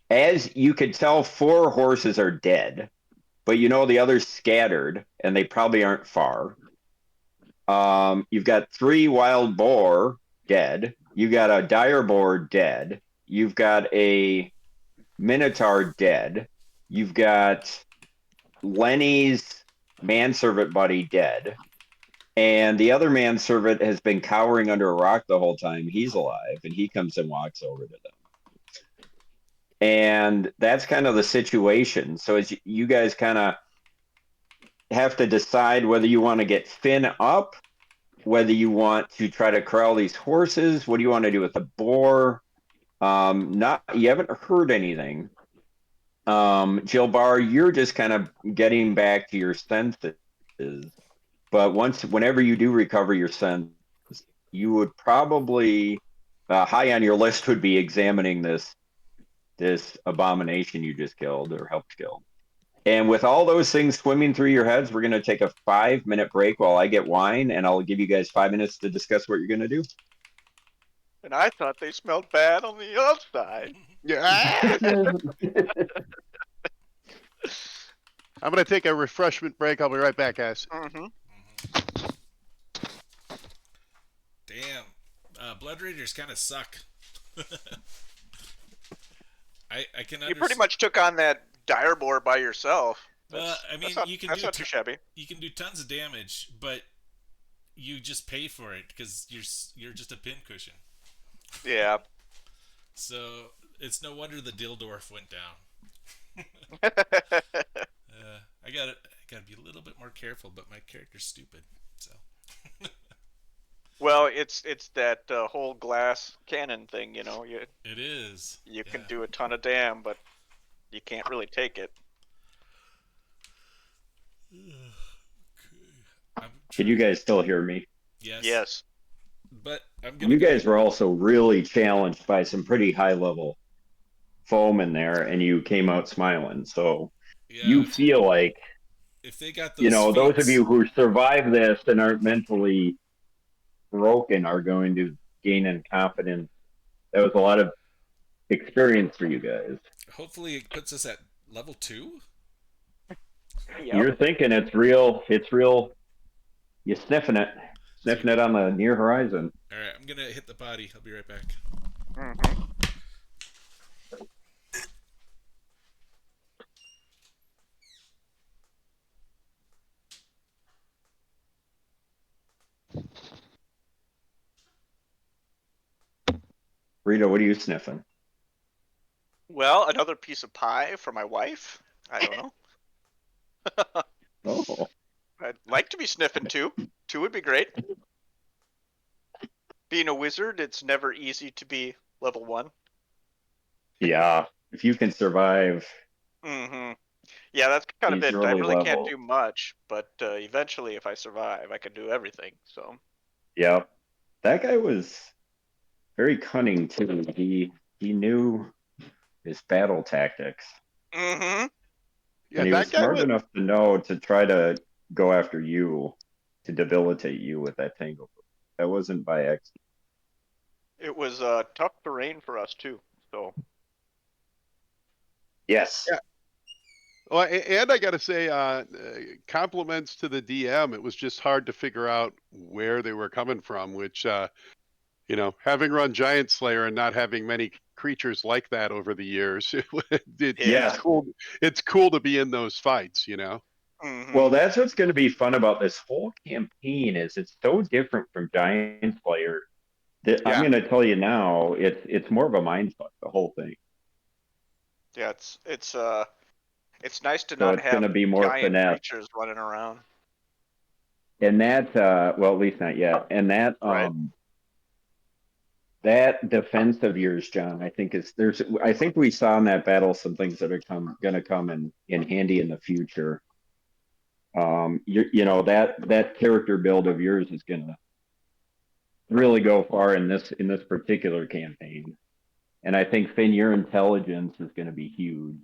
as you could tell, 4 horses are dead, but you know the others scattered, and they probably aren't far. You've got 3 wild boar dead. You've got a dire boar dead. You've got a Minotaur dead. You've got Lenny's manservant buddy dead. And the other manservant has been cowering under a rock the whole time. He's alive, and he comes and walks over to them. And that's kind of the situation. So as you guys kind of have to decide whether you want to get Finn up, whether you want to try to corral these horses, what do you want to do with the boar? You haven't heard anything. Jill Barr, you're just kind of getting back to your senses. But whenever you do recover your sense, you would probably high on your list would be examining this abomination you just killed or helped kill. And with all those things swimming through your heads, we're going to take a 5-minute break while I get wine, and I'll give you guys 5 minutes to discuss what you're going to do. And I thought they smelled bad on the outside. Yeah. I'm gonna take a refreshment break. I'll be right back, guys. Mm-hmm. Damn. Blood Raiders kind of suck. I can You pretty much took on that dire boar by yourself. I mean, That's you can not do too shabby. you can do tons of damage, but you just pay for it because you're just a pincushion. Yeah. So it's no wonder the Dildorf went down. I gotta be a little bit more careful, but my character's stupid. So Well, it's that whole glass cannon thing, you know. it is. You can do a ton of damn, but you can't really take it. Can you guys still hear me? Yes. Yes. But I'm gonna. You guys were also really challenged by some pretty high level foam in there, and you came out smiling. So Yeah, you feel like, if they got those, those of feats- you who survive this and aren't mentally broken are going to gain in confidence. That was a lot of experience for you guys. Hopefully, it puts us at level 2. Yep. You're thinking it's real. It's real. You're sniffing it on the near horizon. All right, I'm gonna hit the body. I'll be right back. Mm-hmm. Rita, what are you sniffing? Well, another piece of pie for my wife. I don't know. Oh, I'd like to be sniffing 2. 2 would be great. Being a wizard, it's never easy to be level 1. yeah. If you can survive, Mm-hmm. Yeah, that's kind of These it. I early really can't levels. do much, but eventually, if I survive, I can do everything. So. yeah. That guy was very cunning too. He knew his battle tactics, Mm-hmm. Yeah, and he that was guy smart was. enough to know to try to go after you, to debilitate you with that tangle. That wasn't by accident. It was tough terrain for us too. So. Yes. Yeah. Well, and I got to say, compliments to the DM. It was just hard to figure out where they were coming from, which You know, having run Giant Slayer and not having many creatures like that over the years, Yeah. it's cool. It's cool to be in those fights, you know. Mhm. Well, that's what's going to be fun about this whole campaign is it's so different from Giant Slayer that I'm Yeah. going to tell you now, it's more of a mind fuck, the whole thing. Yeah, it's nice to So not it's going have to be more giant finesse. creatures running around. And that, well, at least not yet. And that, Right. that defense of yours, John, I think I think we saw in that battle some things that are going to come in handy in the future. You know, that character build of yours is going to really go far in this particular campaign. And I think Finn, your intelligence is going to be huge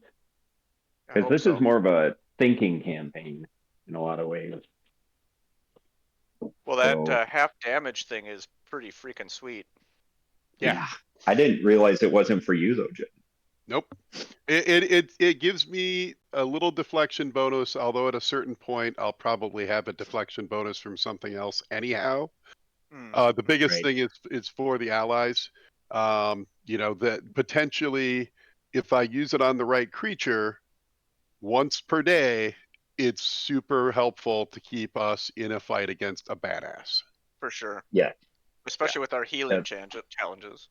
I because hope this is so. more of a thinking campaign in a lot of ways. Well, that So half damage thing is pretty freaking sweet. yeah, I didn't realize it wasn't for you though, Jim. Nope. It gives me a little deflection bonus, although at a certain point I'll probably have a deflection bonus from something else anyhow. Hmm. The biggest Right. thing is for the allies. You know, that potentially if I use it on the right creature once per day, it's super helpful to keep us in a fight against a badass. For sure. Yeah. Especially with our healing challenges.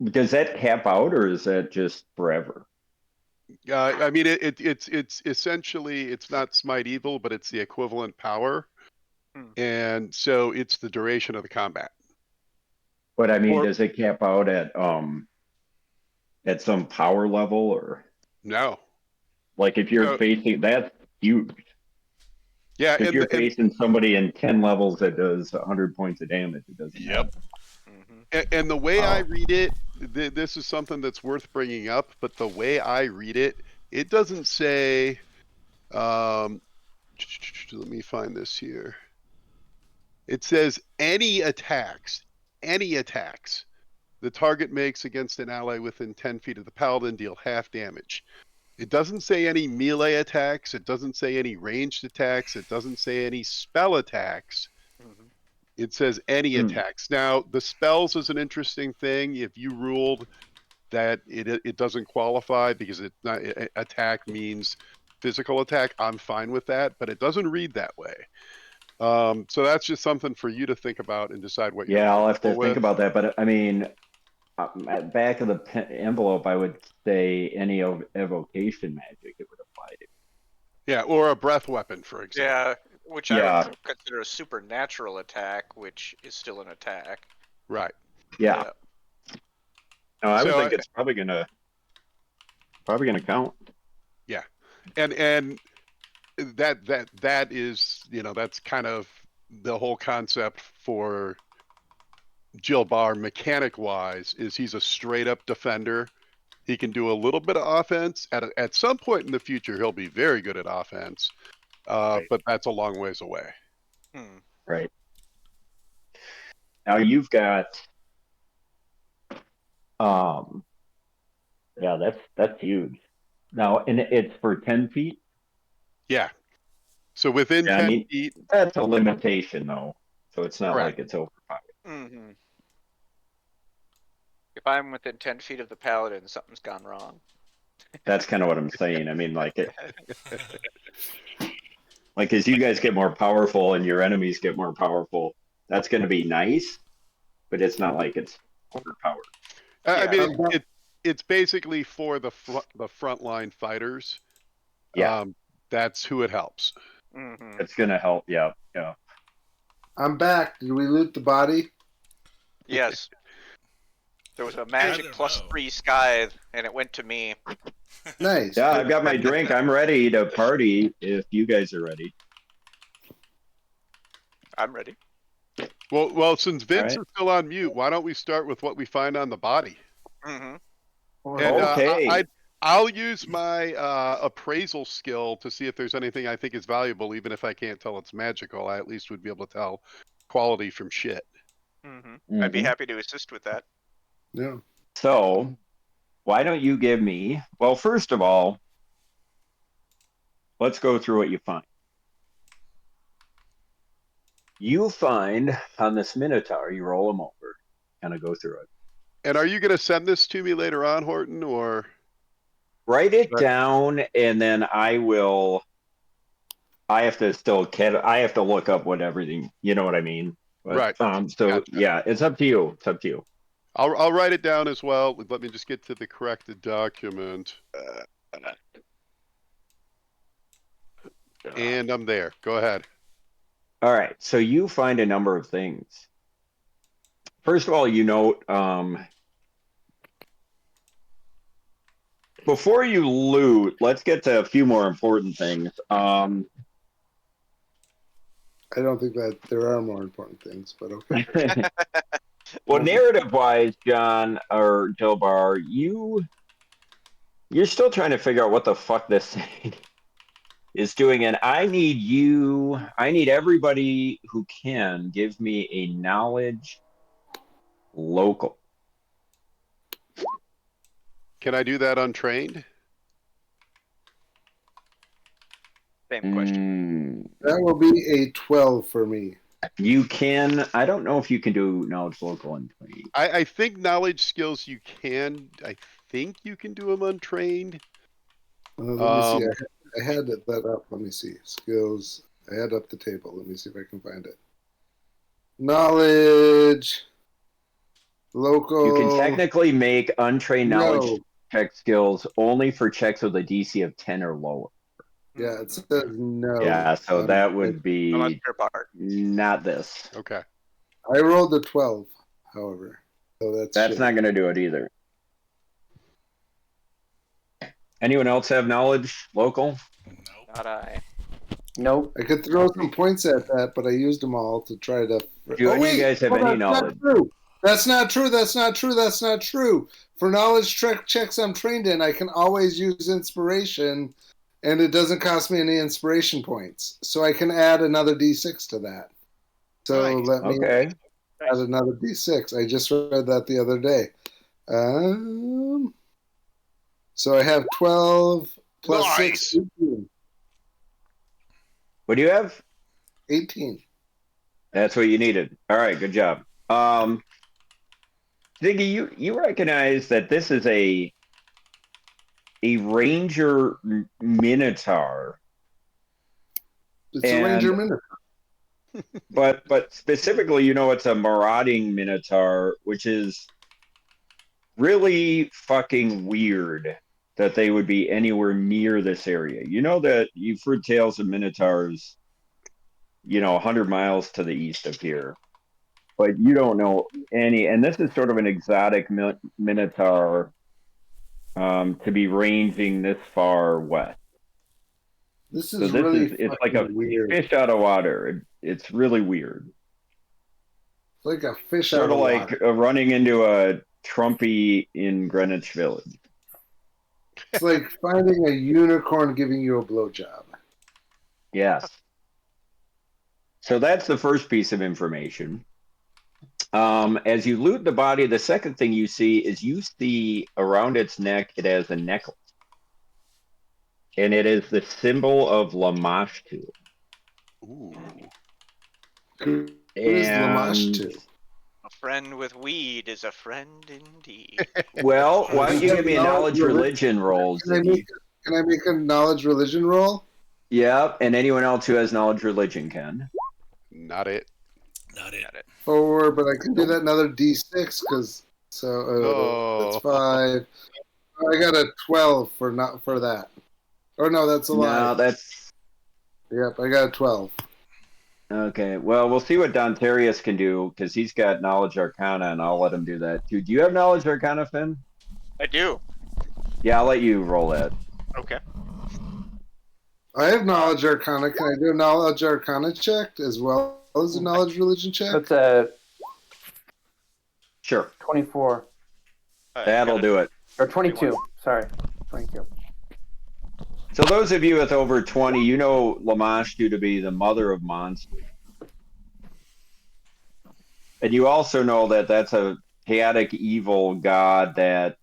Does that cap out or is that just forever? I mean, it's essentially it's not smite evil, but it's the equivalent power, Hmm. and so it's the duration of the combat. But I mean, Or does it cap out at some power level or no, like if you're so facing that's huge. yeah, If you're facing somebody in 10 levels that does 100 points of damage, it doesn't yep, matter. Hmm. and the way I Wow. read it, this is something that's worth bringing up. But the way I read it, it doesn't say. Um, let me find this here. It says any attacks the target makes against an ally within 10 feet of the paladin deal half damage. It doesn't say any melee attacks. It doesn't say any ranged attacks. It doesn't say any spell attacks. Hmm. It says any Hmm. attacks. Now, the spells is an interesting thing. If you ruled that it doesn't qualify because it's not attack means physical attack, I'm fine with that, but it doesn't read that way. So that's just something for you to think about and decide what you're Yeah, I'll have to comfortable think with. about that. But I mean, at back of the envelope, I would say any evocation magic it would apply to. Yeah, or a breath weapon, for example. Yeah, which I Yeah, would consider a supernatural attack, which is still an attack. Right. yeah. Yeah. No, I would So think it's probably gonna count. yeah, and that is, you know, that's kind of the whole concept for Jill Bar mechanic wise is he's a straight up defender. He can do a little bit of offense. At some point in the future, he'll be very good at offense, Right. but that's a long ways away. Hmm. Right. Now you've got um yeah, that's huge. Now and it's for 10 feet. Yeah. So within Yeah, I 10 mean feet, that's a limitation though. So it's not correct. like it's overpowered. Hmm. If I'm within 10 feet of the paladin, something's gone wrong. That's kind of what I'm saying. I mean, like as you guys get more powerful and your enemies get more powerful, that's going to be nice, but it's not like it's overpowered. I Yeah. mean, it's basically for the frontline fighters. Yeah, Um, that's who it helps. Hmm. it's going to help. Yeah, yeah. I'm back. Did we loot the body? Yes. There was a I magic don't plus know. 3 scythe, and it went to me. Nice. Yeah, I've got my drink. I'm ready to party if you guys are ready. I'm ready. Well, since All Vince right. is still on mute, why don't we start with what we find on the body? Hmm. And Okay. I'll use my appraisal skill to see if there's anything I think is valuable, even if I can't tell it's magical. I at least would be able to tell quality from shit. Hmm. I'd be Mhm. happy to assist with that. Yeah. So, why don't you give me, well, first of all, let's go through what you find. You find on this Minotaur, you roll him over. kind of go through it. And are you going to send this to me later on, Horton, or? Write it Right. down, and then I will. I have to I have to look up what everything. You know what I mean? But Right. so Gotcha. yeah, it's up to you. It's up to you. I'll write it down as well. Let me just get to the corrected document. And I'm there. Go ahead. All right. So you find a number of things. First of all, you note before you loot, let's get to a few more important things. I don't think that there are more important things, but okay. Well, narrative-wise, John or Dilbar, you're still trying to figure out what the fuck this thing is doing, and I need everybody who can give me a knowledge local. Can I do that untrained? Same question. That will be a 12 for me. You can. I don't know if you can do knowledge local and 20. I think knowledge skills you can. I think you can do them untrained. Let me see. I had that up. Let me see. Skills. I had up the table. Let me see if I can find it. Knowledge. Local. You can technically make untrained knowledge No. check skills only for checks with a DC of 10 or lower. Yeah, it says no. Yeah, so that would I'm be not sure part. not this. Okay. I rolled a 12, however. So that's That's shitty. not going to do it either. Anyone else have knowledge local? Nope. Not I. Nope. I could throw some points at that, but I used them all to try to. Do any of you guys have hold any on, knowledge? That's not true. That's not true. That's not true. For knowledge checks I'm trained in, I can always use inspiration, and it doesn't cost me any inspiration points. So I can add another D6 to that. So Nice. let me Okay. add another D6. I just read that the other day. So I have 12 plus Nice. 6, 18. What do you have? 18. That's what you needed. All right, good job. Ziggy, you recognize that this is a ranger minotaur, It's a Ranger Minotaur. but specifically, you know, it's a marauding minotaur, which is really fucking weird that they would be anywhere near this area. You know that you've heard tales of minotaurs, 100 miles to the east of here, but you don't know any. And this is sort of an exotic minotaur to be ranging this far west. This So is this really it's like a weird. fish out of water. It's really weird. It's like a fish Sort out of of like water. running into a Trumpy in Greenwich Village. It's like finding a unicorn giving you a blowjob. Yes. So that's the first piece of information. As you loot the body, the second thing you see around its neck, it has a necklace. And it is the symbol of Lamashtu. Ooh. Who is Lamash And to? A friend with weed is a friend indeed. well, why don't you give me a knowledge religion roll, Can I Ziggy? make a knowledge religion roll? Yep, and anyone else who has knowledge religion can. Not it. Not it. Got it. 4, but I can do that another D6 because that's 5. I got a 12 for that. Or no, that's a lie. No, that's Yep, I got a 12. okay. Well, we'll see what Dontarius can do because he's got knowledge arcana, and I'll let him do that too. Do you have knowledge arcana, Finn? I do. Yeah, I'll let you roll that. Okay. I have knowledge arcana. Can I do a knowledge arcana check as well as a knowledge religion check? That's a Sure, 24 that'll do it. or 22. Sorry, 22. So those of you with over 20, you know Lamashtu to be the mother of monsters. And you also know that that's a chaotic evil god that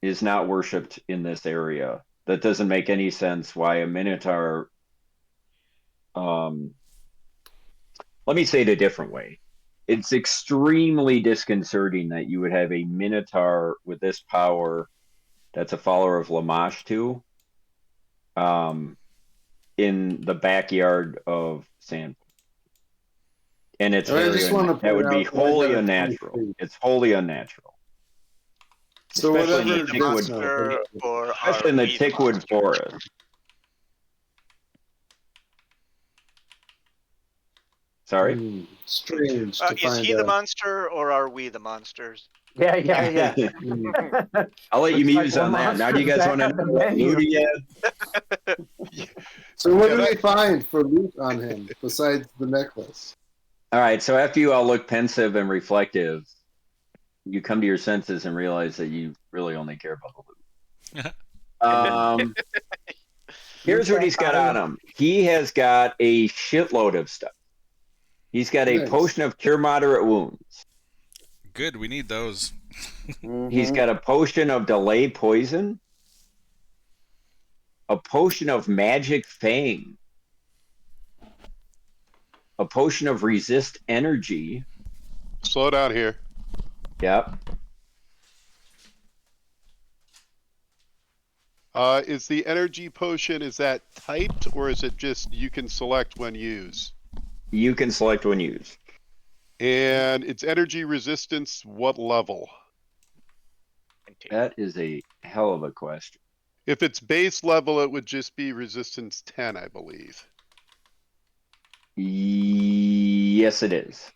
is not worshipped in this area. That doesn't make any sense why a minotaur, let me say it a different way. it's extremely disconcerting that you would have a Minotaur with this power that's a follower of Lamash too, in the backyard of Sand. And it's And I very just want to that would point be out that I wholly got a unnatural. 23. It's wholly unnatural. So Especially in We the whatever the Tickwood, monster, or especially are in the we the Tickwood monster? forest. Sorry? Strange to Is find he the out. monster, or are we the monsters? Yeah, yeah, yeah. I'll let you Looks like muse on that. Now, do you Lamonster's guys back want to on the know what menu. loot he had? So what Can do I- they find for loot on him besides the necklace? All right. So after you all look pensive and reflective, you come to your senses and realize that you really only care about the loot. Here's what he's got on him. He has got a shitload of stuff. He's got a Nice. potion of cure moderate wounds. Good, we need those. He's got a potion of delay poison, a potion of magic fang, a potion of resist energy. Slow down here. Yep. Is the energy potion, is that typed, or is it just you can select when used? You can select when used. And its energy resistance, what level? That is a hell of a question. If it's base level, it would just be resistance 10, I believe. Yes, it is.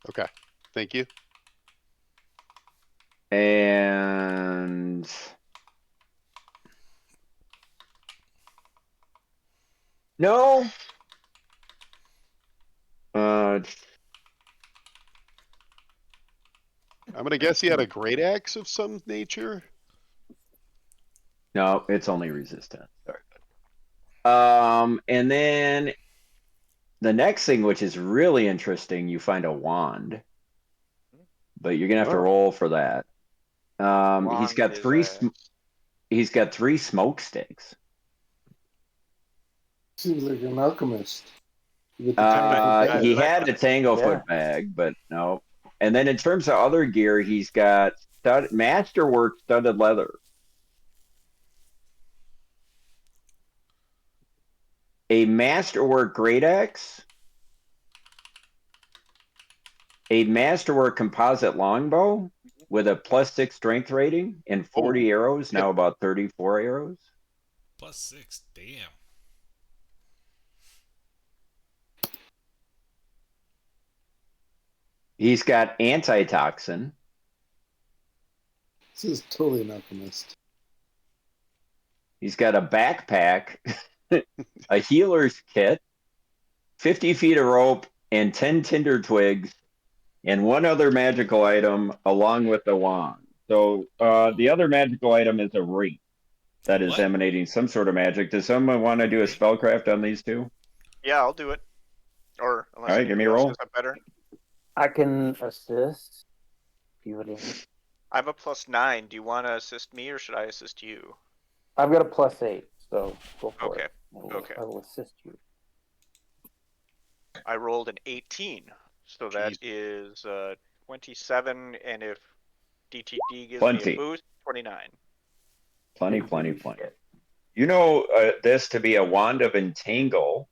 Okay, thank you. And no. I'm gonna guess he had a great axe of some nature. No, it's only resistant. Sorry. And then the next thing, which is really interesting, you find a wand, but you're gonna have to roll for that. He's got Wand three. is He's got 3 smoke sticks. Seems like an alchemist. You get the time He for had a tanglefoot bag, but no. And then in terms of other gear, he's got masterwork studded leather, a masterwork great axe, a masterwork composite longbow with a +6 strength rating and 40 arrows, now about 34 arrows. +6, damn. He's got antitoxin. This is totally an alchemist. He's got a backpack, a healer's kit, 50 feet of rope, and 10 tinder twigs, and 1 other magical item along with the wand. So the other magical item is a ring that is What? emanating some sort of magic. Does someone want to do a spellcraft on these two? Yeah, I'll do it. Or unless All right, give me anybody a else roll. has a better. I can assist. Beauty. I'm a +9. Do you want to assist me, or should I assist you? I've got a +8, so go for Okay. it. Okay. I will assist you. I rolled an 18, so that is 27, and if DTD gives me Plenty. a boost, 29. Plenty. You know this to be a wand of entangle,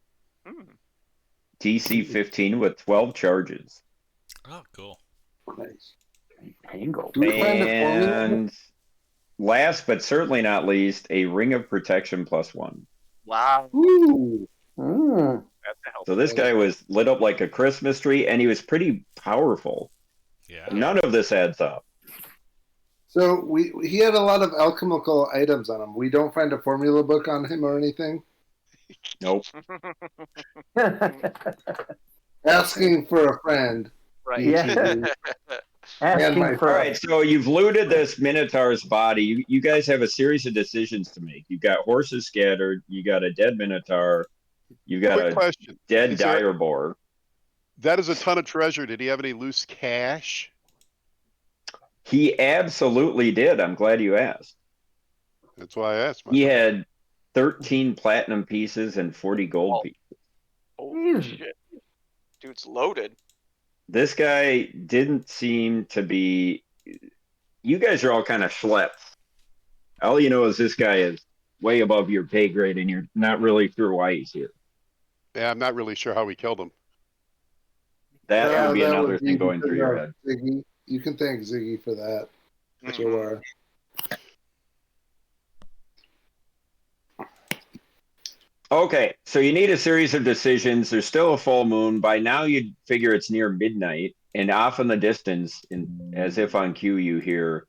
DC 15 with 12 charges. Oh, cool. Nice. Tangle. Do we find a formula? And last but certainly not least, a ring of protection +1. Wow. Ooh. That's a help. So this guy was lit up like a Christmas tree, and he was pretty powerful. Yeah. None of this adds up. So he had a lot of alchemical items on him. We don't find a formula book on him or anything. Nope. Asking for a friend. Right. Yeah. And my Asking for All right, so you've looted this Minotaur's body. You guys have a series of decisions to make. You've got horses scattered. You got a dead Minotaur. You got Quick a question. dead Is there- dire boar. That is a ton of treasure. Did he have any loose cash? He absolutely did. I'm glad you asked. That's why I asked. He had 13 platinum pieces and 40 gold pieces. Holy shit. Dude's loaded. this guy didn't seem to be. You guys are all kind of schleps. All you know is this guy is way above your pay grade, and you're not really sure why he's here. Yeah, I'm not really sure how we killed him. That would be that another would thing be going through your because head. Ziggy. You can thank Ziggy for that. Mhm. Sure. Okay, so you need a series of decisions. There's still a full moon. By now, you'd figure it's near midnight, and off in the distance, as if on cue, you hear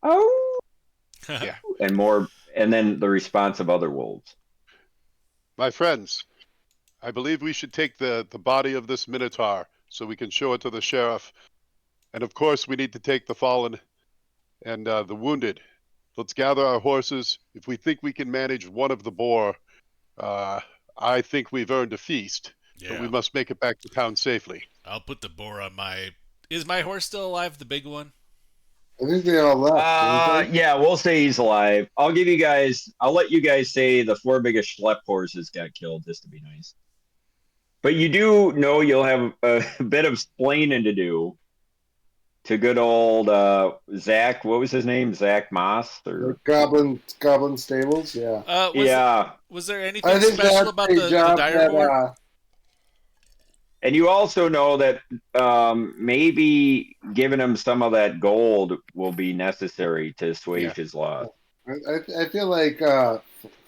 "oh" Yeah. and more, and then the response of other wolves. My friends, I believe we should take the body of this Minotaur so we can show it to the sheriff. And of course, we need to take the fallen and the wounded. Let's gather our horses. If we think we can manage one of the boar, I think we've earned a feast. But we Yeah. must make it back to town safely. I'll put the boar on my. Is my horse still alive? The big one? I think they all left. Didn't they? Yeah, we'll say he's alive. I'll let you guys say the 4 biggest schlep horses got killed, just to be nice. But you do know you'll have a bit of splaining to do to good old Zach. What was his name? Zach Moss? The Goblin Stables. Yeah. Yeah. Was there I anything think special that's about a the job dire that. boar? And you also know that maybe giving him some of that gold will be necessary to assuage Yeah. his loss. I feel like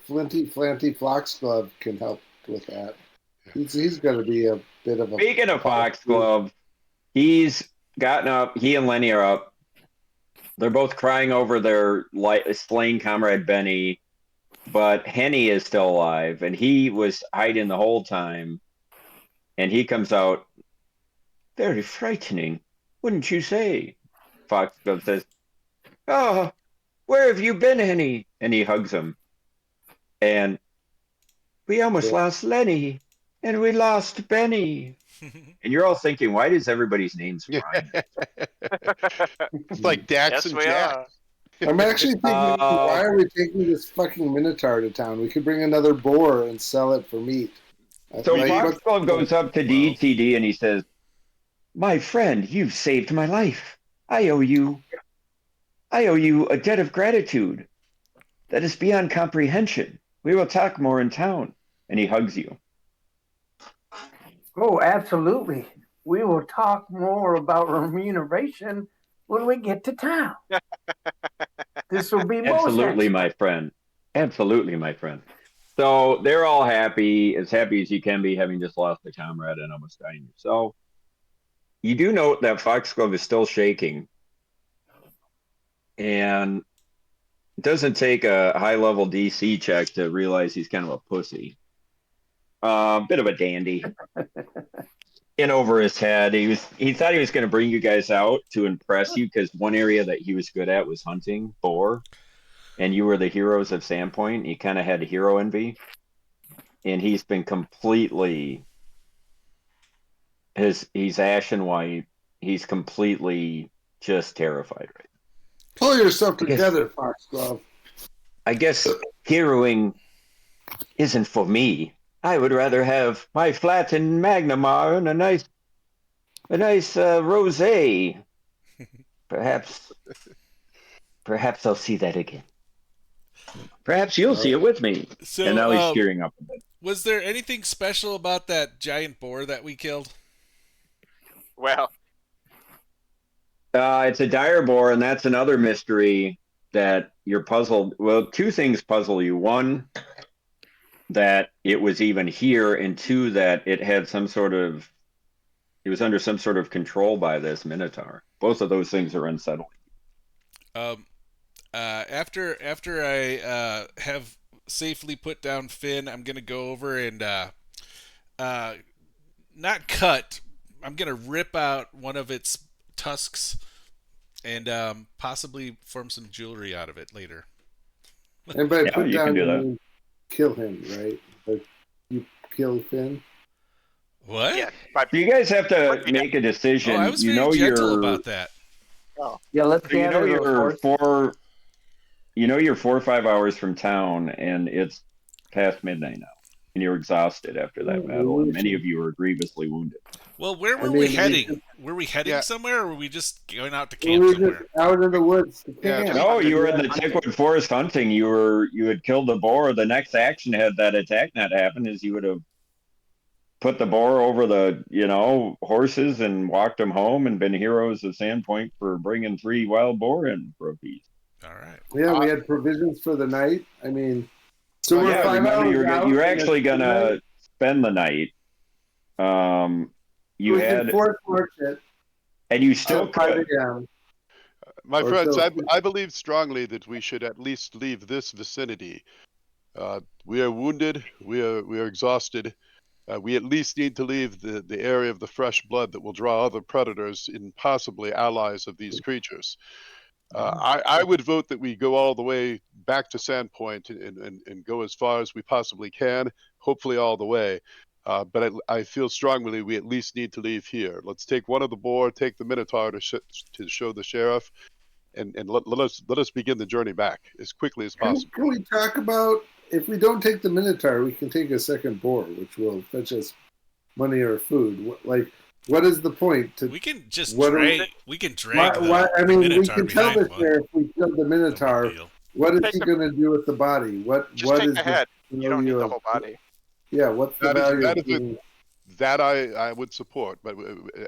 Flinty Foxglove can help with that. He's going to be a bit of a. Speaking of Foxglove, he's gotten up. He and Lenny are up. They're both crying over their slain comrade Benny, but Henny is still alive, and he was hiding the whole time. And he comes out, very frightening, wouldn't you say? Foxglove says, "Oh, where have you been, Henny?" And he hugs him. And we almost lost Lenny, and we lost Benny. And you're all thinking, why does everybody's names rhyme? It's like Dax Yes, and we Jack. are. I'm actually thinking, why are we taking this fucking Minotaur to town? We could bring another boar and sell it for meat. So Like- Foxglove goes up to DTD and he says, "My friend, you've saved my life. I owe you a debt of gratitude that is beyond comprehension. We will talk more in town." And he hugs you. Oh, absolutely. We will talk more about remuneration when we get to town. This will be most Absolutely, my excellent. friend. Absolutely, my friend. So they're all happy as you can be, having just lost a comrade and almost dying yourself. You do note that Foxglove is still shaking, and it doesn't take a high level DC check to realize he's kind of a pussy. Bit of a dandy. In over his head, he thought he was going to bring you guys out to impress you, because one area that he was good at was hunting boar, and you were the heroes of Sandpoint. He kind of had hero envy, and he's been completely he's ashen white. He's completely just terrified right now. Pull yourself together, Foxglove. I guess heroing isn't for me. I would rather have my flattened Magnamar and a nice rosé. Perhaps I'll see that again. Perhaps you'll see it with me. So, And now he's tearing up a bit. Was there anything special about that giant boar that we killed? Well, It's a dire boar, and that's another mystery that you're puzzled. Well, 2 things puzzle you. One, that it was even here, and 2, that it was under some sort of control by this Minotaur. Both of those things are unsettling. After I have safely put down Finn, I'm gonna go over and not cut. I'm gonna rip out one of its tusks and possibly form some jewelry out of it later. And by Yeah, put you can down, do you that. mean kill him, right? But you kill Finn. What? yes. But So you guys have to make a decision. Oh, I was you very know gentle you're about that. Yeah, let's so you know gather those you're horses. you're 4 or 5 hours from town, and it's past midnight now. and you're exhausted after that battle, and many of you are grievously wounded. Well, where I were mean, we we heading? could- Were we heading Yeah. somewhere, or were we just going out to We camp were somewhere? just out in the woods. To Yeah, camp. just No, you were in the Hunting. Tickwood Forest hunting. You had killed the boar. The next action had that attack not happened is you would have put the boar over the horses and walked them home and been heroes of Sandpoint for bringing 3 wild boar in for a feast. All right. Yeah, we had provisions for the night. I mean, so Well, we're Yeah, 5 remember hours you're out. you're and actually it's gonna midnight. spend the night. You We can had force march it and you still till 5 could. a.m. My Or friends, till- I believe strongly that we should at least leave this vicinity. We are wounded. We are exhausted. We at least need to leave the area of the fresh blood that will draw other predators and possibly allies of these creatures. I would vote that we go all the way back to Sandpoint and go as far as we possibly can, hopefully all the way. But I feel strongly we at least need to leave here. Let's take one of the boar, take the Minotaur to show the sheriff, and let us begin the journey back as quickly as possible. Can we talk about if we don't take the Minotaur, we can take a second boar, which will fetch us money or food. Like, what is the point? We can just What are we- drag. We can drag I the mean, we Minotaur can tell behind the one. sheriff we killed the No Minotaur. big deal. What is Take he the- going to do with the body? Just what take is the head. You don't need value the of- whole body. Yeah, what's the That is- value that of is a- getting- That I would support, but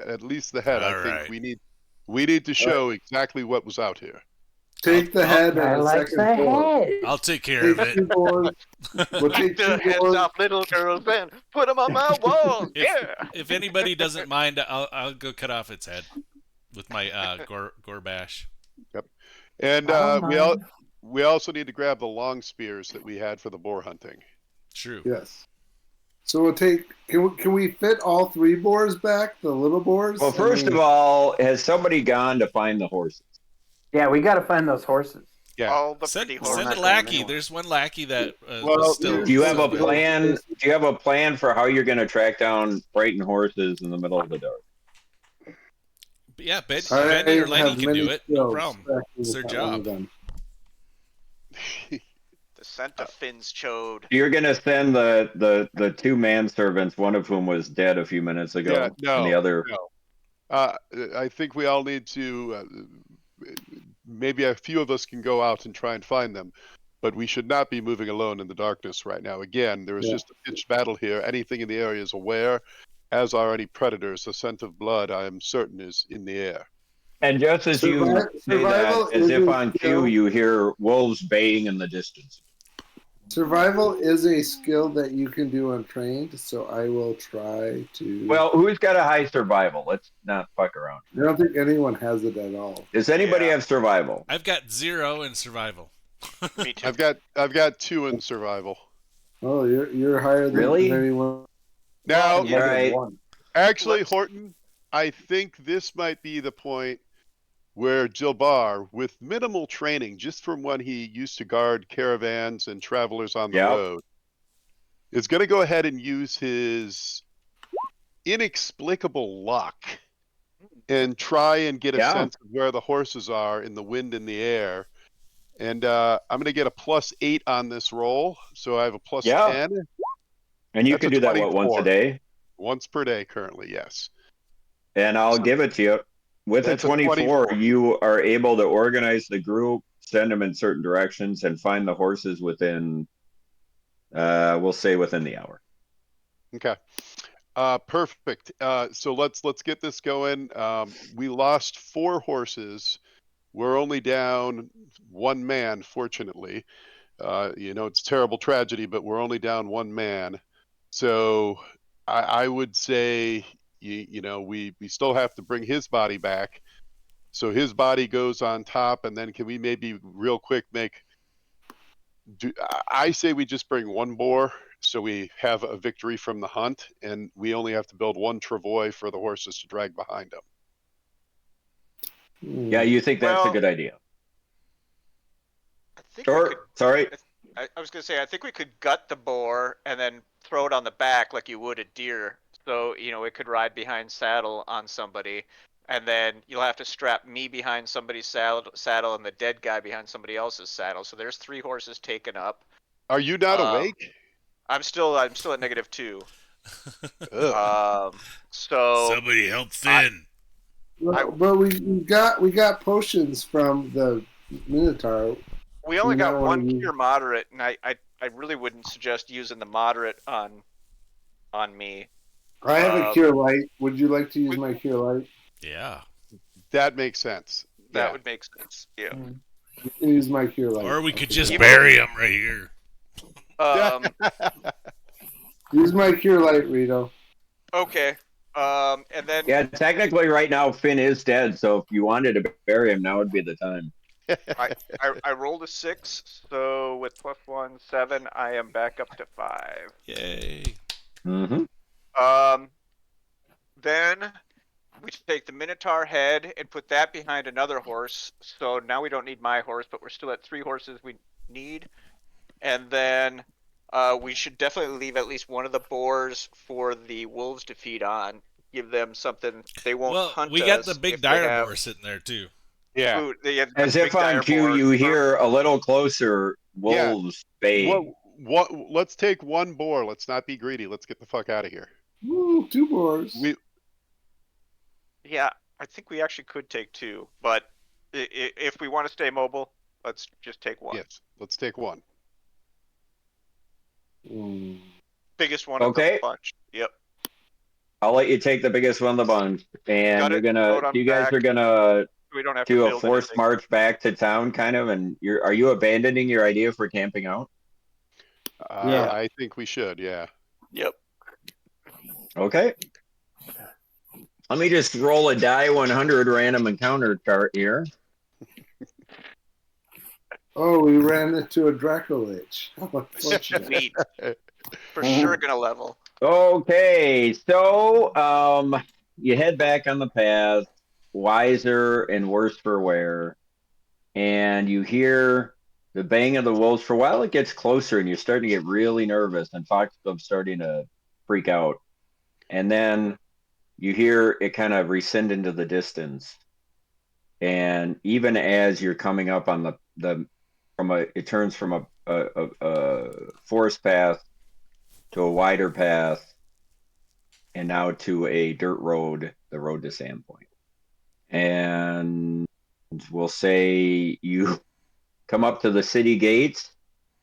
at least the head. I All think right. we need to show exactly what was out here. take the head I and a like second the boar? head. I'll take care of Take it. 2 boars. We'll take Take the 2 heads boars. off little girls and put them on my wall. If, Yeah. if anybody doesn't mind, I'll go cut off its head with my gore bash. And I don't mind. we also need to grab the long spears that we had for the boar hunting. True. Yes. So we'll take. Can we fit all 3 boars back? The little boars. Well, first of all, has somebody gone to find the horses? Yeah, we got to find those horses. Yeah. All the Send, pretty send horses. a not going lackey. anywhere. There's one lackey that Well, was still. Do you have a still- plan? Do you have a plan for how you're going to track down frightened horses in the middle of the dark? Yeah, Ben, I Benny or have Lenny can many do it. No skills problem. tracking It's their with that one of job. them. The scent of Finn's chode. You're going to send the 2 manservants, one of whom was dead a few minutes ago, Yeah, no, and the other. no. I think we all need to. Maybe a few of us can go out and try and find them, but we should not be moving alone in the darkness right now. Again, there is Yeah. just a pitched battle here. Anything in the area is aware, as are any predators. The scent of blood, I am certain, is in the air. And just as you say Survival that, as if is a on skill. cue, you hear wolves baying in the distance. Survival is a skill that you can do untrained, so I will try to. Well, who's got a high survival? Let's not fuck around. I don't think anyone has it at all. Does anybody Yeah. have survival? I've got 0 in survival. Me too. I've got 2 in survival. Oh, you're higher than Really? anyone. Now, Yeah. Right. actually, Let's- Horton, I think this might be the point where Jilbar, with minimal training, just from when he used to guard caravans and travelers on the Yep. road, is going to go ahead and use his inexplicable luck and try and get a Yeah. sense of where the horses are in the wind and the air. And I'm going to get a +8 on this roll, so I have a +10 Yeah. And you That's can a do that, what, once a 24. day? once per day currently. Yes. And I'll give it to you. With a That's a 24, 24. you are able to organize the group, send them in certain directions, and find the horses within, we'll say within the hour. Okay. Perfect. So let's get this going. We lost 4 horses. We're only down 1 man, fortunately. It's a terrible tragedy, but we're only down 1 man. So I would say, we still have to bring his body back. So his body goes on top, and then can we maybe real quick I say we just bring 1 boar, so we have a victory from the hunt, and we only have to build 1 travois for the horses to drag behind them. Yeah, you think that's a Well, good idea? I think we Sure. could, Sorry. I was gonna say I think we could gut the boar and then throw it on the back like you would a deer. So it could ride behind saddle on somebody, and then you'll have to strap me behind somebody's saddle and the dead guy behind somebody else's saddle. So there's 3 horses taken up. Are you not awake? I'm still at -2. Ugh. So Somebody help I- Finn. Well, but we got potions from the Minotaur. we only Do you got not one wanna use- cure moderate, and I really wouldn't suggest using the moderate on me. I have a cure light. Would you like to use my cure light? Yeah. That makes sense. That Yeah. would make sense. Yeah. You can use my cure light. Or we could Okay. just Even bury him right here. Use my cure light, Rito. Okay. And then Yeah, technically, right now Finn is dead. So if you wanted to bury him, now would be the time. I rolled a 6, so with +1, 7, I am back up to 5. Yay. Mm-hmm. Then we take the Minotaur head and put that behind another horse. So now we don't need my horse, but we're still at 3 horses we need. And then we should definitely leave at least one of the boars for the wolves to feed on. Give them something they won't Well, hunt we us got the big if they dire have boar sitting there too. Yeah. food. They have As big if on dire cue, boar you for- hear a little closer wolves baying. What? Let's take one boar. Let's not be greedy. Let's get the fuck out of here. Woo, 2 boars. Yeah, I think we actually could take 2, but if we want to stay mobile, let's just take 1. Yes. Let's take one. Mm. Biggest one of Okay. the bunch. Yep. I'll let you take the biggest one of the bunch, and Got you're it. gonna. Vote on You guys back. are gonna We don't have to do a build forced anything. march back to town, kind of, and are you abandoning your idea for camping out? Yeah. I think we should. Yeah. Yep. Okay. Let me just roll a die 100 random encounter chart here. Oh, we ran into a Dracolich. How unfortunate. Sweet. For sure gonna level. Okay, so you head back on the path, wiser and worse for wear, and you hear the bang of the wolves. For a while, it gets closer, and you're starting to get really nervous, and Foxglove's starting to freak out. And then you hear it kind of rescind into the distance. And even as you're coming up on it turns from a forest path to a wider path, and now to a dirt road, the road to Sandpoint. And we'll say you come up to the city gates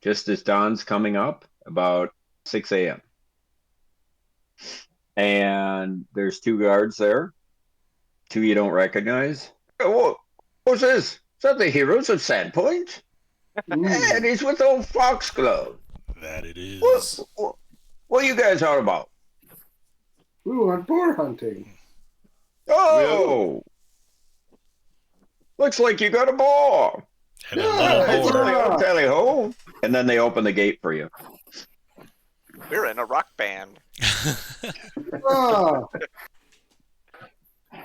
just as dawn's coming up, about 6 a.m. And there's 2 guards there, 2 you don't recognize. Oh, what's this? Is that the heroes of Sandpoint? And he's with old Foxglove. That it What, is. what are you guys all about? We went boar hunting. Oh, looks like you got a boar. And a Yeah, little it's boar. really old tally ho. And then they open the gate for you. We're in a rock band. Oh,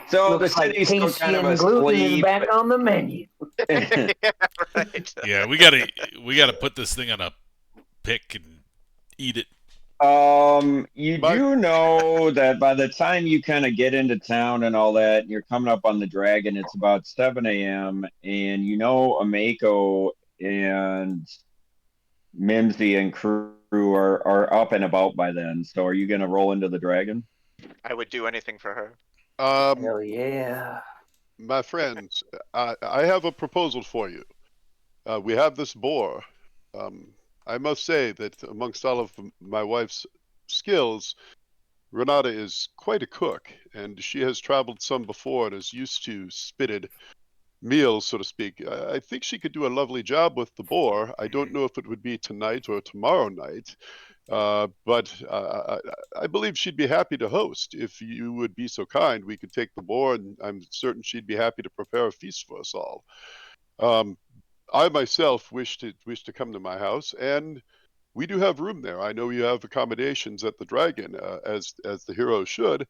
So Looks the like city's still tasty kind of and gluten is asleep. back on the menu. Yeah, right. Yeah, we gotta put this thing on a pick and eat it. You But- do know that by the time you kind of get into town and all that, you're coming up on the Dragon. It's about 7 a.m. and you know Amako and Mimsy and crew are up and about by then. So are you gonna roll into the Dragon? I would do anything for her. Hell yeah. My friends, I have a proposal for you. We have this boar. I must say that amongst all of my wife's skills, Renata is quite a cook, and she has traveled some before and is used to spitted meals, so to speak. I think she could do a lovely job with the boar. I don't know if it would be tonight or tomorrow night, but I believe she'd be happy to host. If you would be so kind, we could take the boar, and I'm certain she'd be happy to prepare a feast for us all. I myself wish to come to my house, and we do have room there. I know you have accommodations at the Dragon, as the heroes should.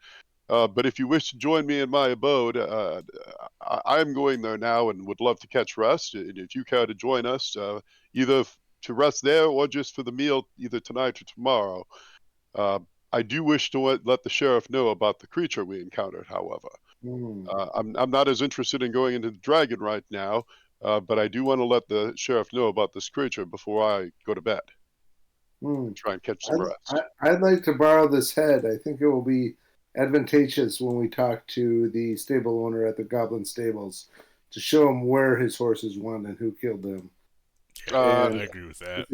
But if you wish to join me in my abode, I'm going there now and would love to catch rest. And if you care to join us, either to rest there or just for the meal, either tonight or tomorrow. I do wish to let the sheriff know about the creature we encountered, however. I'm not as interested in going into the Dragon right now, but I do want to let the sheriff know about this creature before I go to bed. try and catch some rest. I'd like to borrow this head. I think it will be advantageous when we talk to the stable owner at the Goblin Stables to show him where his horses went and who killed them. Yeah, And I agree with that.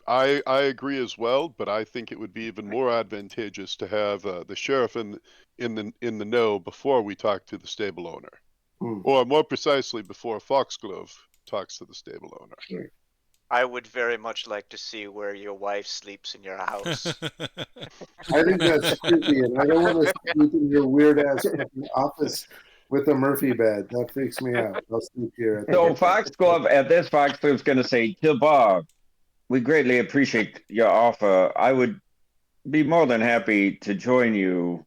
I agree as well, but I think it would be even more advantageous to have the sheriff in the know before we talk to the stable owner, or more precisely, before Foxglove talks to the stable owner. Sure. I would very much like to see where your wife sleeps in your house. I think that's creepy, and I don't want to sleep in your weird ass office with a Murphy bed. That freaks me out. I'll sleep here. So Foxglove's going to say, Bob, we greatly appreciate your offer. I would be more than happy to join you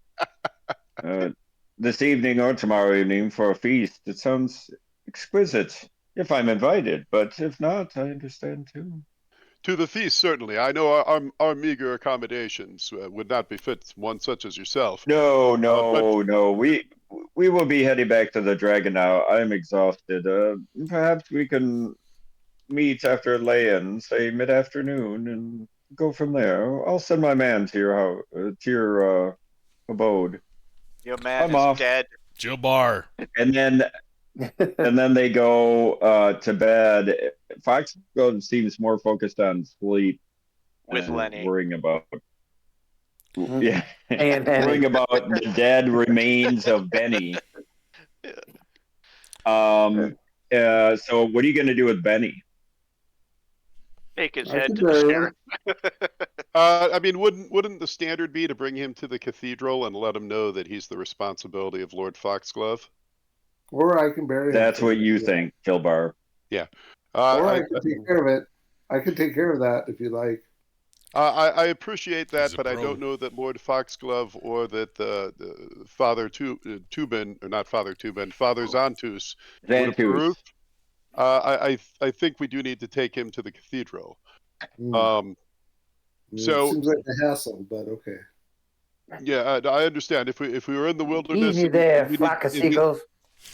this evening or tomorrow evening for a feast. It sounds exquisite if I'm invited, but if not, I understand too. To the feast, certainly. I know our meager accommodations would not befit one such as yourself. No, but no. We will be heading back to the Dragon now. I'm exhausted. Perhaps we can meet after lay-in, say mid-afternoon, and go from there. I'll send my man to your house, to your abode. Your man I'm is off. dead. Jilbar. And then they go to bed. Foxglove seems more focused on sleep With and Lenny. worrying about And worrying about the dead remains of Benny. So what are you going to do with Benny? Take his I head could to the bury sheriff. I mean, wouldn't the standard be to bring him to the cathedral and let him know that he's the responsibility of Lord Foxglove? Or I can bury him. That's what you think, Philbar. Yeah. Or I can take care of it. I can take care of that if you like. I appreciate that, He's a but I pro. don't know that Lord Foxglove or that the Father Tubin, or not Father Tubin, Father Xantus would approve. Xantus. I think we do need to take him to the cathedral. It So seems like a hassle, but okay. yeah, I understand. If we were in the wilderness, easy and there, we flock of need, seagulls.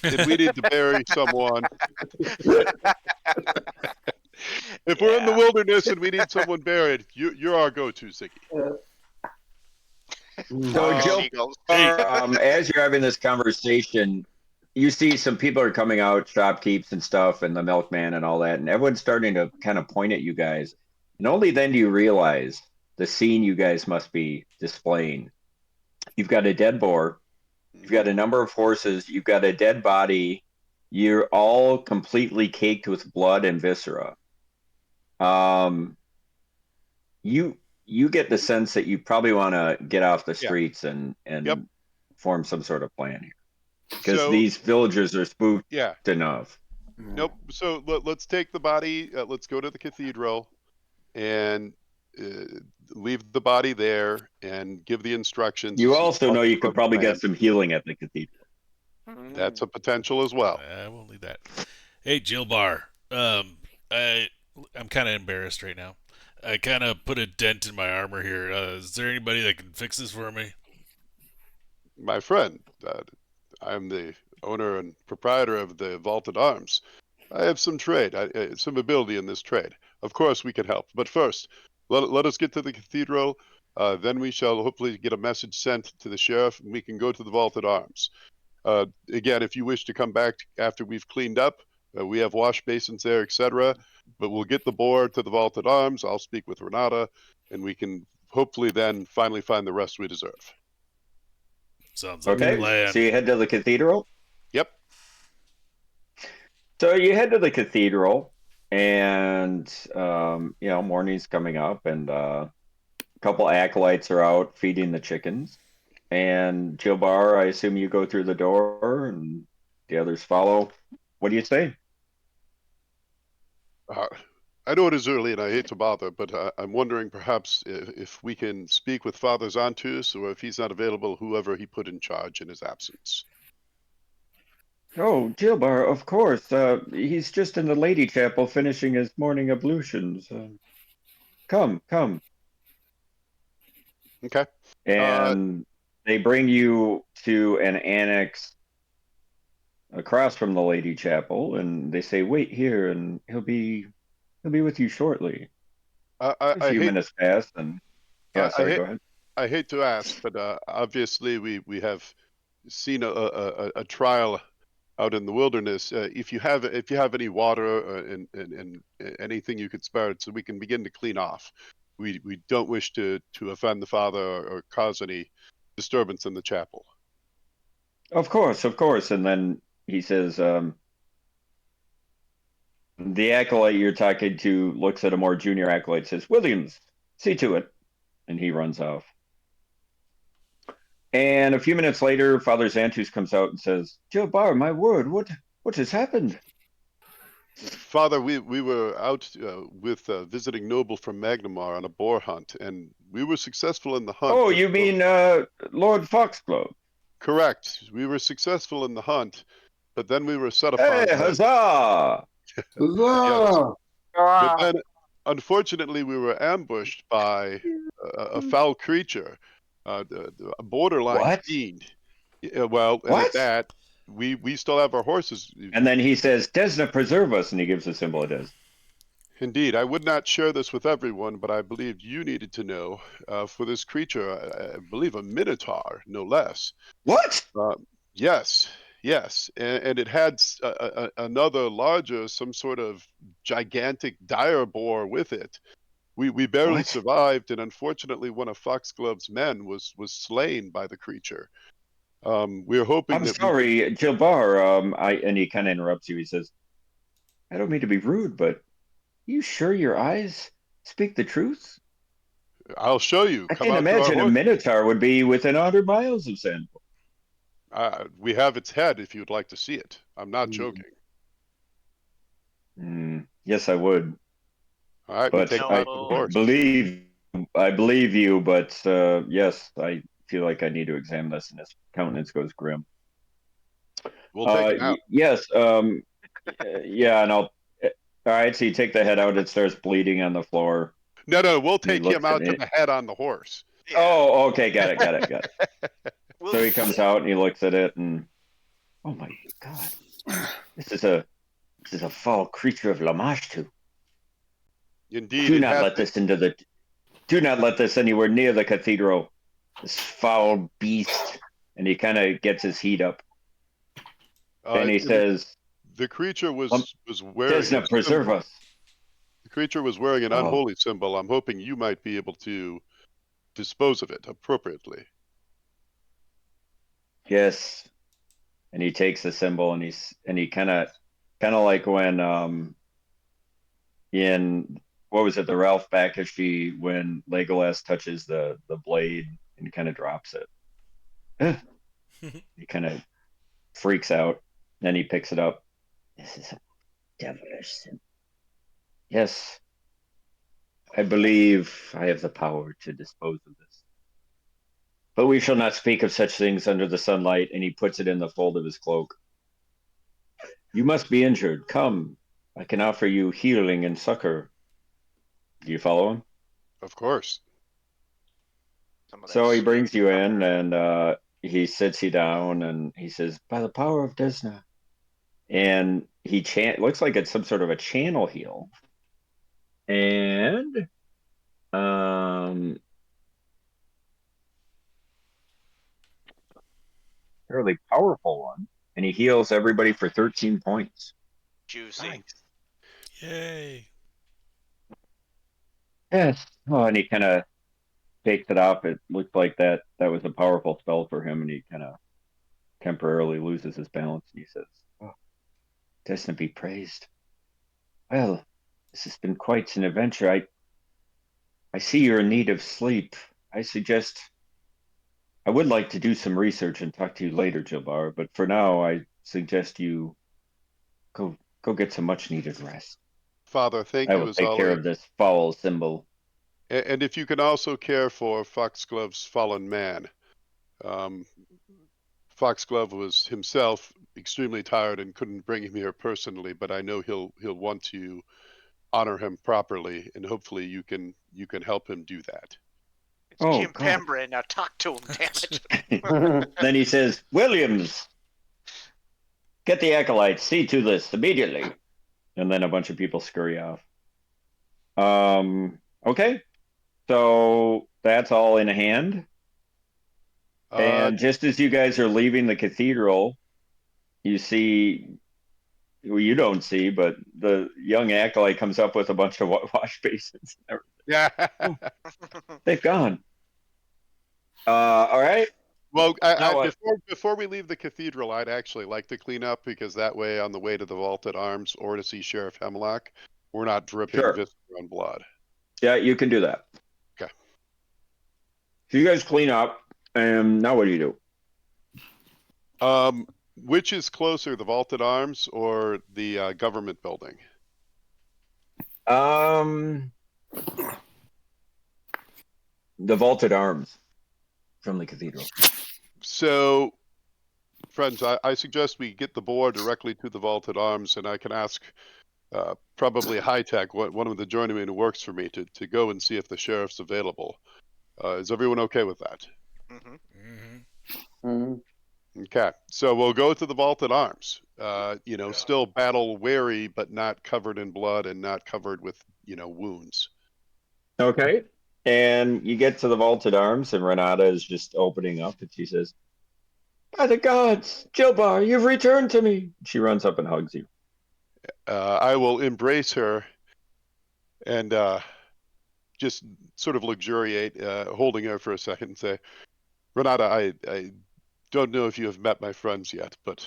if we need to bury someone, if we're in the wilderness and we need someone buried, you're our go-to, Ziggy. So, Joe, Seagulls. as you're having this conversation, you see some people are coming out, shopkeepers and stuff, and the milkman and all that, and everyone's starting to kind of point at you guys. And only then do you realize the scene you guys must be displaying. You've got a dead boar, you've got a number of horses, you've got a dead body. You're all completely caked with blood and viscera. You get the sense that you probably want to get off the streets and Yep. form some sort of plan here, because So these villagers are spooked yeah, enough. nope. So let's take the body. Let's go to the cathedral and leave the body there and give the instructions. You This is also part know of you could our probably plan. get some healing at the cathedral. That's a potential as well. I won't leave that. Hey, Jilbar. I'm kind of embarrassed right now. I kind of put a dent in my armor here. Is there anybody that can fix this for me? My friend, I'm the owner and proprietor of the Vaulted Arms. I have some trade, some ability in this trade. Of course, we can help. But first, let us get to the cathedral. Then we shall hopefully get a message sent to the sheriff, and we can go to the Vaulted Arms. Again, if you wish to come back after we've cleaned up, we have wash basins there, etc. But we'll get the boar to the Vaulted Arms. I'll speak with Renata, and we can hopefully then finally find the rest we deserve. Sounds like a Okay, plan. so you head to the cathedral. Yep. So you head to the cathedral, and morning's coming up, and a couple acolytes are out feeding the chickens. And Jilbar, I assume you go through the door, and the others follow. What do you say? I know it is early and I hate to bother, but I'm wondering perhaps if we can speak with Father Xantus, or if he's not available, whoever he put in charge in his absence. Oh, Jilbar, of course. He's just in the lady chapel finishing his morning ablutions. Come. Okay. And they bring you to an annex across from the lady chapel, and they say, "Wait here, and he'll be with you shortly." A few minutes pass, and yeah, I sorry, hate go ahead. I hate to ask, but obviously we have seen a trial out in the wilderness. If you have any water and anything you could spare, so we can begin to clean off. We don't wish to offend the father or cause any disturbance in the chapel. Of course, of course. And then he says, the acolyte you're talking to looks at a more junior acolyte, says, Williams, see to it. And he runs off. And a few minutes later, Father Xantus comes out and says, Jilbar, my word, what has happened? Father, we were out with visiting Noble from Magnamar on a boar hunt, and we were successful in the hunt. Oh, you mean Lord Foxglove? Correct. We were successful in the hunt, but then we were set upon. Hey, huzzah! Yes. Huzzah! But then, unfortunately, we were ambushed by a foul creature, a borderline What? fiend. Well, and at What? that, we still have our horses. And then he says, Desna, preserve us. And he gives the symbol of Des. Indeed, I would not share this with everyone, but I believed you needed to know. For this creature, I believe a Minotaur, no less. What? Uh, yes, yes, and it had another larger, some sort of gigantic dire boar with it. We barely What? survived, and unfortunately, one of Foxglove's men was slain by the creature. We're hoping I'm that we could. sorry, Jilbar. And he kind of interrupts you. He says, I don't mean to be rude, but you sure your eyes speak the truth? I'll show you. I Come can't out to our imagine a horse. Minotaur would be within 100 miles of Sandport. We have its head if you'd like to see it. I'm not joking. Yes, I would. All right, we But take him I out to the horse. believe you, but yes, I feel like I need to examine this, and his countenance goes grim. We'll take him out. Yes, yeah, and I'll. All right, so you take the head out, it starts bleeding on the floor. No, we'll He take him looks at out to it. the head on the horse. Yeah. Oh, okay, got it. We'll- So he comes out and he looks at it, and oh my God, this is a foul creature of Lamashtu. Indeed, Do it not had let this into the. Do not let this anywhere near the cathedral. This foul beast. And he kind of gets his heat up, and he says, the creature was wearing Desna, a preserve symbol. us. The creature was wearing an Oh. unholy symbol. I'm hoping you might be able to dispose of it appropriately. Yes. And he takes the symbol, and he kind of like when in what was it, the Ralph Bakshi, when Legolas touches the blade and kind of drops it. He kind of freaks out. Then he picks it up. This is a devilish symbol. Yes, I believe I have the power to dispose of this. But we shall not speak of such things under the sunlight. And he puts it in the fold of his cloak. You must be injured. Come, I can offer you healing and succor. Do you follow him? Of course. So he brings you in, and he sits you down, and he says, by the power of Desna. And he looks like it's some sort of a channel heal. And fairly powerful one. And he heals everybody for 13 points. Juicy. Nice. Yay. Yes. Oh, and he kind of takes it off. It looked like that was a powerful spell for him, and he kind of temporarily loses his balance. And he says, oh, Desna be praised. Well, this has been quite an adventure. I see you're in need of sleep. I would like to do some research and talk to you later, Jilbar, but for now, I suggest you go get some much needed rest. Father, thank I you will as take care always. of this foul symbol. And if you can also care for Foxglove's fallen man. Foxglove was himself extremely tired and couldn't bring him here personally, but I know he'll want to honor him properly, and hopefully you can help him do that. It's Oh, Jim God. Pembray. Now talk to him, damn it. Then he says, Williams, get the acolytes, see to this immediately. And then a bunch of people scurry off. Okay. So that's all in hand. Uh, And just as you guys are leaving the cathedral, you see, well, you don't see, but the young acolyte comes up with a bunch of wash basins. yeah. Oh, they've gone. All right. Well, Now what? before we leave the cathedral, I'd actually like to clean up because that way, on the way to the vaulted arms or to see Sheriff Hemlock, we're not dripping Sure. viscera and blood. Yeah, you can do that. Okay. So you guys clean up, and now what do you do? Which is closer, the vaulted arms or the government building? Um, the vaulted arms from the cathedral. So, friends, I suggest we get the boar directly to the vaulted arms, and I can ask probably High Tech, one of the journeymen who works for me, to go and see if the sheriff's available. Is everyone okay with that? Mhm. Mm-hmm. Mhm. Okay, so we'll go to the vaulted arms. Still battle wary, but not covered in blood and not covered with wounds. Okay. And you get to the vaulted arms, and Renata is just opening up, and she says, "By the gods, Jilbar, you've returned to me." She runs up and hugs you. I will embrace her and just sort of luxuriate, holding her for a second, and say, "Renata, I don't know if you have met my friends yet, but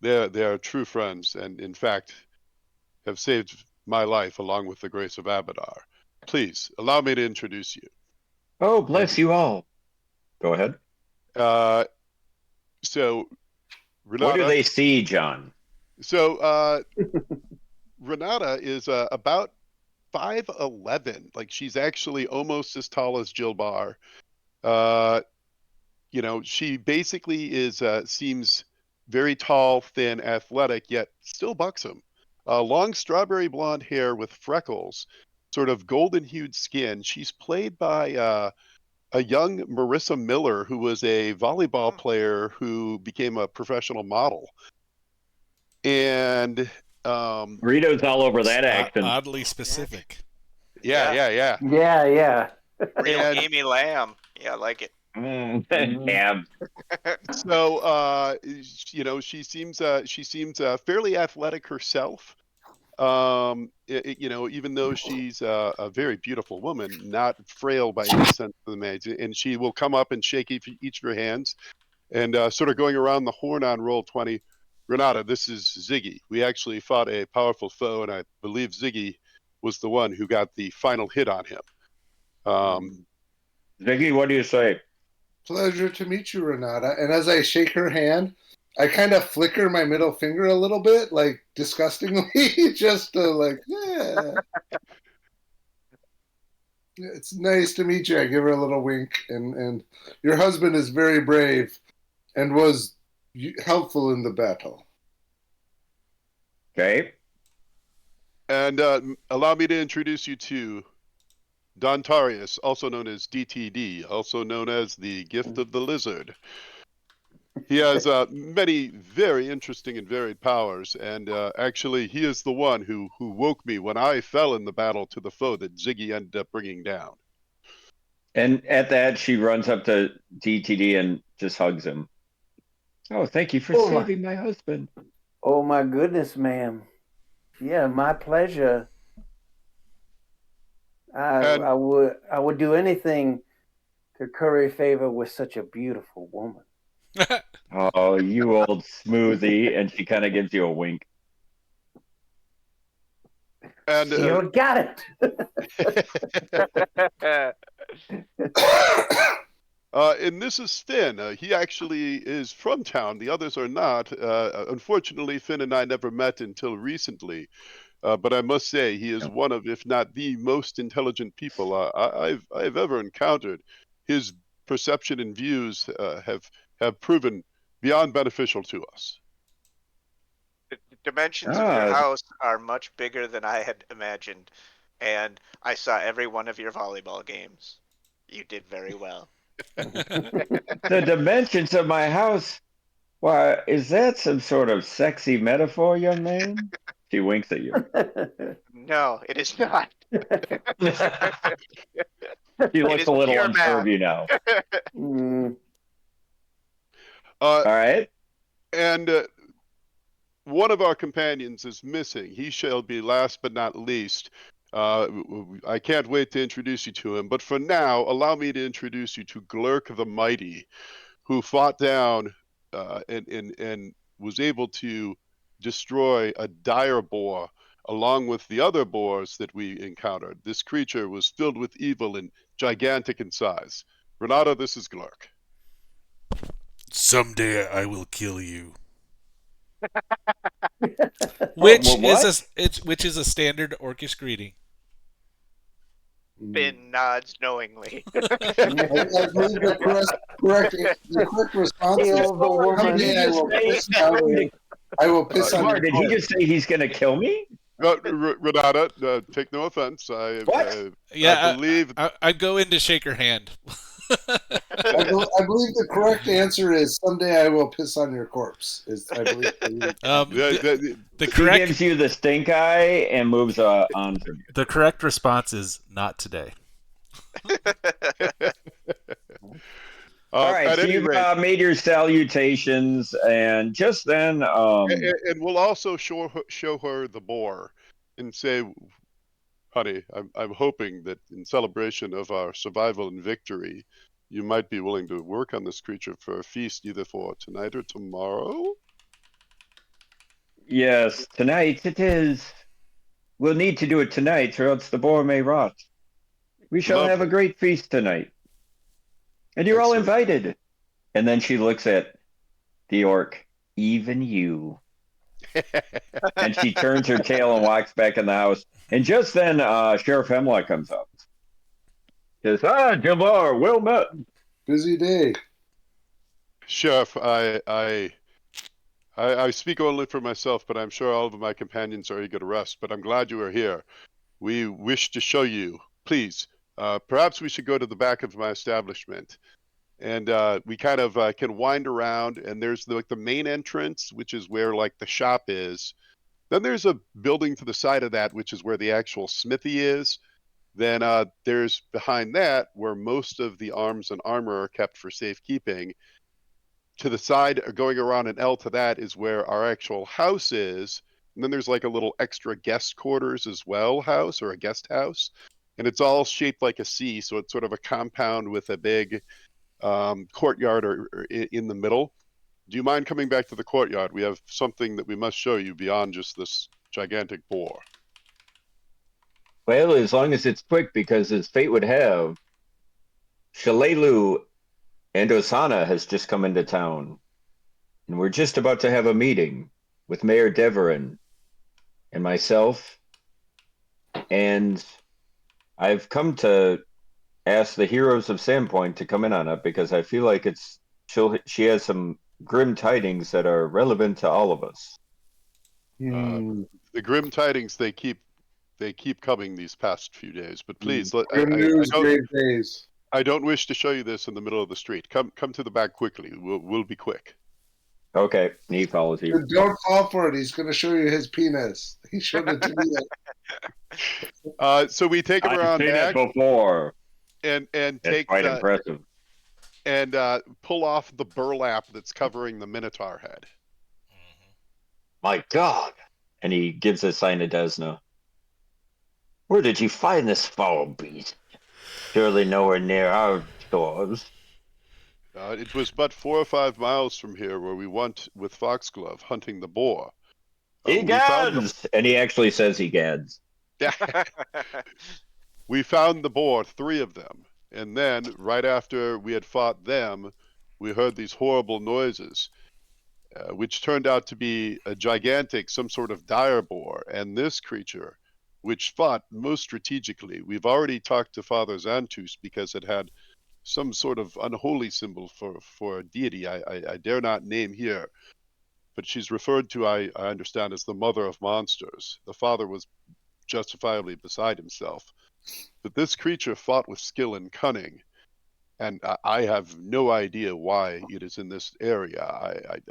they are true friends, and in fact have saved my life along with the grace of Abadar. Please allow me to introduce you." Oh, And bless you all. Go ahead. uh, so What do Renata, they see, John? so Renata is about 5'11". Like she's actually almost as tall as Jilbar. Uh, she basically seems very tall, thin, athletic, yet still buxom. Long strawberry blonde hair with freckles, sort of golden hued skin. She's played by a young Marissa Miller, who was a volleyball Mm. player who became a professional model. And Rito's all over that action. Oddly specific. yeah, Yeah. yeah, yeah. Yeah, yeah. Real And Amy Lamb. Yeah, I like it. Mhm. Abs. so she seems fairly athletic herself. Even though she's a very beautiful woman, not frail by any sense of the maid, and she will come up and shake each of her hands, and sort of going around the horn on roll 20. Renata, this is Ziggy. We actually fought a powerful foe, and I believe Ziggy was the one who got the final hit on him. Ziggy, what do you say? Pleasure to meet you, Renata. And as I shake her hand, I kind of flicker my middle finger a little bit, like disgustingly, just to like, yeah. It's nice to meet you. I give her a little wink, and your husband is very brave and was helpful in the battle. Okay. And allow me to introduce you to Dontarius, also known as DTD, also known as the Gift of the Lizard. He has many very interesting and varied powers, and actually, he is the one who woke me when I fell in the battle to the foe that Ziggy ended up bringing down. And at that, she runs up to DTD and just hugs him. Oh, thank you for Oh my, saving my husband. oh my goodness, ma'am. Yeah, my pleasure. And I would do anything to curry favor with such a beautiful woman. Oh, you old smoothie. And she kind of gives you a wink. and You got it. and this is Finn. He actually is from town. The others are not. Unfortunately, Finn and I never met until recently. But I must say, he is one of, if not the most intelligent people I've ever encountered. His perception and views have proven beyond beneficial to us. The dimensions of your Ah, house are much bigger than I had imagined, and I saw every one of your volleyball games. You did very well. the dimensions of my house. Why, is that some sort of sexy metaphor, young man? She winks at you. No, it is not. She It looks is a little pure unsure of math. you now. Mm, Uh, All right. and one of our companions is missing. He shall be last but not least. I can't wait to introduce you to him. But for now, allow me to introduce you to Glurk the Mighty, who fought down and was able to destroy a dire boar along with the other boars that we encountered. This creature was filled with evil and gigantic in size. Renata, this is Glurk. Someday I will kill you. What? Which is a standard orcish greeting. Finn nods knowingly. I believe the correct response is Kill the woman. someday I will piss on Mark, your did he corpse. just say he's going to kill me? Renata, take no offense. What? I Yeah, believe I'd go in to shake her hand. I believe the correct answer is someday I will piss on your corpse. I believe. The He correct gives you the stink eye and moves on from you. the correct response is not today. All right, at so any you've rate, made your salutations, and just then, and we'll also show her the boar and say, honey, I'm hoping that in celebration of our survival and victory, you might be willing to work on this creature for a feast either for tonight or tomorrow. yes, tonight it is. We'll need to do it tonight, or else the boar may rot. We shall have a Lovely. great feast tonight, and you're all Excellent. invited. And then she looks at the orc, even you. And she turns her tail and walks back in the house. And just then, Sheriff Hemlock comes up. Says, Jamar, well met. Busy day. Sheriff, I speak only for myself, but I'm sure all of my companions are eager to rest. But I'm glad you are here. We wish to show you. Please, perhaps we should go to the back of my establishment. And we kind of can wind around, and there's the main entrance, which is where like the shop is. Then there's a building to the side of that, which is where the actual smithy is. Then there's behind that where most of the arms and armor are kept for safekeeping. To the side, going around an L to that is where our actual house is. And then there's like a little extra guest quarters as well, house or a guest house. And it's all shaped like a C. So it's sort of a compound with a big courtyard or in the middle. Do you mind coming back to the courtyard? We have something that we must show you beyond just this gigantic boar. Well, as long as it's quick, because as fate would have, Shalelu and Osana has just come into town. And we're just about to have a meeting with Mayor Deverin and myself. And I've come to ask the heroes of Sandpoint to come in on it because I feel like she has some grim tidings that are relevant to all of us. The grim tidings they keep coming these past few days. But please, Grim news, great days. I don't wish to show you this in the middle of the street. Come to the back quickly. We'll be quick. Okay, he follows you. Don't fall for it. He's going to show you his penis. He showed it to me. So we take him I've around seen it back before. and It's take quite impressive. and pull off the burlap that's covering the Minotaur head. My God! And he gives a sign to Desna. Where did you find this foul beast? Surely nowhere near our shores. It was but 4 or 5 miles from here where we went with Foxglove hunting the boar. Egads! And he actually says egads. We found the boar, 3 of them. And then, right after we had fought them, we heard these horrible noises, which turned out to be a gigantic, some sort of dire boar. And this creature, which fought most strategically, we've already talked to Father Xantus because it had some sort of unholy symbol for a deity I dare not name here. But she's referred to, I understand, as the mother of monsters. The father was justifiably beside himself. But this creature fought with skill and cunning, and I have no idea why it is in this area.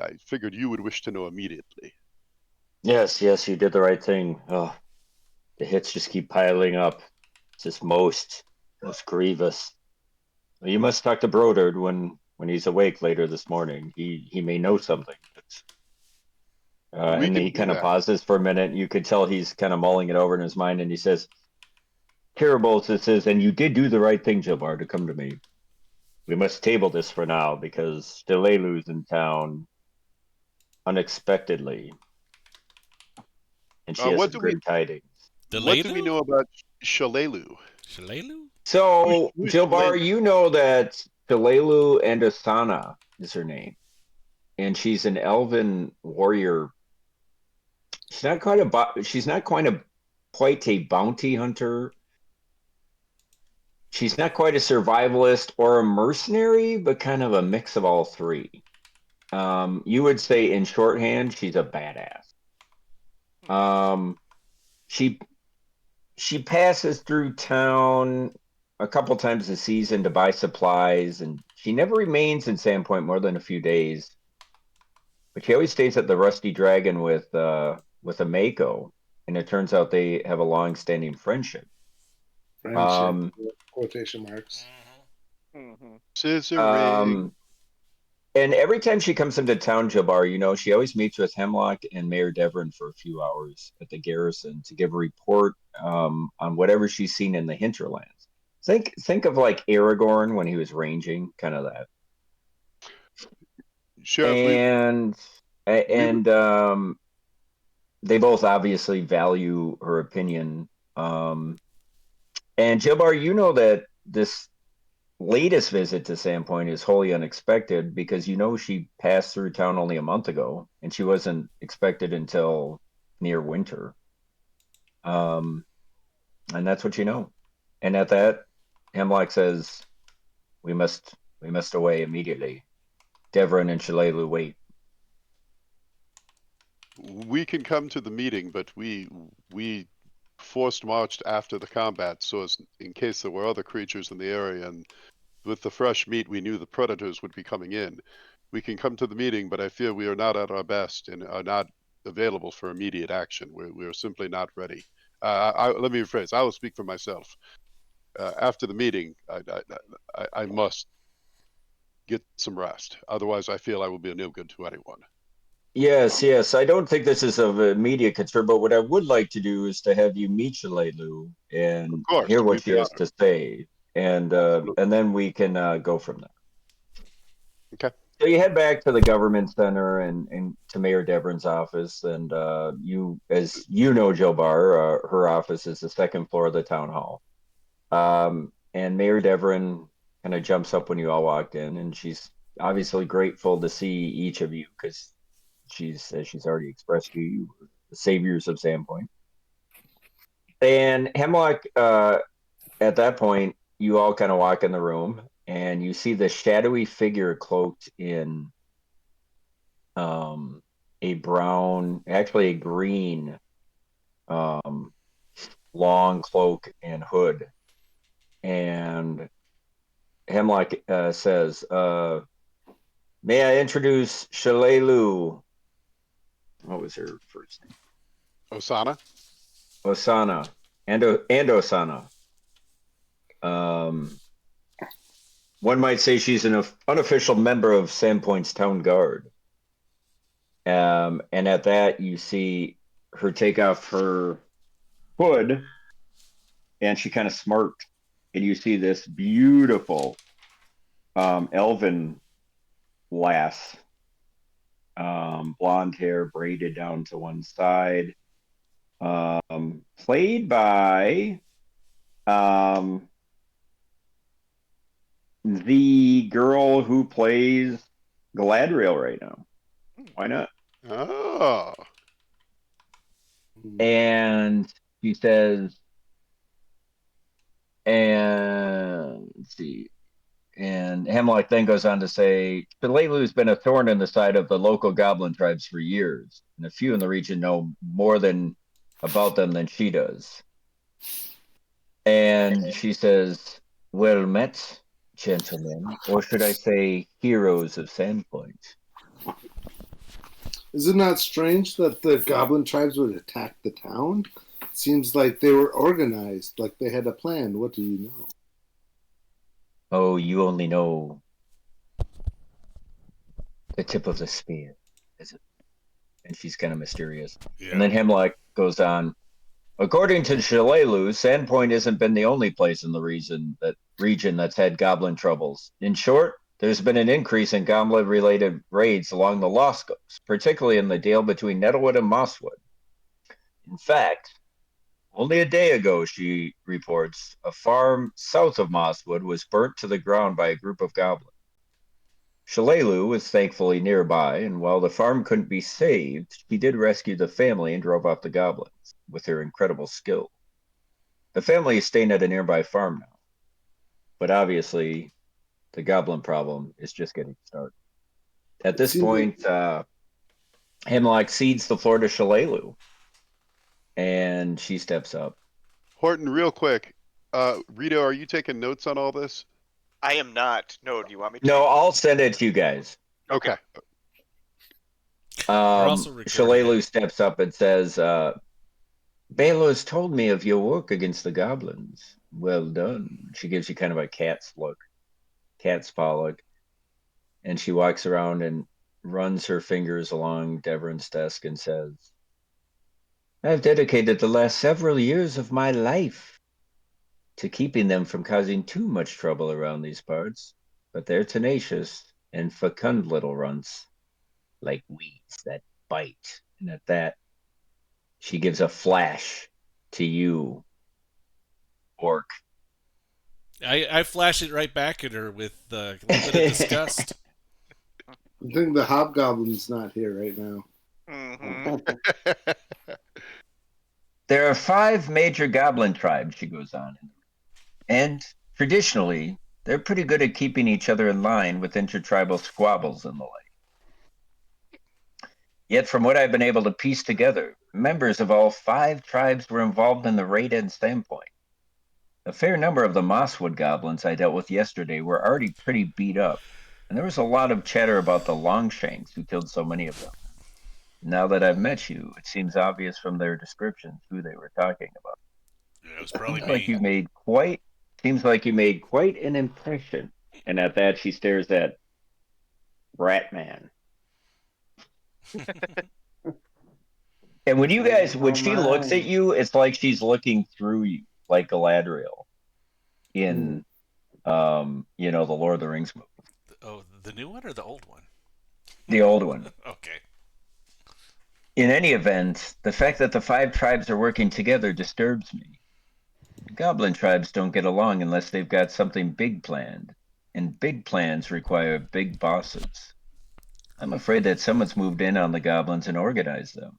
I figured you would wish to know immediately. Yes, yes, you did the right thing. Oh, the hits just keep piling up. It's just most grievous. Well, you must talk to Brodard when he's awake later this morning. He may know something. We And then can he do kind of that. pauses for a minute. You could tell he's kind of mulling it over in his mind, and he says, "Terrible," this is, and you did do the right thing, Jilbar, to come to me. We must table this for now because Stilelu's in town unexpectedly, and she has What some do we great tidings. what do we Delelu? know about Shalelu? Shalelu? So, Who's Jilbar, Shalelu? you know that Stilelu and Asana is her name, and she's an elven warrior. She's not quite a bounty hunter. She's not quite a survivalist or a mercenary, but kind of a mix of all three. You would say in shorthand, she's a badass. Um, she she passes through town a couple times a season to buy supplies, and she never remains in Sandpoint more than a few days. But she always stays at the Rusty Dragon with a Mako, and it turns out they have a long-standing friendship. Friendship, Um, quotation marks. Mm-hmm. Scissoring. um, and every time she comes into town, Jabbar, she always meets with Hemlock and Mayor Devon for a few hours at the garrison to give a report on whatever she's seen in the hinterlands. Think of like Aragorn when he was ranging, kind of that. Sheriff, And we and they both obviously value her opinion. And Jabbar, you know that this latest visit to Sandpoint is wholly unexpected because she passed through town only a month ago and she wasn't expected until near winter. Um, and that's what you know. And at that, Hemlock says, "We must away immediately. Devon and Shalelu wait." we can come to the meeting, but we forced marched after the combat, so as in case there were other creatures in the area, and with the fresh meat, we knew the predators would be coming in. We can come to the meeting, but I fear we are not at our best and are not available for immediate action. We are simply not ready. Let me rephrase. I will speak for myself. After the meeting, I must get some rest. Otherwise, I feel I will be no good to anyone. Yes, yes. I don't think this is of immediate concern, but what I would like to do is to have you meet Shalelu Of and course, hear what we'd she be has honored. to say, Absolutely. and then we can go from there. Okay. So you head back to the government center and to Mayor Devon's office, and as you know, Joe Barr, her office is the second floor of the town hall. And Mayor Devon kind of jumps up when you all walked in, and she's obviously grateful to see each of you because as she's already expressed to you, the saviors of Sandpoint. And Hemlock, at that point, you all kind of walk in the room, and you see the shadowy figure cloaked in a brown, actually a green, um, long cloak and hood. And Hemlock says, "May I introduce Shalelu?" What was her first name? Osana? Osana. And Osana. Um, one might say she's an unofficial member of Sandpoint's town guard. And at that, you see her take off her hood and she kind of smirked. And you see this beautiful elven lass, blonde hair braided down to one side, played by um, the girl who plays Galadriel right now. Why not? Oh. And she says, and let's see. And Hemlock then goes on to say, Shalelu has been a thorn in the side of the local goblin tribes for years, and a few in the region know more about them than she does. And she says, "Well met, gentlemen, or should I say heroes of Sandpoint." Isn't that strange that the goblin tribes would attack the town? It seems like they were organized, like they had a plan. What do you know? Oh, you only know the tip of the spear, is it? And she's kind of mysterious. And Yeah. then Hemlock goes on. According to Shalelu, Sandpoint hasn't been the only place in the region that's had goblin troubles. In short, there's been an increase in goblin-related raids along the Lost Coast, particularly in the dale between Nettlewood and Mosswood. In fact, only a day ago, she reports, a farm south of Mosswood was burnt to the ground by a group of goblins. Shalelu was thankfully nearby, and while the farm couldn't be saved, she did rescue the family and drove off the goblins with her incredible skill. The family is staying at a nearby farm now, but obviously the goblin problem is just getting started. At It this seems like point, Hemlock cedes the floor to Shalelu, and she steps up. Horton, real quick. Rito, are you taking notes on all this? I am not. No, do you want me to? No, I'll send it to you guys. Okay. We're also recording Shalelu it. steps up and says, Baylor's told me of your work against the goblins. Well done. She gives you kind of a cat's paw look. And she walks around and runs her fingers along Deverin's desk and says, I've dedicated the last several years of my life to keeping them from causing too much trouble around these parts. But they're tenacious and fecund little runts, like weeds that bite. And at that, she gives a flash to you, Orc. I flash it right back at her with a little bit of disgust. I think the hobgoblin's not here right now. Mm-hmm. There are 5 major goblin tribes, she goes on. And traditionally, they're pretty good at keeping each other in line with intertribal squabbles and the like. Yet, from what I've been able to piece together, members of all 5 tribes were involved in the raid at Sandpoint. A fair number of the Mosswood goblins I dealt with yesterday were already pretty beat up, and there was a lot of chatter about the Longshanks who killed so many of them. Now that I've met you, it seems obvious from their descriptions who they were talking about. Yeah, it was probably Seems like me. you made quite an impression. And at that, she stares at Ratman. And when she looks at you, it's like she's looking through you, like Galadriel in, the Lord of the Rings movie, Oh, the new one or the old one? the old one. Okay. In any event, the fact that the 5 tribes are working together disturbs me. Goblin tribes don't get along unless they've got something big planned, and big plans require big bosses. I'm afraid that someone's moved in on the goblins and organized them.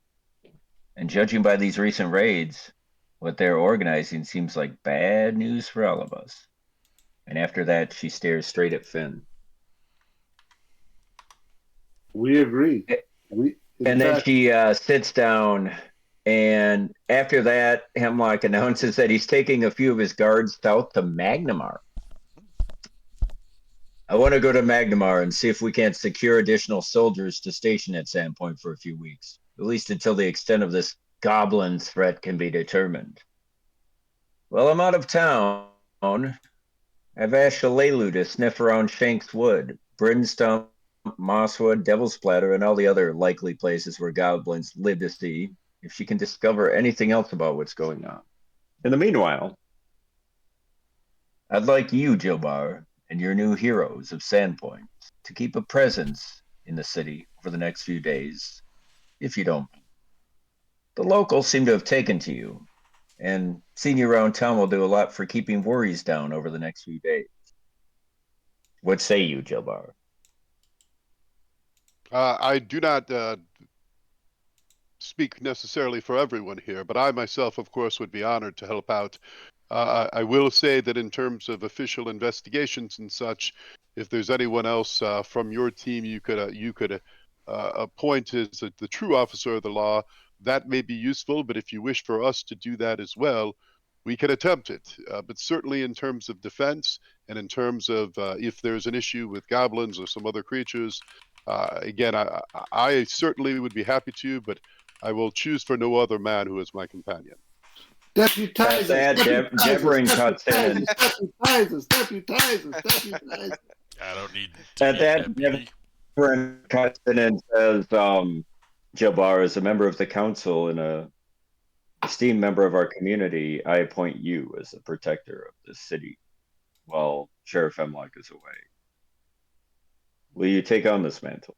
And judging by these recent raids, what they're organizing seems like bad news for all of us. And after that, she stares straight at Finn. We agree. And then she sits down, and after that, Hemlock announces that he's taking a few of his guards south to Magnamar. I want to go to Magnamar and see if we can't secure additional soldiers to station at Sandpoint for a few weeks, at least until the extent of this goblin threat can be determined. Well, I'm out of town. I've asked Shalelu to sniff around Shank's Wood, Brinstump, Mosswood, Devil's Splatter, and all the other likely places where goblins live to see if she can discover anything else about what's going on. In the meanwhile, I'd like you, Jilbar, and your new heroes of Sandpoint to keep a presence in the city for the next few days, if you don't mind. The locals seem to have taken to you, and seeing you around town will do a lot for keeping worries down over the next few days. What say you, Jilbar? I do not speak necessarily for everyone here, but I myself, of course, would be honored to help out. I will say that in terms of official investigations and such, if there's anyone else from your team you could appoint as the true officer of the law, that may be useful. But if you wish for us to do that as well, we can attempt it. But certainly in terms of defense and in terms of if there's an issue with goblins or some other creatures, that would be my Again, I certainly would be happy to, but I will choose for no other man who is my companion. Deputize us, At that, deputize us, Deverin cuts deputize in. us, deputize us, deputize us, deputize us. I don't need to At be a that, deputy. Deverin cuts in and says, Jabbar, as a member of the council and a esteemed member of our community, I appoint you as the protector of the city while Sheriff Hemlock is away. Will you take on this mantle?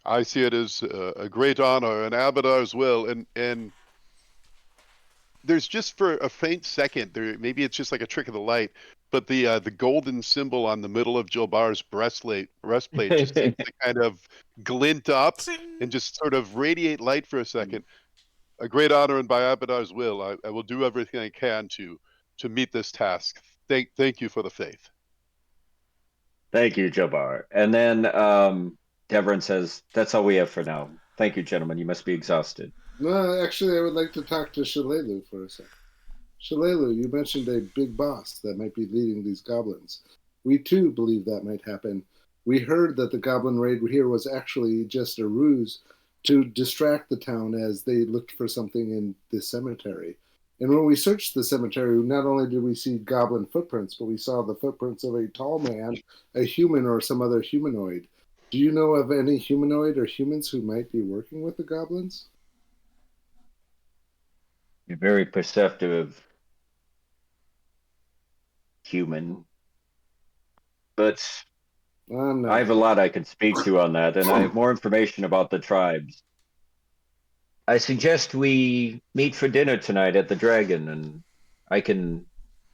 I see it as a great honor, and Abadar's will, and there's just for a faint second there, maybe it's just like a trick of the light, but the golden symbol on the middle of Jilbar's breastplate just seems to kind of glint up and just sort of radiate light for a second. A great honor, and by Abadar's will, I will do everything I can to meet this task. Thank you for the faith. Thank you, Jabbar. And then Deverin says, that's all we have for now. Thank you, gentlemen. You must be exhausted. No, actually, I would like to talk to Shalelu for a second. Shalelu, you mentioned a big boss that might be leading these goblins. We too believe that might happen. We heard that the goblin raid here was actually just a ruse to distract the town as they looked for something in the cemetery. And when we searched the cemetery, not only did we see goblin footprints, but we saw the footprints of a tall man, a human, or some other humanoid. Do you know of any humanoid or humans who might be working with the goblins? You're very perceptive human. But I'm I not. have a lot I could speak to on that, and I have more information about the tribes. I suggest we meet for dinner tonight at the Dragon, and I can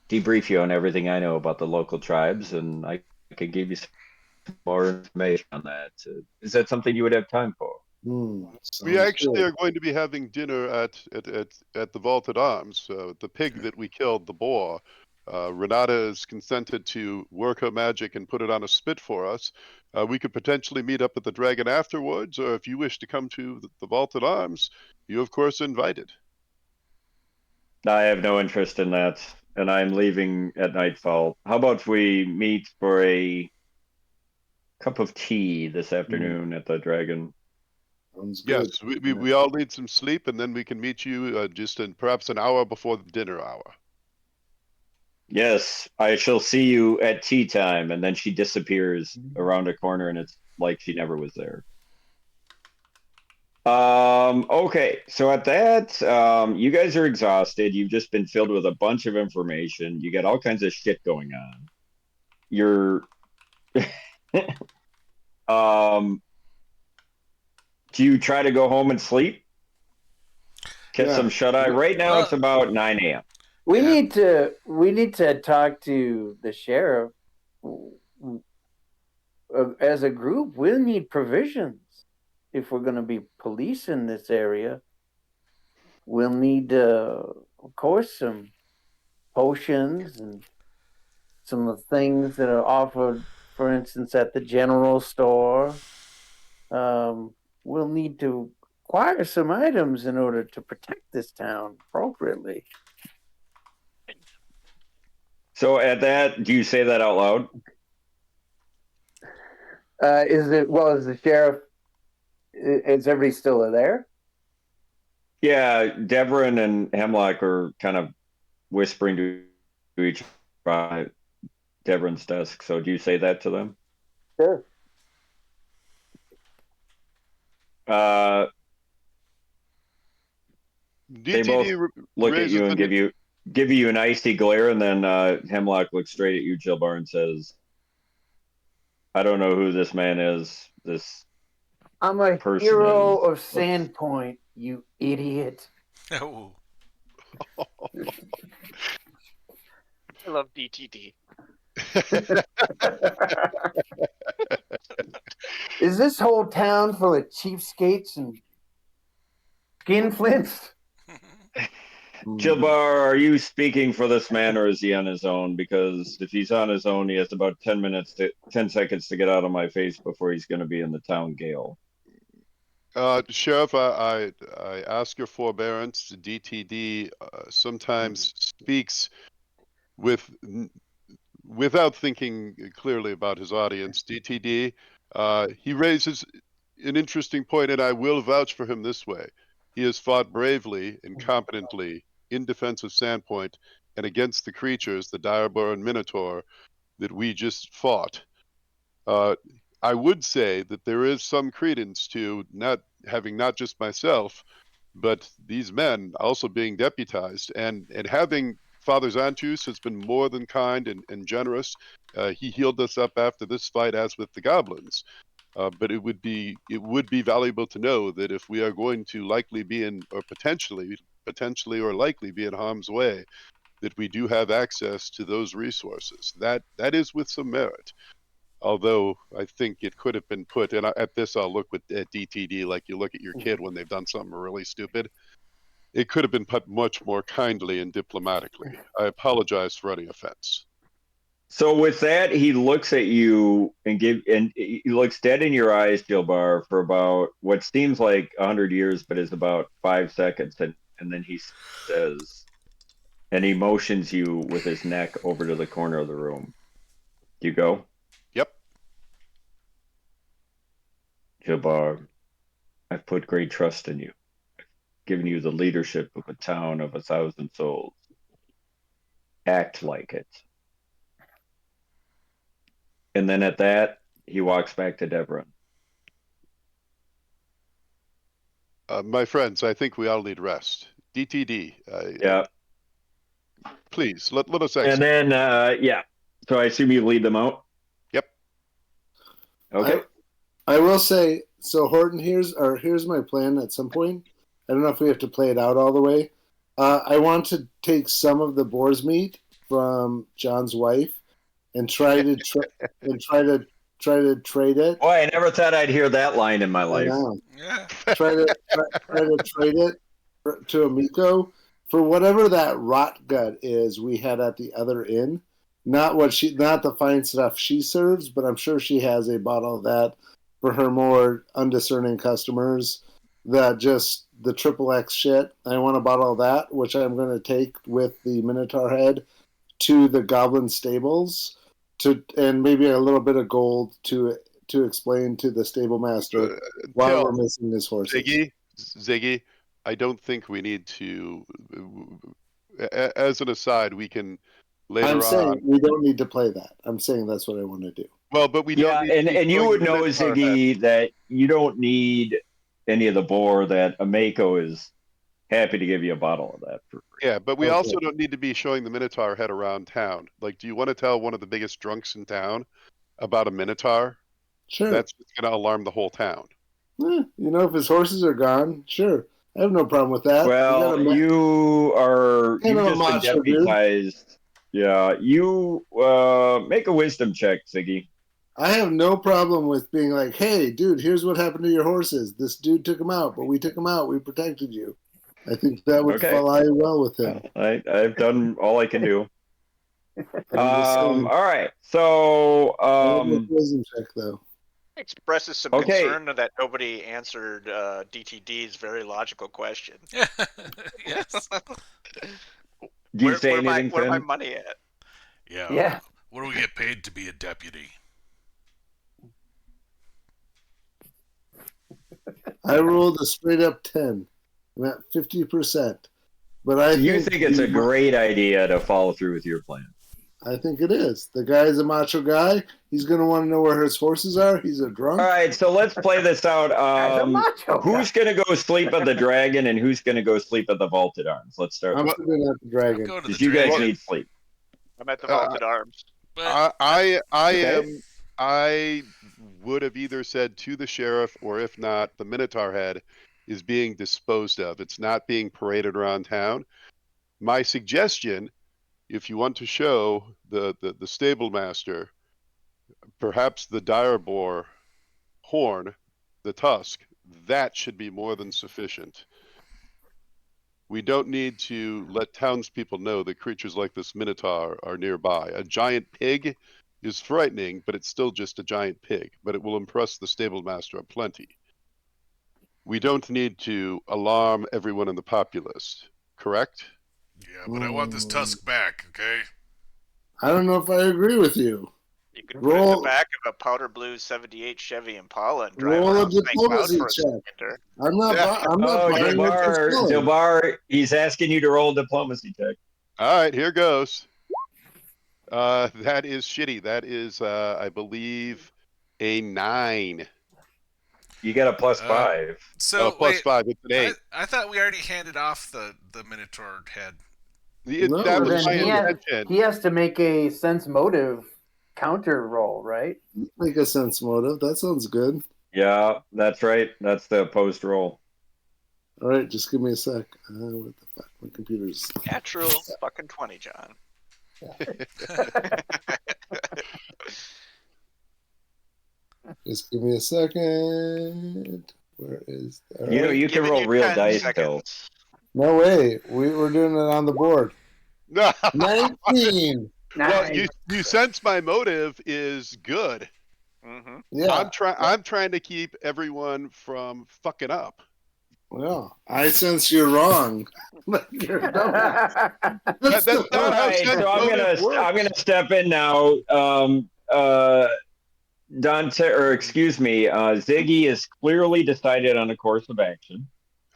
debrief you on everything I know about the local tribes, and I can give you some more information on that. Is that something you would have time for? We Sounds actually good. are going to be having dinner at the Vaulted Arms. The pig that we killed, the boar, Renata has consented to work her magic and put it on a spit for us. We could potentially meet up at the Dragon afterwards, or if you wish to come to the Vaulted Arms, you of course are invited. I have no interest in that, and I'm leaving at nightfall. How about we meet for a cup of tea this afternoon at the Dragon? Sounds good. Yes, we all need some sleep, and then we can meet you just in perhaps an hour before the dinner hour. Yes, I shall see you at tea time. And then she disappears around a corner, and it's like she never was there. Okay, so at that, you guys are exhausted. You've just been filled with a bunch of information. You got all kinds of shit going on. You're um do you try to go home and sleep? Get some Yeah. shut eye. Right now it's about 9 a.m. We Yeah. need to talk to the sheriff. As a group, we'll need provisions if we're going to be police in this area. We'll need, of course, some potions and some of the things that are offered, for instance, at the general store. We'll need to acquire some items in order to protect this town appropriately. So at that, do you say that out loud? Is the sheriff? Is everybody still there? Yeah, Deverin and Hemlock are kind of whispering to each other at Deverin's desk. So do you say that to them? Sure. Uh, they both DTD look at raises you and the give you an icy glare, and then Hemlock looks straight at you, Jilbar, and says, "I don't know who this man is. This I'm a person hero is." of Sandpoint, you idiot. Oh. I love DTD. Is this whole town full of cheapskates and skinflints? Jilbar, are you speaking for this man, or is he on his own? Because if he's on his own, he has about 10 seconds to get out of my face before he's going to be in the town gale. Sheriff, I ask your forbearance. DTD sometimes speaks with without thinking clearly about his audience, DTD, he raises an interesting point, and I will vouch for him this way. He has fought bravely and competently in defense of Sandpoint and against the creatures, the Direboar and Minotaur, that we just fought. I would say that there is some credence to not just myself, but these men also being deputized and having Father Zantus has been more than kind and generous. He healed us up after this fight, as with the goblins. But it would be valuable to know that if we are going to likely be in, or potentially or likely be in harm's way, that we do have access to those resources. That is with some merit. Although I think it could have been put, and at this I'll look at DTD like you look at your kid when they've done something really stupid. It could have been put much more kindly and diplomatically. I apologize for any offense. So with that, he looks at you and he looks dead in your eyes, Gilbar, for about what seems like 100 years, but is about 5 seconds, and then he says, and he motions you with his neck over to the corner of the room. You go, Yep. Gilbar. I've put great trust in you. I've given you the leadership of a town of 1,000 souls. Act like it. And then at that, he walks back to Devron. My friends, I think we all need rest. DTD. Yeah. Please let us exit. And then, yeah. So I assume you lead them out. Yep. Okay. I will say, so Horton, here's my plan at some point. I don't know if we have to play it out all the way. I want to take some of the boar's meat from John's wife and try to trade it. Boy, I never thought I'd hear that line in my I life. know. Yeah. Try to trade it to Amiko for whatever that rot gut is we had at the other inn. Not the fine stuff she serves, but I'm sure she has a bottle of that for her more undiscerning customers. That just the triple X shit. I want a bottle of that, which I'm going to take with the Minotaur head to the Goblin stables and maybe a little bit of gold to explain to the stable master why we're missing his horses. Ziggy, I don't think we need to. As an aside, we can later I'm saying on. we don't need to play that. I'm saying that's what I want to do. Well, but we don't. Yeah, need and you would know, Minotaur Ziggy, that you don't need any of the boar. That Amako is happy to give you a bottle of that for free. Yeah, but we Okay. also don't need to be showing the Minotaur head around town. Like, do you want to tell one of the biggest drunks in town about a Minotaur? Sure. That's going to alarm the whole town. If his horses are gone, sure. I have no problem with that. Well, you've just been deputized. Yeah, you make a wisdom check, Ziggy. I have no problem with being like, hey, dude, here's what happened to your horses. This dude took them out, but we took them out. We protected you. I think that would fly well with him. I've done all I can do. All right. So, wisdom check though. Expresses some concern that nobody answered DTD's very logical question. Yes. Do you say anything, where's my money at? Yeah. What do we get paid to be a deputy? I rolled a straight up 10. I'm at 50%. But you think it's a great idea to follow through with your plan? I think it is. The guy is a macho guy. He's going to want to know where his horses are. He's a drunk. All right, so let's play this out. Who's going to go sleep at the Dragon and who's going to go sleep at the Vaulted Arms? Let's start. I'm sleeping at the Dragon. Because you guys need sleep. I'm at the Vaulted Arms. I would have either said to the sheriff, or if not, the Minotaur head is being disposed of. It's not being paraded around town. My suggestion, if you want to show the stable master, perhaps the Direboar horn, the tusk, that should be more than sufficient. We don't need to let townspeople know that creatures like this Minotaur are nearby. A giant pig is frightening, but it's still just a giant pig. But it will impress the stable master plenty. We don't need to alarm everyone in the populace, correct? Yeah, but I want this tusk back, okay? I don't know if I agree with you. You could put it in Roll- the back of a powder blue '78 Chevy Impala and drive Roll a around St. Cloud diplomacy for a check. sprinter. I'm not. Yeah. I'm not Oh, buying it for silly. Debar, he's asking you to roll a diplomacy check. All right, here goes. That is shitty. That is, I believe, a 9. You got a +5. So Plus wait, 5. It's an 8. I thought we already handed off the Minotaur head. No, That So was then my he has, intention. he has to make a sense motive counter roll, right? Make a sense motive. That sounds good. Yeah, that's right. That's the post roll. All right, just give me a sec. What the fuck? My computer's. Natural fucking 20, John. Just give me a second. Where is? All You know, right. you can Giving roll you real 10 dice seconds. still. No way. We're doing it on the board. 19. Well, Nice. you sense my motive is good. Mm-hmm. Yeah. I'm trying to keep everyone from fucking up. Well, I sense you're wrong. You're dumb. That's not All how right, sense so motive works. I'm gonna step in now. Dante, or excuse me, Ziggy is clearly decided on a course of action.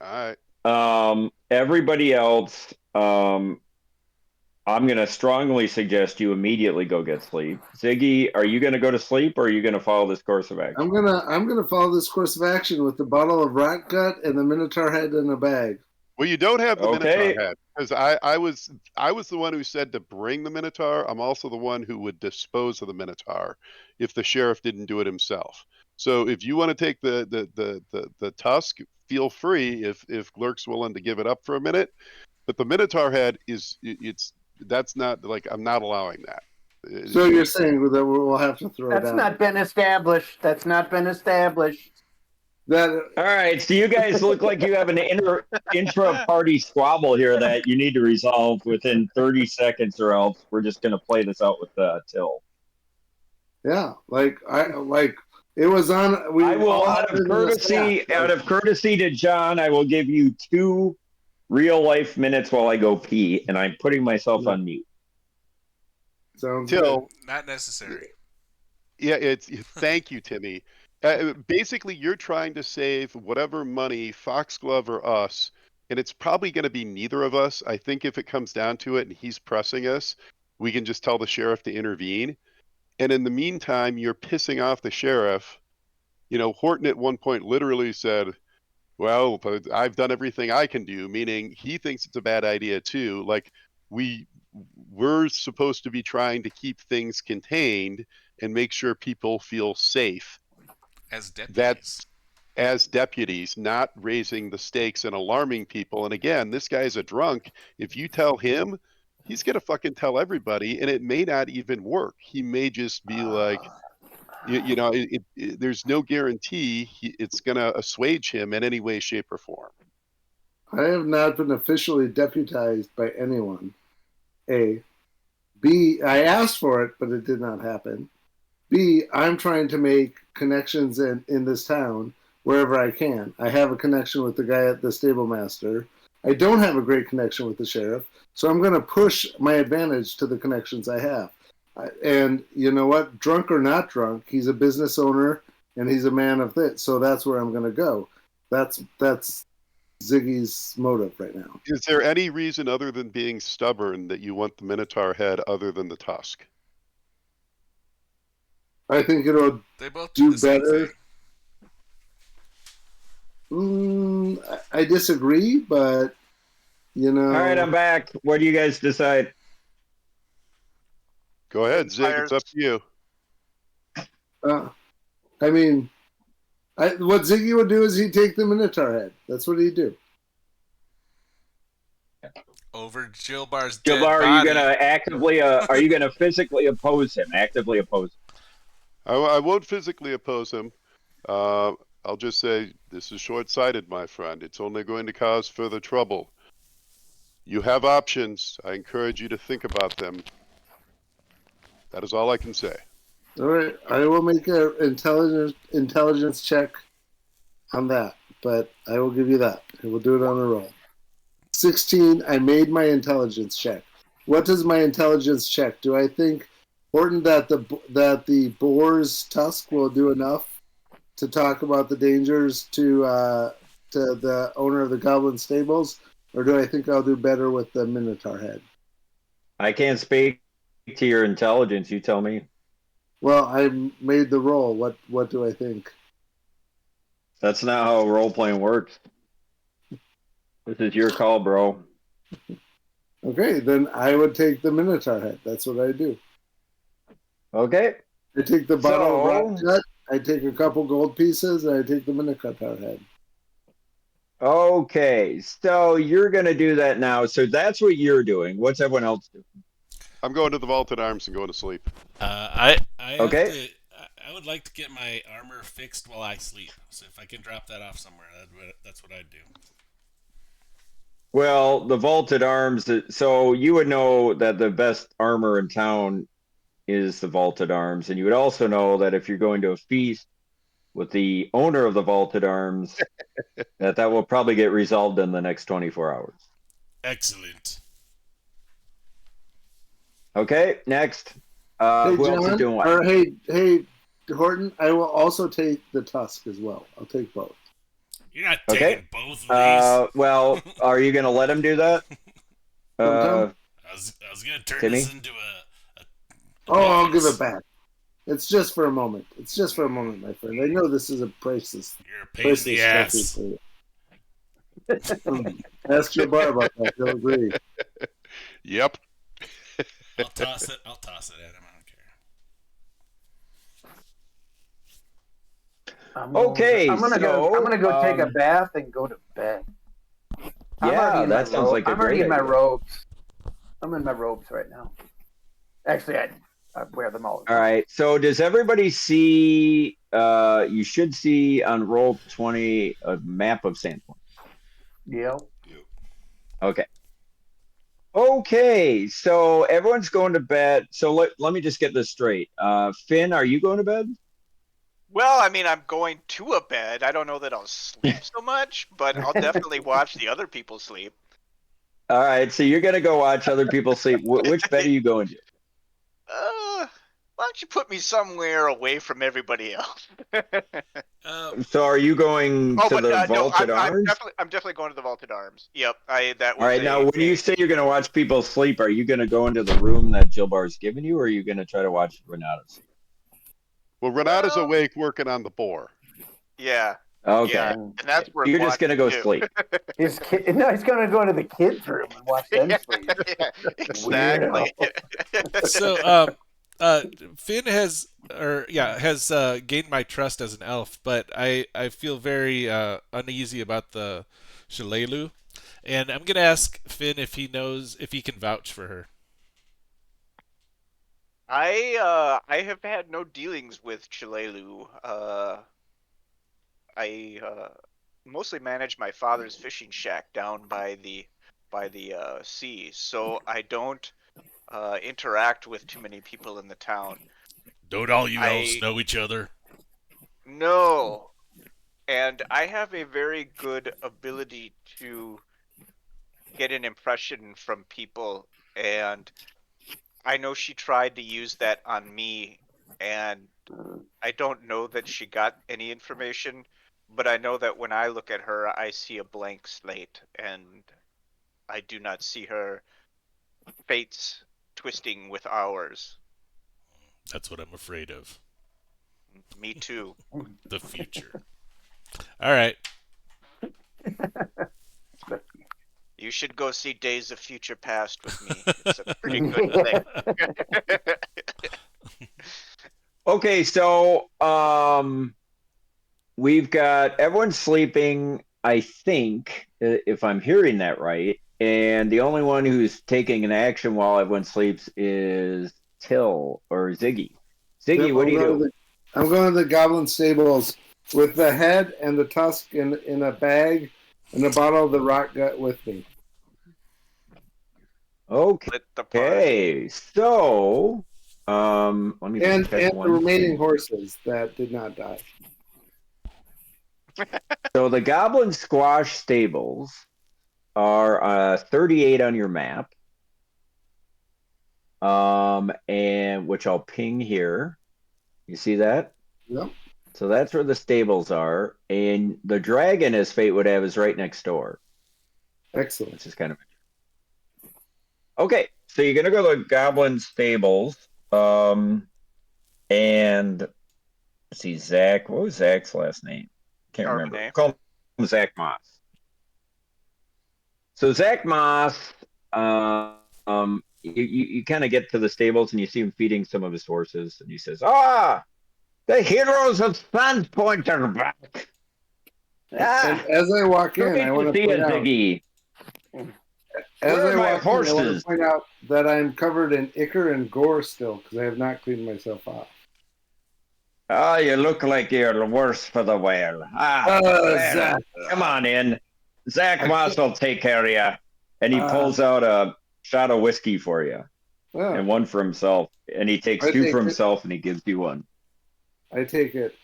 All right. Everybody else, I'm gonna strongly suggest you immediately go get sleep. Ziggy, are you gonna go to sleep, or are you gonna follow this course of action? I'm gonna follow this course of action with the bottle of rat gut and the Minotaur head in a bag. Well, you don't have the Okay. Minotaur head because I was the one who said to bring the Minotaur. I'm also the one who would dispose of the Minotaur if the sheriff didn't do it himself. So if you want to take the tusk, feel free if Glurk's willing to give it up for a minute. But the Minotaur head that's not like I'm not allowing that. So you're saying that we'll have to throw it That's out. not been established. That's not been established. That All right, so you guys look like you have an intra-party squabble here that you need to resolve within 30 seconds, or else we're just going to play this out with Till. yeah, it was on. I will, out of courtesy to John, I will give you 2 real-life minutes while I go pee, and I'm putting myself on mute. Sounds Till Not necessary. yeah, thank you, Timmy. Basically, you're trying to save whatever money Foxglove or us, and it's probably going to be neither of us. I think if it comes down to it and he's pressing us, we can just tell the sheriff to intervene. And in the meantime, you're pissing off the sheriff. You know, Horton at one point literally said, well, but I've done everything I can do, meaning he thinks it's a bad idea too. Like we're supposed to be trying to keep things contained and make sure people feel safe. As deputies. That's as deputies, not raising the stakes and alarming people. And again, this guy's a drunk. If you tell him, he's going to fucking tell everybody, and it may not even work. He may just be like, there's no guarantee it's going to assuage him in any way, shape, or form. I have not been officially deputized by anyone. A. B. I asked for it, but it did not happen. B. I'm trying to make connections in this town wherever I can. I have a connection with the guy at the stable master. I don't have a great connection with the sheriff, so I'm going to push my advantage to the connections I have. And you know what? Drunk or not drunk, he's a business owner and he's a man of this. So that's where I'm going to go. That's Ziggy's motive right now. Is there any reason other than being stubborn that you want the Minotaur head other than the tusk? I think it'll They both do do the same better. thing. I disagree, but you know. All right, I'm back. What do you guys decide? Go ahead, Zig. It's up to you. I mean, what Ziggy would do is he'd take the Minotaur head. That's what he'd do. Over Jilbar's dead Jilbar, are you body. gonna are you gonna physically oppose him? Actively oppose him? I won't physically oppose him. I'll just say this is short-sighted, my friend. It's only going to cause further trouble. You have options. I encourage you to think about them. That is all I can say. All right, I will make an intelligence check on that, but I will give you that. I will do it on a roll. 16. I made my intelligence check. what does my intelligence check? Do I think, Horton, that the boar's tusk will do enough to talk about the dangers to the owner of the Goblin Stables, or do I think I'll do better with the Minotaur head? I can't speak to your intelligence. You tell me. Well, I made the roll. What do I think? That's not how role playing works. This is your call, bro. Okay, then I would take the Minotaur head. That's what I do. Okay. I take the bottle of rock So, gut, I take a couple gold pieces, and I take the Minotaur head. okay. So you're gonna do that now. So that's what you're doing. What's everyone else doing? I'm going to the vaulted arms and going to sleep. I have Okay. to. I would like to get my armor fixed while I sleep. So if I can drop that off somewhere, that's what I'd do. Well, the vaulted arms. So you would know that the best armor in town is the vaulted arms, and you would also know that if you're going to a feast with the owner of the vaulted arms, that will probably get resolved in the next 24 hours. Excellent. Okay, next. Hey, Who else is John, doing what? or hey, Horton, I will also take the tusk as well. I'll take both. You're not Okay. taking both of these. Well, are you going to let him do that? Tum-tum? I was gonna turn Timmy? this into a Oh, I'll give defense. it back. It's just for a moment. It's just for a moment, my friend. I know this is a priceless, You're a pain in the ass. trophy for you. Ask your bar about that. He'll agree. Yep. I'll toss it. I'll toss it at him. I don't care. Okay, I'm gonna go take a bath and go to bed. I'm already Yeah, in my that sounds like a I'm already great in my idea. robes. I'm in my robes right now. Actually, I wear them all. All right. So does everybody see? You should see on roll 20 a map of Sandpoint. Yeah. Okay. Okay. So everyone's going to bed. So let me just get this straight. Finn, are you going to bed? Well, I mean, I'm going to a bed. I don't know that I'll sleep so much, but I'll definitely watch the other people sleep. All right. So you're gonna go watch other people sleep. Which bed are you going to? Why don't you put me somewhere away from everybody else? So are you going Oh, to but the no, vaulted arms? I'm definitely going to the vaulted arms. Yep, that All was right. Now, a when you thing. say you're gonna watch people sleep, are you gonna go into the room that Jill Bar's given you, or are you gonna try to watch Renata sleep? Well, Renata's Well- awake working on the boar. Yeah, Okay. yeah, and that's where You're just gonna go too. sleep. He's gonna go to the kids' room and watch them sleep. Yeah, exactly. So, Finn has gained my trust as an elf, but I feel very uneasy about the Shalelu, and I'm gonna ask Finn if he can vouch for her. I have had no dealings with Chilelu. I mostly manage my father's fishing shack down by the sea, so I don't interact with too many people in the town. Don't all you elves I know each other? No, and I have a very good ability to get an impression from people, and I know she tried to use that on me, and I don't know that she got any information, but I know that when I look at her, I see a blank slate, and I do not see her fates twisting with ours. That's what I'm afraid of. Me too. The future. All right. You should go see Days of Future Past with me. It's a pretty good thing. Okay, so we've got everyone sleeping, I think, if I'm hearing that right. And the only one who's taking an action while everyone sleeps is Till or Ziggy. Ziggy, Yep, what do you do? I'm going to the Goblin Stables with the head and the tusk in a bag and a bottle of the rock gut with me. Split the party. Okay, so let me just And check the one remaining thing. horses that did not die. So the Goblin Squash stables are 38 on your map. and which I'll ping here. You see that? Yep. So that's where the stables are, and the dragon, as fate would have, is right next door, Excellent. which is kind of okay. So you're gonna go to Goblin Stables, and let's see, Zach. What was Zach's last name? Can't remember. Charbonnet. Call him Zach Moss. So Zach Moss, you kind of get to the stables and you see him feeding some of his horses, and he says, "Ah, the heroes of Sandpoint are back. And Ah, as I walk in, great I want to to see you, point out. Ziggy. As Where are I my walk in, I want horses? to point out that I'm covered in ichor and gore still because I have not cleaned myself off. Oh, you look like you're worse for the wear. Ah, well, Zach. come on in. Zach I Moss will take care of you." And he pulls out a shot of whiskey for you Oh, and one for himself. And he takes I two take for it. himself and he gives you one. I take it.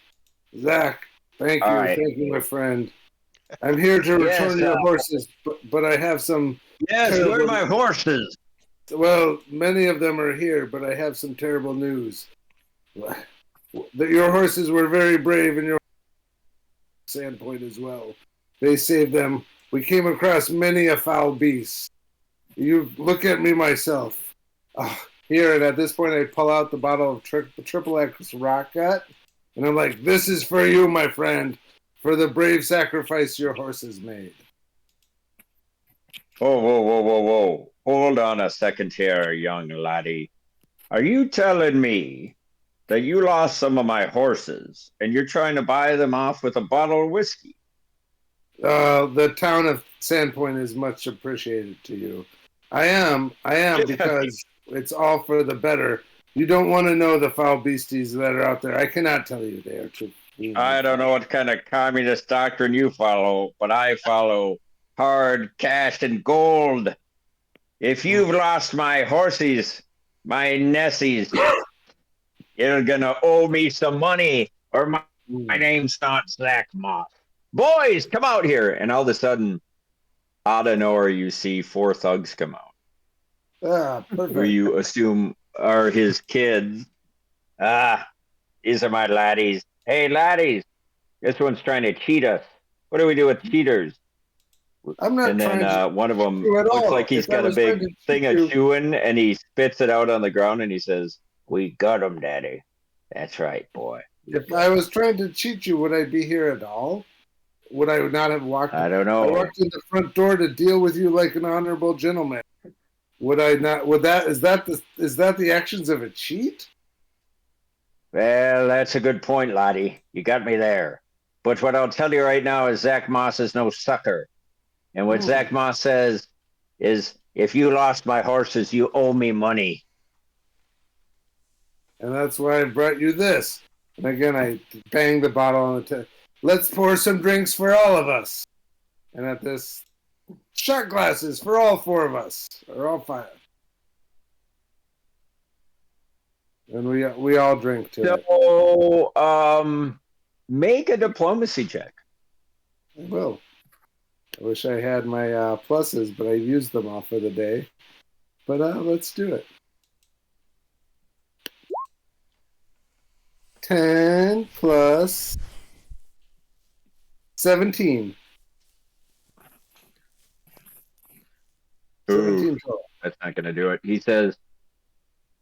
Zach, thank All you. right. Thank you, my friend. I'm here to Yes, return your horses, but I have some Yes, where are terrible. my horses? Well, many of them are here, but I have some terrible news. Your horses were very brave, and your Sandpoint as well. They saved them. We came across many a foul beast. You look at me myself. Here, and at this point, I pull out the bottle of Triple X Rock Gut, and I'm like, "This is for you, my friend, for the brave sacrifice your horses made." Whoa, whoa, whoa, whoa, whoa. Hold on a second here, young laddie. Are you telling me that you lost some of my horses and you're trying to buy them off with a bottle of whiskey? The town of Sandpoint is much appreciated to you. I am because it's all for the better. You don't want to know the foul beasties that are out there. I cannot tell you they are true. I don't know what kind of communist doctrine you follow, but I follow hard cash and gold. If you've lost my horses, my Nessies, you're gonna owe me some money, or my name's not Zach Moss. Boys, come out here! And all of a sudden, out of nowhere, you see four thugs come out, who Perfect. you assume are his kids. Ah, these are my laddies. Hey, laddies, this one's trying to cheat us. What do we do with cheaters? I'm not And then trying to one of them you at looks all. like he's If I got a was trying big to thing cheat of you, chewing, and he spits it out on the ground, and he says, "We got him, Daddy. That's right, boy." if I was trying to cheat you, would I be here at all? Would I not have walked? I don't I know. walked in the front door to deal with you like an honorable gentleman. Would I not? Would that is that the actions of a cheat? Well, that's a good point, Lottie. You got me there. But what I'll tell you right now is Zach Moss is no sucker. And what Zach Moss says is, if you lost my horses, you owe me money. And that's why I brought you this. And again, I bang the bottle on the table. Let's pour some drinks for all of us. And at this, shot glasses for all four of us, or all five. And we all drink to it. So, make a diplomacy check. I will. I wish I had my pluses, but I used them all for the day. But let's do it. 10 plus 17. 17 total. That's not going to do it. He says,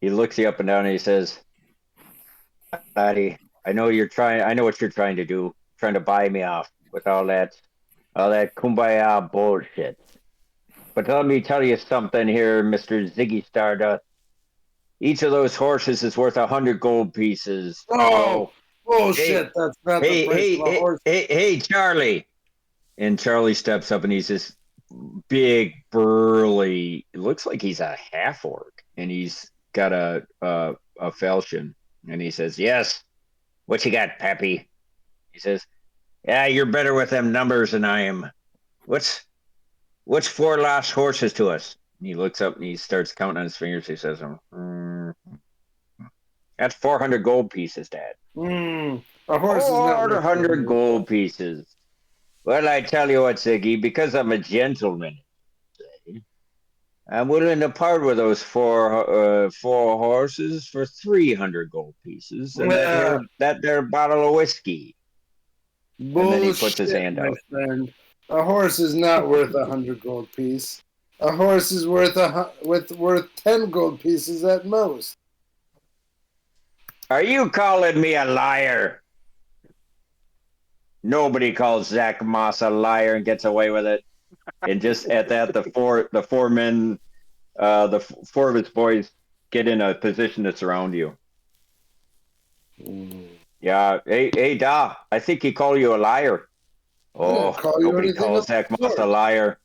he looks you up and down and he says, Laddie, I know what you're trying to do, trying to buy me off with all that kumbaya bullshit. But let me tell you something here, Mr. Ziggy Stardust. Each of those horses is worth 100 gold pieces. Oh, bullshit. Hey, That's not the price of a horse. Hey, Charlie. And Charlie steps up and he's this big, burly, it looks like he's a half orc. And he's got a falchion. And he says, "Yes, what you got, Pappy?" He says, "Yeah, you're better with them numbers than I am. What's 4 lost horses to us?" And he looks up and he starts counting on his fingers. He says, "That's 400 gold pieces, Dad." A horse is not worth 400 gold pieces. Well, I tell you what, Ziggy, because I'm a gentleman, I'm willing to part with those four horses for 300 gold pieces and Yeah, that there bottle of whiskey. And then he puts his bullshit, hand my out. friend. A horse is not worth 100 gold piece. A horse is worth 10 gold pieces at most. Are you calling me a liar? Nobody calls Zach Moss a liar and gets away with it. And just at that, the four men, four of his boys get in a position to surround you. Yeah. Hey, Da. I think he called you a liar. I didn't Oh, call you nobody anything of calls the Zach Moss a sort. liar.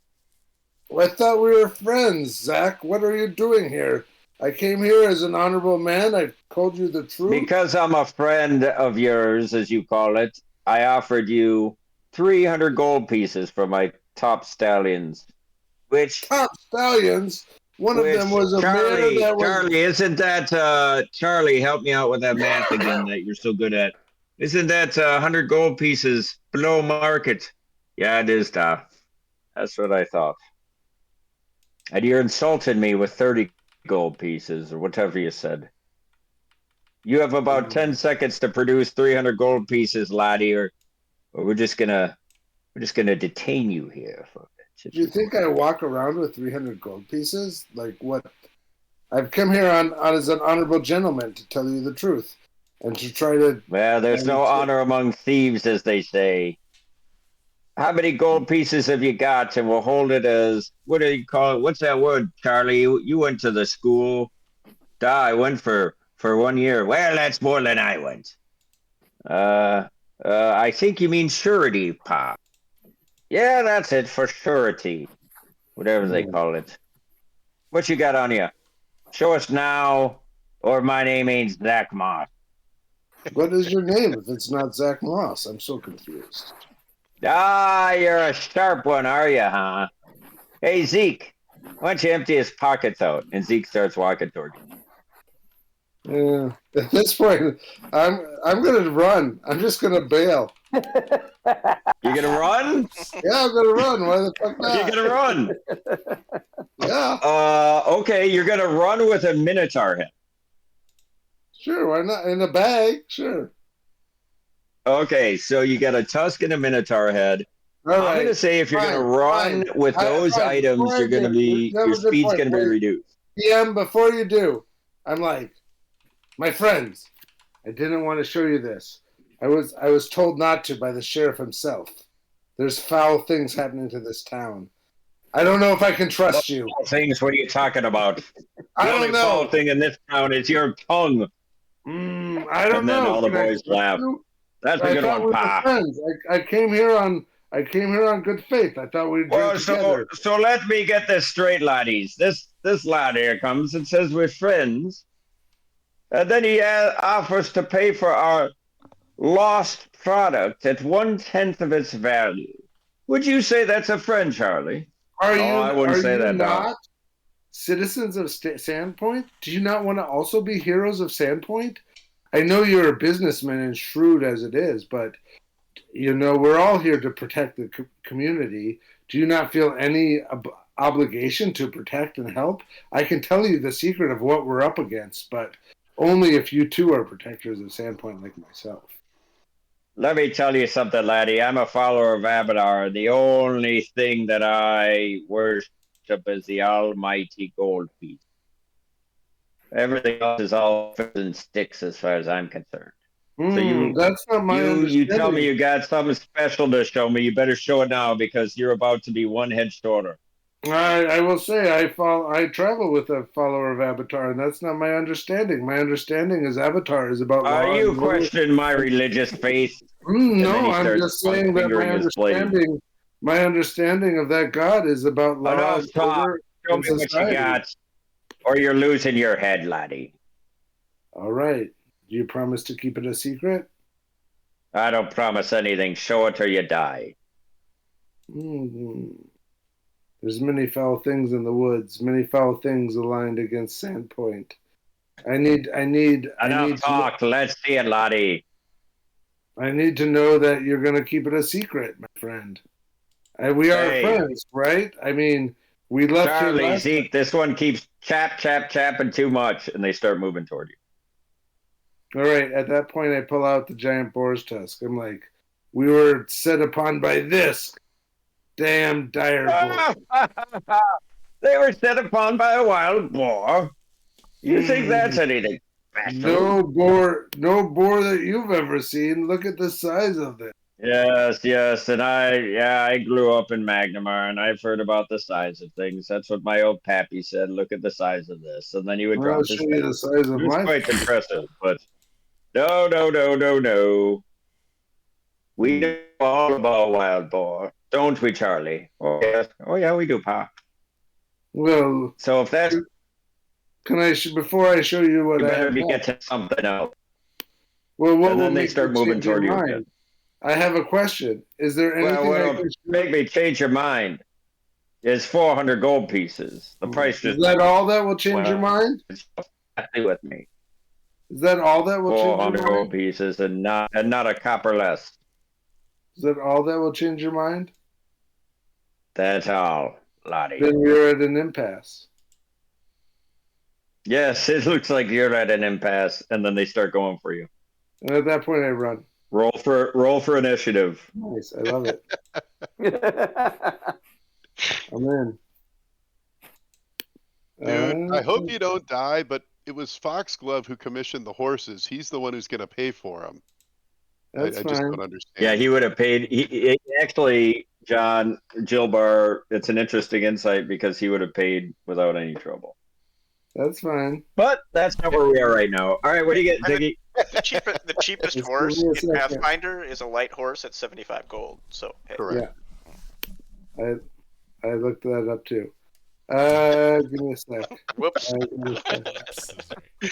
I thought we were friends, Zach. What are you doing here? I came here as an honorable man. I told you the truth. Because I'm a friend of yours, as you call it, I offered you 300 gold pieces for my top stallions, which Top stallions. One of them which was a mare Charlie, that was. Charlie, isn't that Charlie? Help me out with that math again that you're so good at. Isn't that 100 gold pieces below market? Yeah, it is, Da. That's what I thought. And you're insulting me with 30 gold pieces or whatever you said. You have about 10 seconds to produce 300 gold pieces, laddie, or we're just gonna detain you here for a bit. Do you think I walk around with 300 gold pieces? Like what? I've come here on as an honorable gentleman to tell you the truth and to try to. Well, there's no honor among thieves, as they say. How many gold pieces have you got? And we'll hold it as, what do you call it? What's that word, Charlie? You went to the school. I went for 1 year. Well, that's more than I went. I think you mean surety, Pa. Yeah, that's it, for surety. Whatever they call it. What you got on you? Show us now, or my name ain't Zach Moss. What is your name if it's not Zach Moss? I'm so confused. You're a sharp one, are you, huh? Hey, Zeke, why don't you empty his pockets out? And Zeke starts walking towards you. Yeah. At this point, I'm gonna run. I'm just gonna bail. You gonna run? Yeah, I'm gonna run. Why the fuck You not? gonna run? Yeah, Okay, you're gonna run with a Minotaur head. sure. Why not? In a bag, sure. Okay, so you got a tusk and a Minotaur head. All I'm right. gonna say if you're gonna run with those Fine. items, Before I do, you have your a good speed's point. gonna be Wait, reduced. PM, before you do, I'm like, my friends, I didn't want to show you this. I was told not to by the sheriff himself. There's foul things happening to this town. I don't know if I can trust you. Things, what are you talking about? I The don't only know. foul thing in this town is your tongue. I don't And then know. all the Can I boys trust laugh. you? That's a I good thought one, we were Pa. friends. I came here on good faith. I thought we'd drink Well, together. so let me get this straight, laddies. This lad here comes and says we're friends, and then he offers to pay for our lost product at 1/10 of its value. Would you say that's a friend, Charlie? Are No, I wouldn't say you that, Doc. not citizens of Sandpoint? Do you not want to also be heroes of Sandpoint? I know you're a businessman and shrewd as it is, but we're all here to protect the community. Do you not feel any obligation to protect and help? I can tell you the secret of what we're up against, but only if you too are protectors of Sandpoint like myself. Let me tell you something, laddie. I'm a follower of Abadar. The only thing that I worship is the almighty gold piece. Everything else is all fits and sticks as far as I'm concerned. So that's not my understanding. you tell me you got something special to show me. You better show it now because you're about to be one head shorter. I will say I travel with a follower of Avatar, and that's not my understanding. My understanding is Avatar is about law. Are you and order. questioning my religious faith? No, I'm just saying that blade. my understanding of that God is about law Enough and talk. order Show and me what you society. got, or you're losing your head, laddie. All right. Do you promise to keep it a secret? I don't promise anything. Show it or you die. There's many foul things in the woods, many foul things aligned against Sandpoint. I need talk. Let's see it, laddie. I need to know that you're going to keep it a secret, my friend. We are friends, right? I mean, We left here Charlie, last time. Zeke, this one keeps chapping too much, and they start moving toward you. All right, at that point, I pull out the giant boar's tusk. I'm like, we were set upon by this damn dire boar. They were set upon by a wild boar. You think that's anything special? No boar that you've ever seen. Look at the size of it. Yes, and I grew up in Magnamar, and I've heard about the size of things. That's what my old pappy said. Look at the size of this, and then he would I'll drop show his you head. the size of It was my. quite impressive, but no. We know all about wild boar, don't we, Charlie? Oh yeah, we do, Pa. Well, So if that's, can I before I show you what you I better have? be getting something else. Well, what And will then they make start you moving change your toward you mind? again. I have a question. Is there Well, anything I what'll can? make me change your mind is 400 gold pieces. The price Is just that all that will change your well, mind? happy with me. Is that all that will change your 400 gold mind? pieces and not a copper less. Is that all that will change your mind? That's all, Lottie. Then you're at an impasse. Yes, it looks like you're at an impasse, and then they start going for you. And at that point, I run. Roll for initiative. Nice. I love it. I'm in. Dude, I hope you don't die, but it was Foxglove who commissioned the horses. He's the one who's going to pay for them. I That's just fine. don't understand. Yeah, he would have paid. He actually, John Gilbar. It's an interesting insight because he would have paid without any trouble. That's fine. But that's not where we are right now. All right, what do you get, Ziggy? The cheapest Just horse give me a in second. Pathfinder is a light horse at 75 gold. So hey. Correct. I looked that up too. Give me a sec. Whoops. Give me a sec. This is right.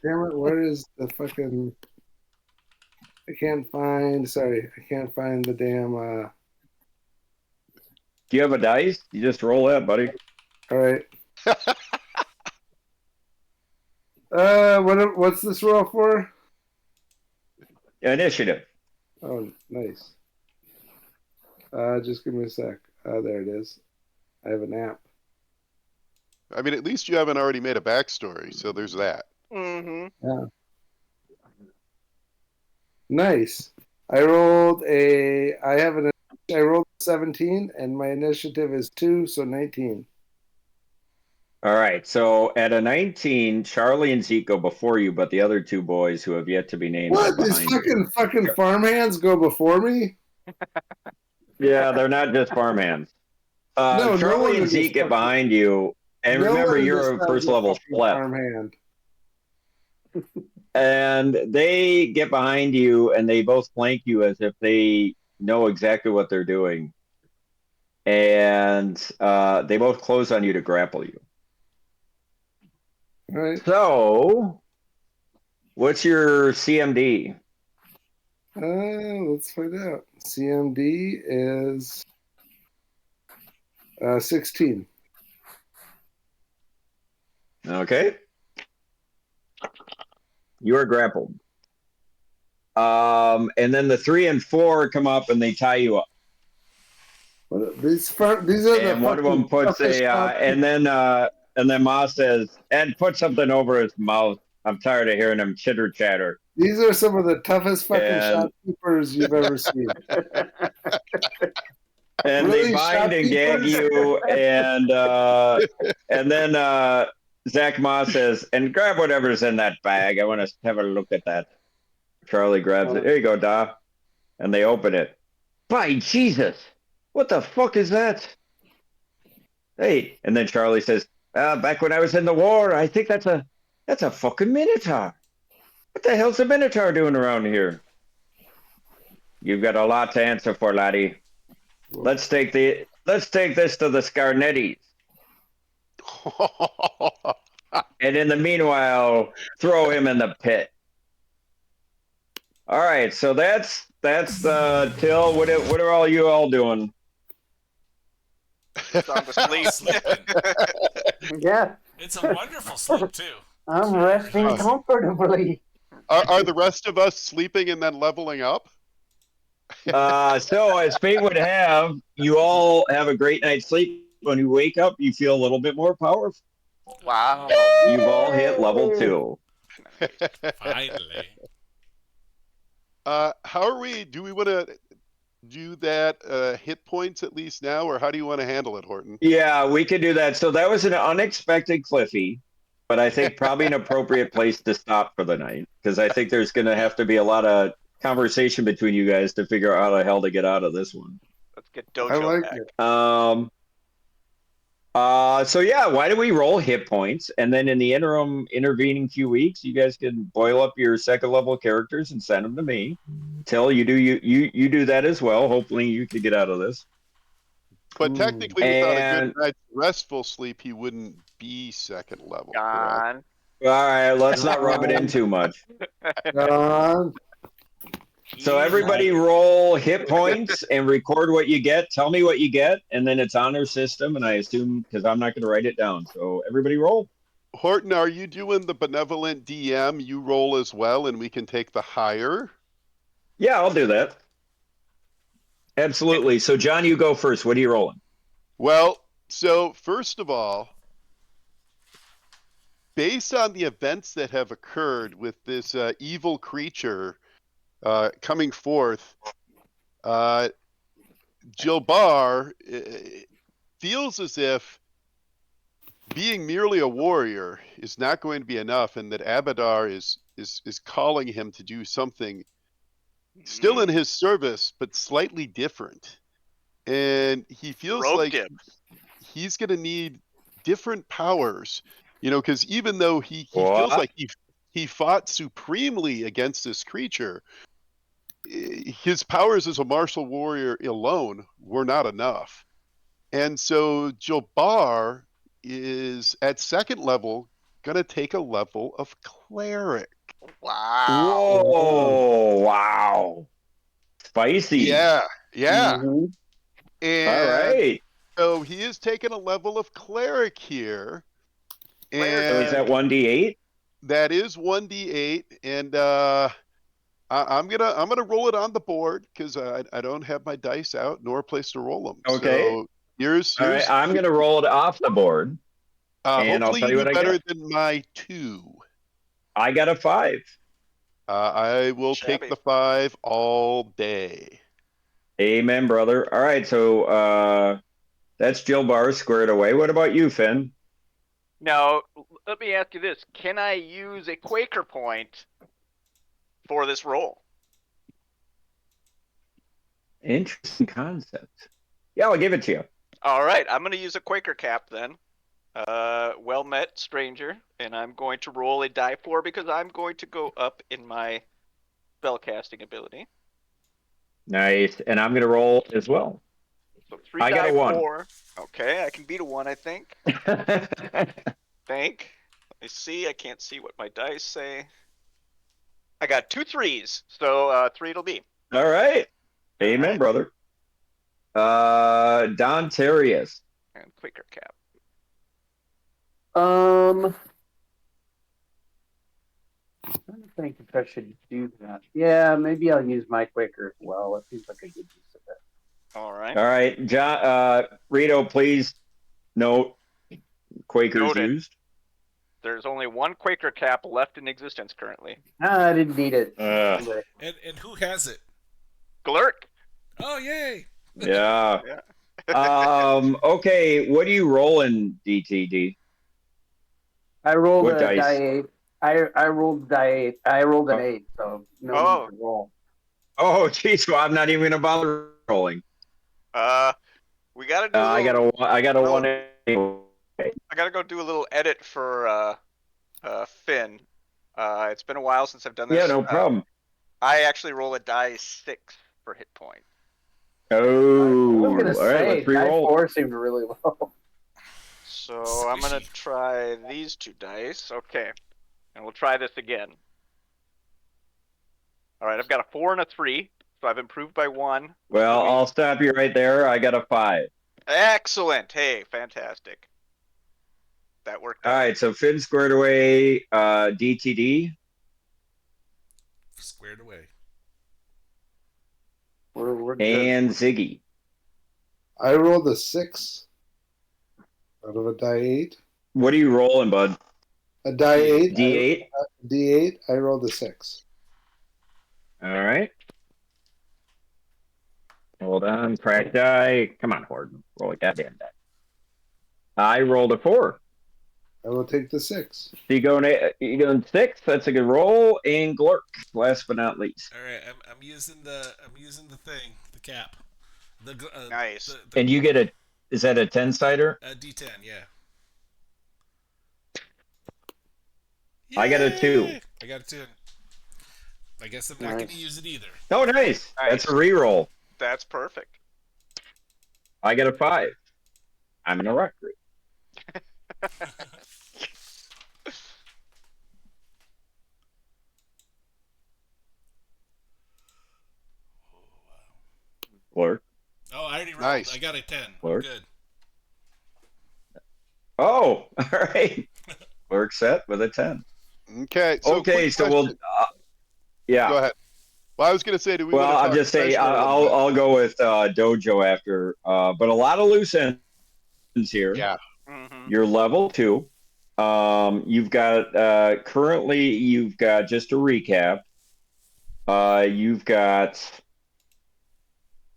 Damn it! Where is the fucking? I can't find. Sorry, I can't find the damn. Do you have a dice? You just roll that, buddy. All right. What's this roll for? Initiative. Oh, nice. Just give me a sec. There it is. I have an app. I mean, at least you haven't already made a backstory, so there's that. Mm-hmm. Nice. I rolled a 17, and my initiative is 2, so 19. All right, so at a 19, Charlie and Zeke go before you, but the other two boys who have yet to be named are What? These behind you. fucking farmhands go before me? Yeah, they're not just farmhands. No Charlie one and is Zeke get fucking- behind you, and No remember one you're is a first a level fucking schlep. farmhand. And they get behind you, and they both flank you as if they know exactly what they're doing. And they both close on you to grapple you. All right. So, what's your CMD? Let's find out. CMD is 16. Okay. You are grappled. And then the 3 and 4 come up and they tie you up. These are the And one of them puts and then Ma says, Ed, put something over his mouth. I'm tired of hearing him chitter chatter. These are some of the toughest fucking And- shopkeepers you've ever seen. And Really, they bind and gag shopkeepers? you, and then Zach Ma says, and grab whatever's in that bag. I want to have a look at that. Charlie grabs it. There you go, Da. And they open it. By Jesus, what the fuck is that? Hey, and then Charlie says, back when I was in the war, I think that's a fucking Minotaur. What the hell's a Minotaur doing around here? You've got a lot to answer for, laddie. Let's take this to the Scarnettis. And in the meanwhile, throw him in the pit. All right, so that's Till. What are all you all doing? Sound asleep. Sleeping. Yeah, It's a wonderful sleep too. I'm resting comfortably. Are the rest of us sleeping and then leveling up? So as fate would have, you all have a great night's sleep, when you wake up, you feel a little bit more powerful. Wow. You've all hit level 2. Finally. How are we? Do we want to do that hit points at least now, or how do you want to handle it, Horton? Yeah, we could do that. So that was an unexpected Cliffy, but I think probably an appropriate place to stop for the night because I think there's going to have to be a lot of conversation between you guys to figure out how the hell to get out of this one. Let's get I Dojo like back. it. So yeah, why do we roll hit points? And then in the intervening few weeks, you guys can boil up your second level characters and send them to me. Till you do you do that as well. Hopefully you can get out of this. But technically, without a good And night's restful sleep, he wouldn't be second level, correct? Gone. all right, let's not rub it in too much. John, So everybody roll hit points and record what you get. Tell me what you get, and then it's on our system. And I assume because I'm not going to write it down. So everybody roll. Horton, are you doing the benevolent DM? You roll as well, and we can take the higher. Yeah, I'll do that. Absolutely. So John, you go first. What are you rolling? Well, so first of all, based on the events that have occurred with this evil creature coming forth, Jilbar feels as if being merely a warrior is not going to be enough, and that Abadar is calling him to do something still in his service, but slightly different. And he feels Rope like dip. he's going to need different powers, because even though he feels What? like he fought supremely against this creature, his powers as a martial warrior alone were not enough. And so Jilbar is at second level going to take a level of cleric. Wow. Whoa! Wow! Spicy. Yeah. Mhm. All And right. so he is taking a level of cleric here. Cleric. So is And that 1d8? that is 1d8, and I'm gonna roll it on the board because I don't have my dice out nor a place to roll them. Okay. So here's All right. I'm gonna roll it off the board, and I'll hopefully tell you you do what I better get. than my 2. I got a 5. I will take Shabby. the 5 all day. Amen, brother. All right. So that's Jill Bar squared away. What about you, Finn? Now, let me ask you this: can I use a Quaker point for this roll? Interesting concept. Yeah, I'll give it to you. All right, I'm going to use a Quaker cap then. Well met, stranger, and I'm going to roll a die 4 because I'm going to go up in my spellcasting ability. Nice. And I'm gonna roll as well. So 3 I got die a 1. 4. Okay, I can beat a 1, I think. Think. Let me see. I can't see what my dice say. I got 2 3s, so 3 it'll be. All right. Amen, right. brother. Don Terrius. And Quaker cap. I'm trying to think if I should do that. Yeah, maybe I'll use my Quaker as well. It seems like a good use of it. All right. All right. John Rito, please note Quakers Noted. used. There's only 1 Quaker cap left in existence currently. I didn't need it. Uh, And who has it? Glurk. Oh, yay! yeah. Yeah. Okay, what do you roll in DTD? I rolled What a dice? die 8. I rolled die 8. I rolled an 8, so no need to roll. Oh, geez, well, I'm not even gonna bother rolling. We gotta do. I got a no. 1. I gotta go do a little edit for Finn. It's been a while since I've done this. Yeah, no problem. I actually roll a die 6 for hit point. I Oh, was gonna all right, say let's die re-roll. 4 seemed really low. So I'm gonna Squishy. try these 2 dice. Okay, and we'll try this again. All right, I've got a 4 and a 3, so I've improved by 1. Well, I'll stop you right there. I got a 5. Excellent. Hey, fantastic. That worked All out. right, so Finn squared away DTD. Squared away. We're good. And Ziggy. I rolled a 6. Out of a die 8. What are you rolling, bud? A die 8. D8. D8. I rolled a 6. All right. Hold on. Crack die. Come on, Horton. Roll a goddamn die. I rolled a 4. I will take the 6. So you going 6. That's a good roll. And Glurk, last but not least. All right, I'm using the thing, the cap. Nice. And you get is that a 10-sider? D10, yeah. I got a 2. Yay! I got a 10. I guess I'm not going to Nice. use it either. Oh, nice. That's a reroll. That's perfect. I got a 5. I'm in a rock group. Glurk. Oh, I already rolled. Nice. I got a 10. Glurk. Good. Oh, all right. Glurk set with a 10. Okay. So Okay, quick so we'll question. yeah. Go ahead. Well, I was going to say, do we Well, want to I'll talk just say treasure a little bit? I'll go with Dojo after, but a lot of loose ends here. Yeah. Mm-hmm. You're level 2. You've got currently you've got, just to recap. You've got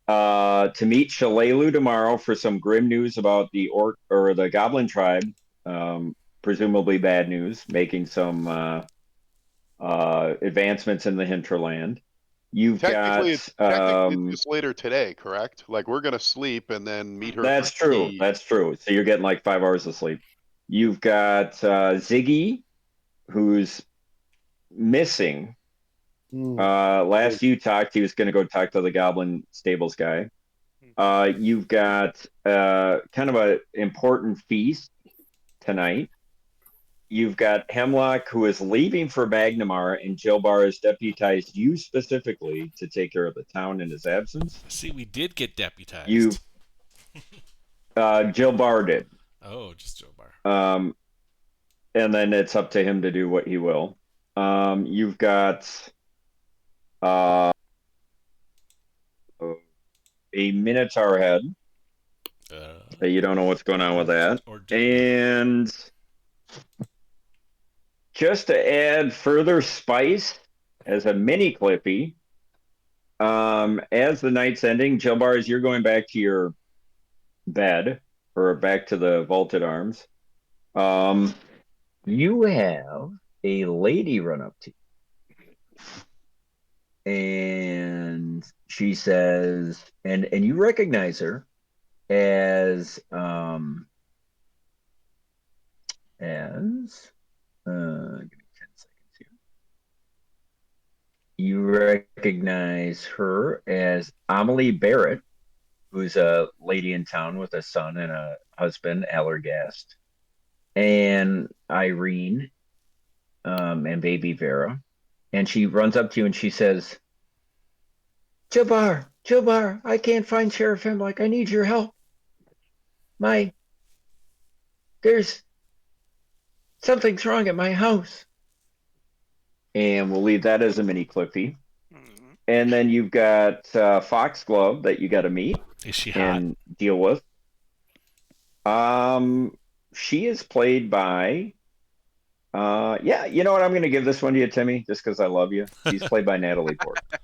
to meet Shalelu tomorrow for some grim news about the orc or the goblin tribe. Presumably bad news, making some advancements in the hinterland. You've Technically, got it's just later today, correct? Like we're going to sleep and then meet her. that's for true. tea. That's true. So you're getting like 5 hours of sleep. You've got Ziggy, who's missing. Last you talked, he was going to go talk to the Goblin Stables guy. You've got kind of an important feast tonight. You've got Hemlock, who is leaving for Magnamar, and Jilbar has deputized you specifically to take care of the town in his absence. See, we did get deputized. You, Jilbar did. Oh, just Joe Bar. And then it's up to him to do what he will. You've got a Minotaur head. You don't know what's going on with that. And just to add further spice as a mini Clippy, as the night's ending, Jilbar, as you're going back to your bed or back to the vaulted arms, you have a lady run up to you. And she says, and you recognize her as give me 10 seconds here. You recognize her as Amelie Barrett, who's a lady in town with a son and a husband, Allergast, and Irene, and baby Vera. And she runs up to you and she says, Jilbar, I can't find Sheriff Hemlock. I need your help. There's something's wrong at my house. And we'll leave that as a mini Cliffy. Mm-hmm. And then you've got Foxglove that you got to meet Is she hot? and deal with. She is played by, yeah, you know what? I'm going to give this one to you, Timmy, just because I love you. She's played by Natalie Portman.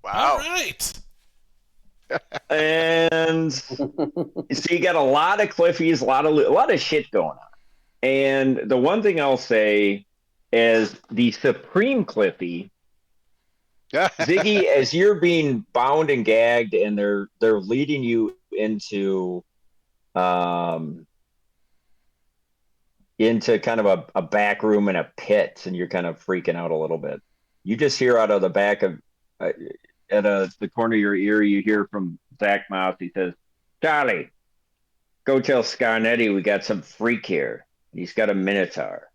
Wow. All right. And so you got a lot of Cliffies, a lot of shit going on. And the one thing I'll say is the Supreme Cliffy, Ziggy, as you're being bound and gagged, and they're leading you into kind of a back room and a pit, and you're kind of freaking out a little bit. You just hear out of the back of the corner of your ear, you hear from Zach Mouse. He says, "Charlie, go tell Scarnetti we got some freak here. He's got a Minotaur."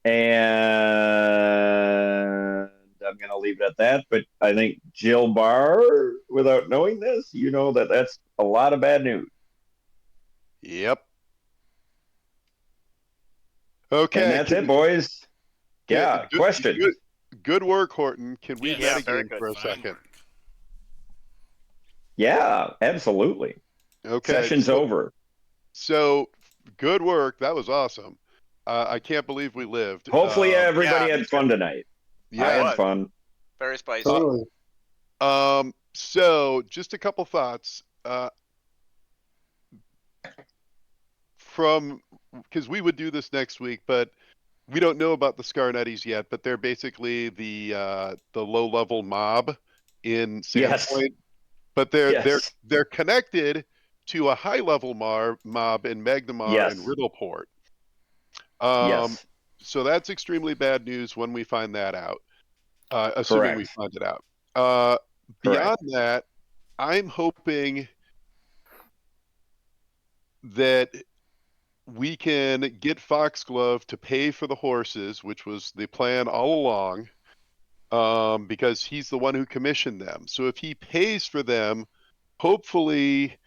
And I'm going to leave it at that. But I think Jilbar, without knowing this, you know that that's a lot of bad news. Yep. Okay. And that's it, boys. Yeah, Good, question. Good work, Horton. Can we Yeah, get very again good. for a Fine second? work. Yeah, absolutely. Okay. Session's so- over. So good work. That was awesome. I can't believe we lived. Hopefully everybody Yeah, had fun tonight. I Yeah. had was. fun. Very spicy. Totally. So just a couple thoughts. From because we would do this next week, but we don't know about the Scarnettis yet. But they're basically the low level mob in Yes. Sandpoint. But they're they're Yes. they're connected to a high level mob in Magnamar and Yes. Riddleport. Um, Yes. so that's extremely bad news when we find that out. Assuming we Correct. find it out. Uh, Correct. Beyond that, I'm hoping that we can get Foxglove to pay for the horses, which was the plan all along, because he's the one who commissioned them. So if he pays for them, hopefully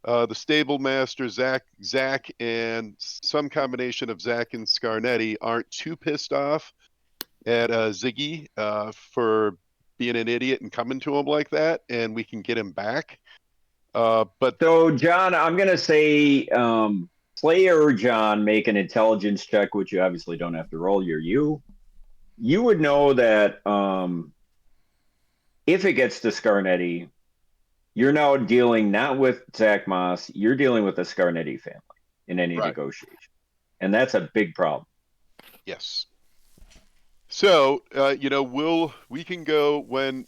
the stable master Zach, and some combination of Zach and Scarnetti aren't too pissed off at Ziggy for being an idiot and coming to him like that, and we can get him back. But So, John, I'm going to say player John make an intelligence check, which you obviously don't have to roll. You would know that if it gets to Scarnetti, you're now dealing not with Zach Moss, you're dealing with the Scarnetti family in any right, negotiation. And that's a big problem. yes. So we can go when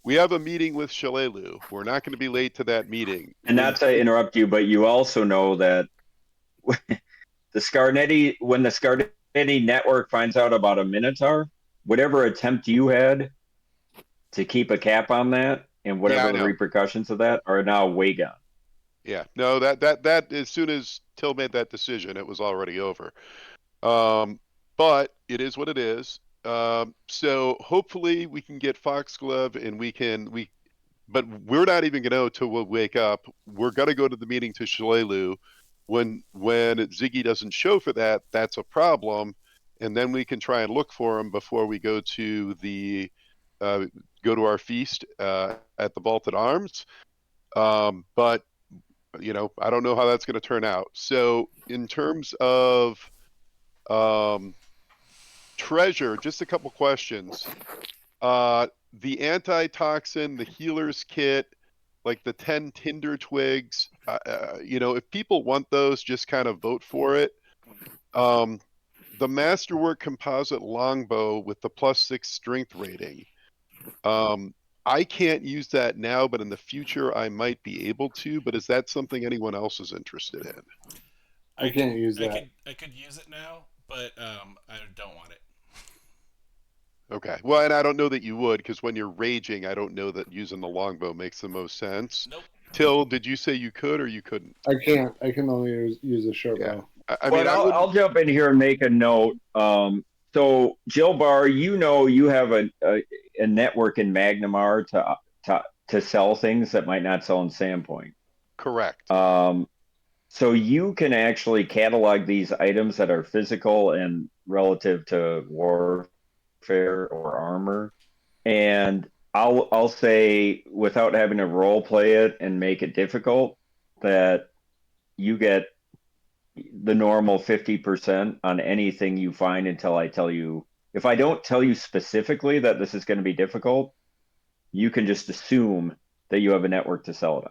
we have a meeting with Shalelu. We're not going to be late to that meeting. And not to interrupt you, but you also know that when the Scarnetti network finds out about a Minotaur, whatever attempt you had to keep a cap on that and Yeah, whatever I the know. repercussions of that are now way gone. Yeah, no, that as soon as Till made that decision, it was already over. But it is what it is. So hopefully we can get Foxglove and but we're not even gonna know till we'll wake up. We're gonna go to the meeting to Shalelu. When Ziggy doesn't show for that, that's a problem. And then we can try and look for him before we go to our feast at the Vaulted Arms. But I don't know how that's going to turn out. So in terms of treasure, just a couple questions. The antitoxin, the healer's kit, like the 10 tinder twigs, if people want those, just kind of vote for it. The Masterwork composite longbow with the +6 strength rating. I can't use that now, but in the future I might be able to. But is that something anyone else is interested in? I can't use that. I could use it now, but I don't want it. Okay. Well, and I don't know that you would, because when you're raging, I don't know that using the longbow makes the most sense. Nope. Till, did you say you could or you couldn't? I can't. I can only use a short Yeah. bow. I mean, I'll jump in here and make a note. So, Jill Barr, you have a network in Magnamar to sell things that might not sell in Sandpoint. correct. So you can actually catalog these items that are physical and relative to warfare or armor. And I'll say, without having to role play it and make it difficult, that you get the normal 50% on anything you find until I tell you. If I don't tell you specifically that this is going to be difficult, you can just assume that you have a network to sell it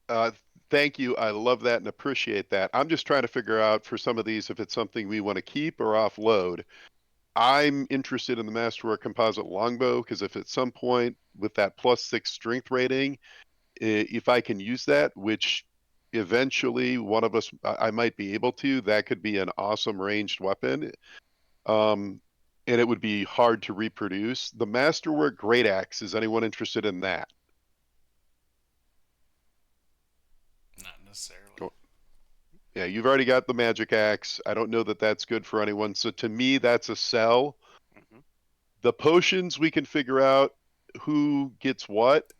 on. Thank you. I love that and appreciate that. I'm just trying to figure out for some of these if it's something we want to keep or offload. I'm interested in the Masterwork composite longbow because if at some point with that +6 strength rating, if I can use that, which eventually one of us I might be able to, that could be an awesome ranged weapon. And it would be hard to reproduce. The Masterwork Great Axe, is anyone interested in that? Not necessarily. Yeah, you've already got the Magic Axe. I don't know that that's good for anyone. So to me, that's a sell. Mm-hmm. The potions, we can figure out who gets what.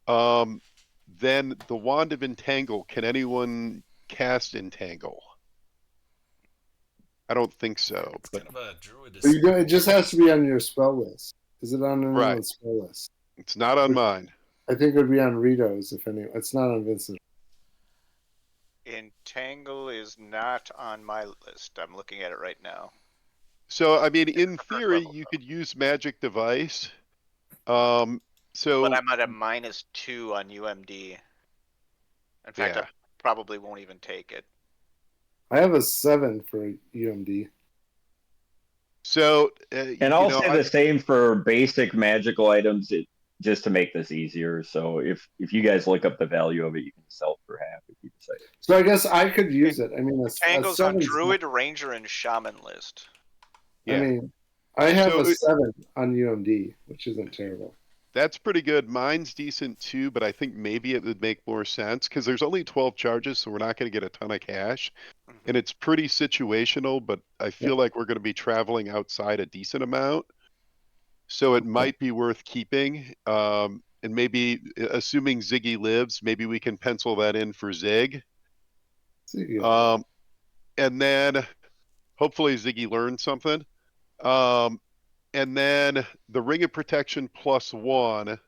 Then the Wand of Entangle, can anyone cast Entangle? I don't think so. It's But kind of a druid. But it just has to be on your spell list. Is it on anyone's Right. spell list? it's not on mine. I think it would be on Rito's if any. It's not on Vincent. Entangle is not on my list. I'm looking at it right now. So, I mean, It's in preferred theory, level, you though. could use Magic Device. But So, I'm at a -2 on UMD. In fact, I yeah. probably won't even take it. I have a 7 for UMD. So, And you I'll know, say the same for basic magical items, just to make this easier. So if you guys look up the value of it, you can sell it for half if you decide. So I guess I could use it. I mean, a Entangle's on 7's Druid, Ranger, and Shaman list. I yeah. mean, I have So a 7 on UMD, which isn't terrible. That's pretty good. Mine's decent too, but I think maybe it would make more sense because there's only 12 charges, so we're not going to get a ton of cash. And it's pretty situational, but I feel like we're going to be traveling outside a decent amount. So it might be worth keeping. And maybe, assuming Ziggy lives, maybe we can pencil that in for Zig. And then hopefully Ziggy learned something. And then the Ring of Protection +1.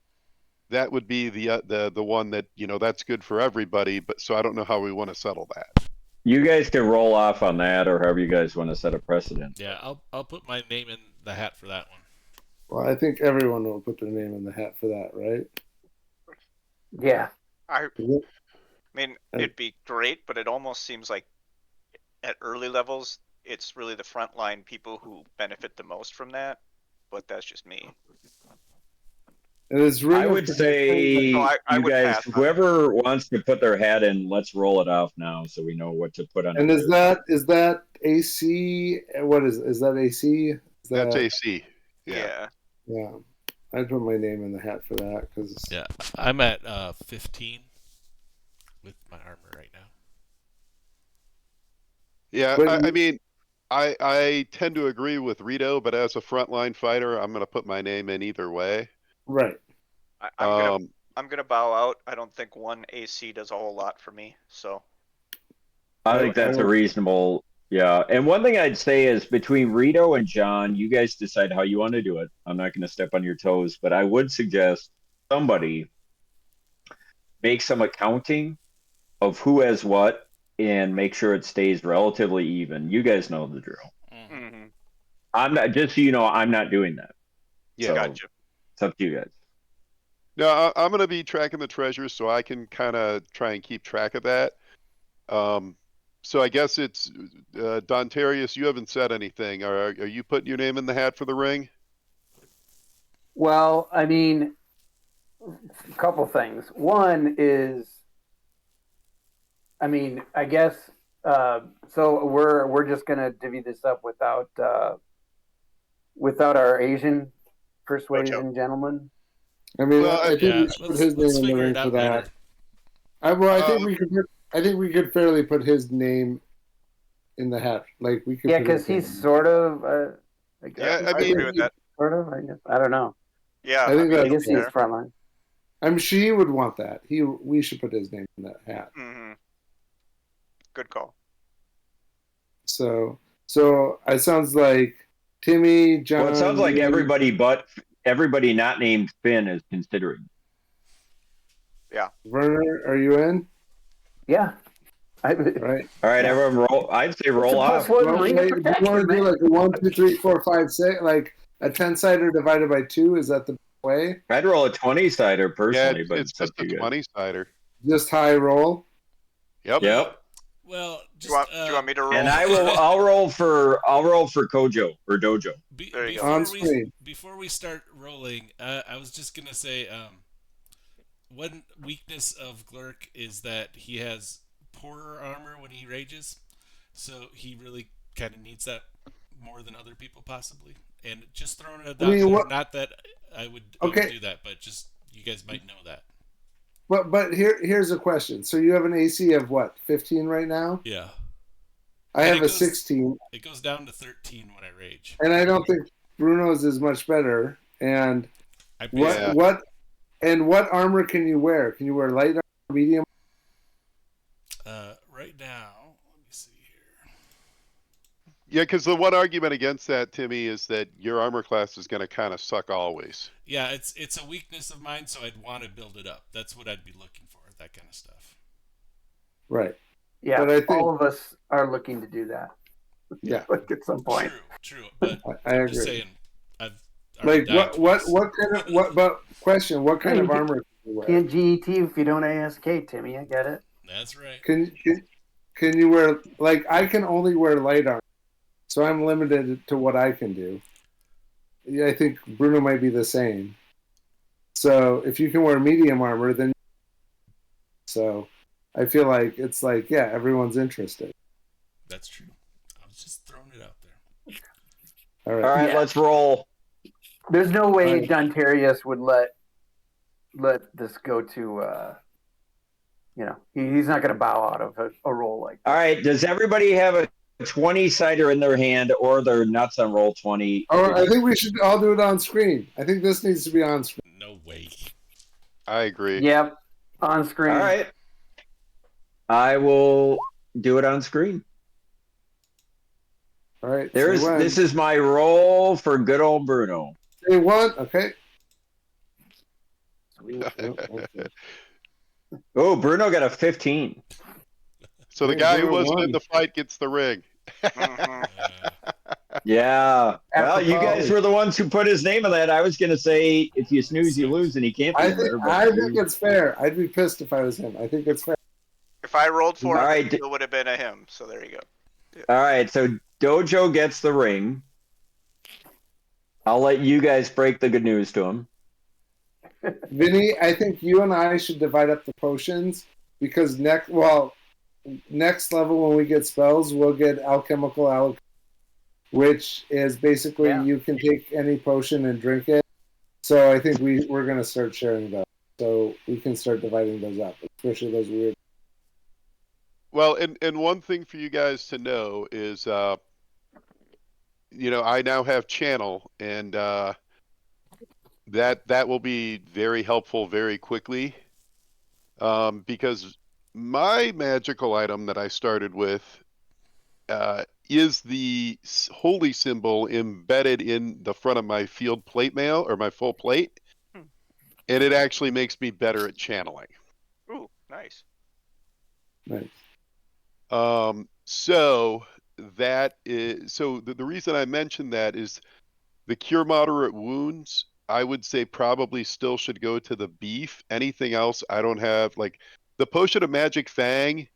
That would be the one that, you know, that's good for everybody, but so I don't know how we want to settle that. You guys can roll off on that, or however you guys want to set a precedent. Yeah, I'll put my name in the hat for that one. Well, I think everyone will put their name in the hat for that, right? Yeah. I mean, it'd be great, but it almost seems like at early levels, it's really the frontline people who benefit the most from that. But that's just me. I would say I you would guys, pass on it. whoever wants to put their hat in, let's roll it off now so we know what to put on. And is that AC? What is that AC? Is That's that, AC. Yeah. Yeah, I'd put my name in the hat for that because Yeah, I'm at 15 with my armor right now. Yeah, I mean, I tend to agree with Rito, but as a frontline fighter, I'm going to put my name in either way. Right. I'm gonna bow out. I don't think one AC does a whole lot for me. So I think that's a reasonable, yeah. And one thing I'd say is between Rito and John, you guys decide how you want to do it. I'm not going to step on your toes, but I would suggest somebody make some accounting of who has what and make sure it stays relatively even. You guys know the drill. Mm-hmm. I'm not, just so you know, I'm not doing that. Yeah, so gotcha. It's up to you guys. No, I'm going to be tracking the treasures so I can kind of try and keep track of that. So I guess it's Dontarius, you haven't said anything. Are you putting your name in the hat for the ring? Well, I mean, a couple things. One is, I mean, I guess so. We're just gonna divvy this up without our Asian persuasion gentleman. I mean, Well, I think we should put his name in the ring for that. I think we could. I think we could fairly put his name in the hat. Like we could. Yeah, because he's sort of. Yeah, I agree with that. Sort of. I guess. I don't know. Yeah, I think I guess he's frontline. I'm sure he would want that. We should put his name in that hat. Mm-hmm. Good call. So it sounds like Timmy, John. Well, it sounds like everybody not named Finn is considering. Yeah. Werner, are you in? Yeah. Right. All right, everyone roll. I'd say roll off. Well, you want to do like a 1, 2, 3, 4, 5, 6, like a 10-sider divided by 2? Is that the way? I'd roll a 20-sider personally, yeah, but it's just a 20-sider. Just high roll. Yep. Well, just, do you want me to roll? And I'll roll for Kojo or Dojo. There you go. Before we start rolling, I was just gonna say, one weakness of Glurk is that he has poorer armor when he rages, so he really kind of needs that more than other people possibly. And just throwing it out there, not that I would do that, but just you guys might know that. But here's a question. So you have an AC of what, 15 right now? Yeah. I have a 16. It goes down to 13 when I rage. And I don't think Bruno's is much better. And what armor can you wear? Can you wear light armor, medium? Right now, let me see here. Yeah, because the one argument against that, Timmy, is that your armor class is going to kind of suck always. Yeah, it's a weakness of mine, so I'd want to build it up. That's what I'd be looking for, that kind of stuff. Right. Yeah, But I think- all of us are looking to do that. Yeah. Like at some point. True. But I I'm just agree. saying, I've already Like died what twice. kind of what? But question: what kind Hey, of you armor can you wear? Can't GET if you don't ASK, Timmy. I get it. That's right. Can you wear like I can only wear light armor, so I'm limited to what I can do. Yeah, I think Bruno might be the same. So if you can wear medium armor, then so I feel like it's like yeah, everyone's interested. That's true. I was just throwing it out there. All right. All right, Yeah. let's roll. There's no way Right. Dontarius would let this go to. He's not going to bow out of a roll like All this. right, does everybody have a 20-sider in their hand or their nuts on roll 20? Oh, I think we should all do it on screen. I think this needs to be on screen. No way. I agree. Yep, on screen. All right. I will do it on screen. All right. This is my roll for good old Bruno. Say one. Okay. Oh, Bruno got a 15. So the Hey, guy who Bruno wasn't in won. the fight gets the ring. Mhm. Yeah. Well, you Apropos. guys were the ones who put his name in that. I was going to say, if you snooze, you lose, and he can't be I in there. think it's fair. I'd be pissed if I was him. I think it's fair. If I rolled for All him, right. it still would have been a him. So there you go. All right. So Dojo gets the ring. I'll let you guys break the good news to him. Vinny, I think you and I should divide up the potions because next level when we get spells, we'll get alchemical which is basically you can take any potion and drink it. So I think we're going to start sharing those. So we can start dividing those up, especially those weird. Well, and one thing for you guys to know is, I now have channel, and that will be very helpful very quickly, because my magical item that I started with is the holy symbol embedded in the front of my field plate mail or my full plate, and it actually makes me better at channeling. Ooh, nice. Nice. So the reason I mentioned that is the cure moderate wounds, I would say probably still should go to the beef. Anything else I don't have, like the potion of magic fang,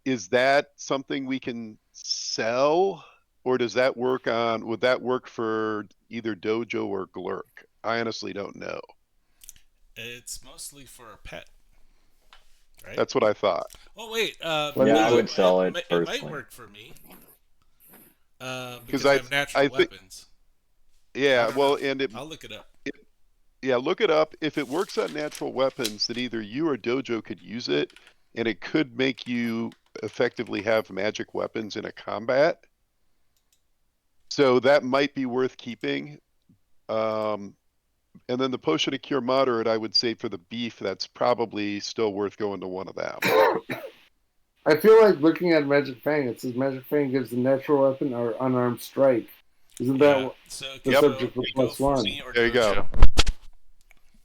is that something we can sell, or would that work for either Dojo or Glurk? I honestly don't know. It's mostly for a pet. Right? That's what I thought. Oh wait, Yeah, I would sell it It personally. might work for me because I have natural weapons. Yeah, well, and I'll look it up. Yeah, look it up. If it works on natural weapons, then either you or Dojo could use it, and it could make you effectively have magic weapons in a combat. So that might be worth keeping. And then the potion of cure moderate, I would say for the beef, that's probably still worth going to one of them. I feel like looking at Magic Fang, it says Magic Fang gives a natural weapon or unarmed strike. Isn't that So the subject for +1? There you go.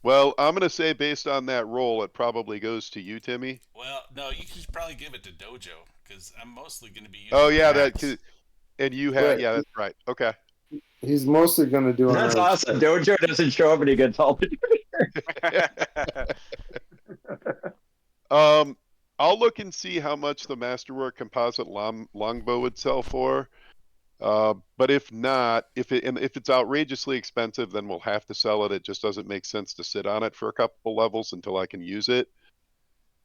Well, I'm going to say based on that roll, it probably goes to you, Timmy. Well, no, you should probably give it to Dojo because I'm mostly going to be using Oh, yeah, axe. and you have, Right. yeah, that's right. Okay. He's mostly going to do That's unarmed awesome. Dojo doesn't show up and he gets all the I'll look and see how much the Masterwork composite longbow would sell for. But if not, if it's outrageously expensive, then we'll have to sell it. It just doesn't make sense to sit on it for a couple levels until I can use it.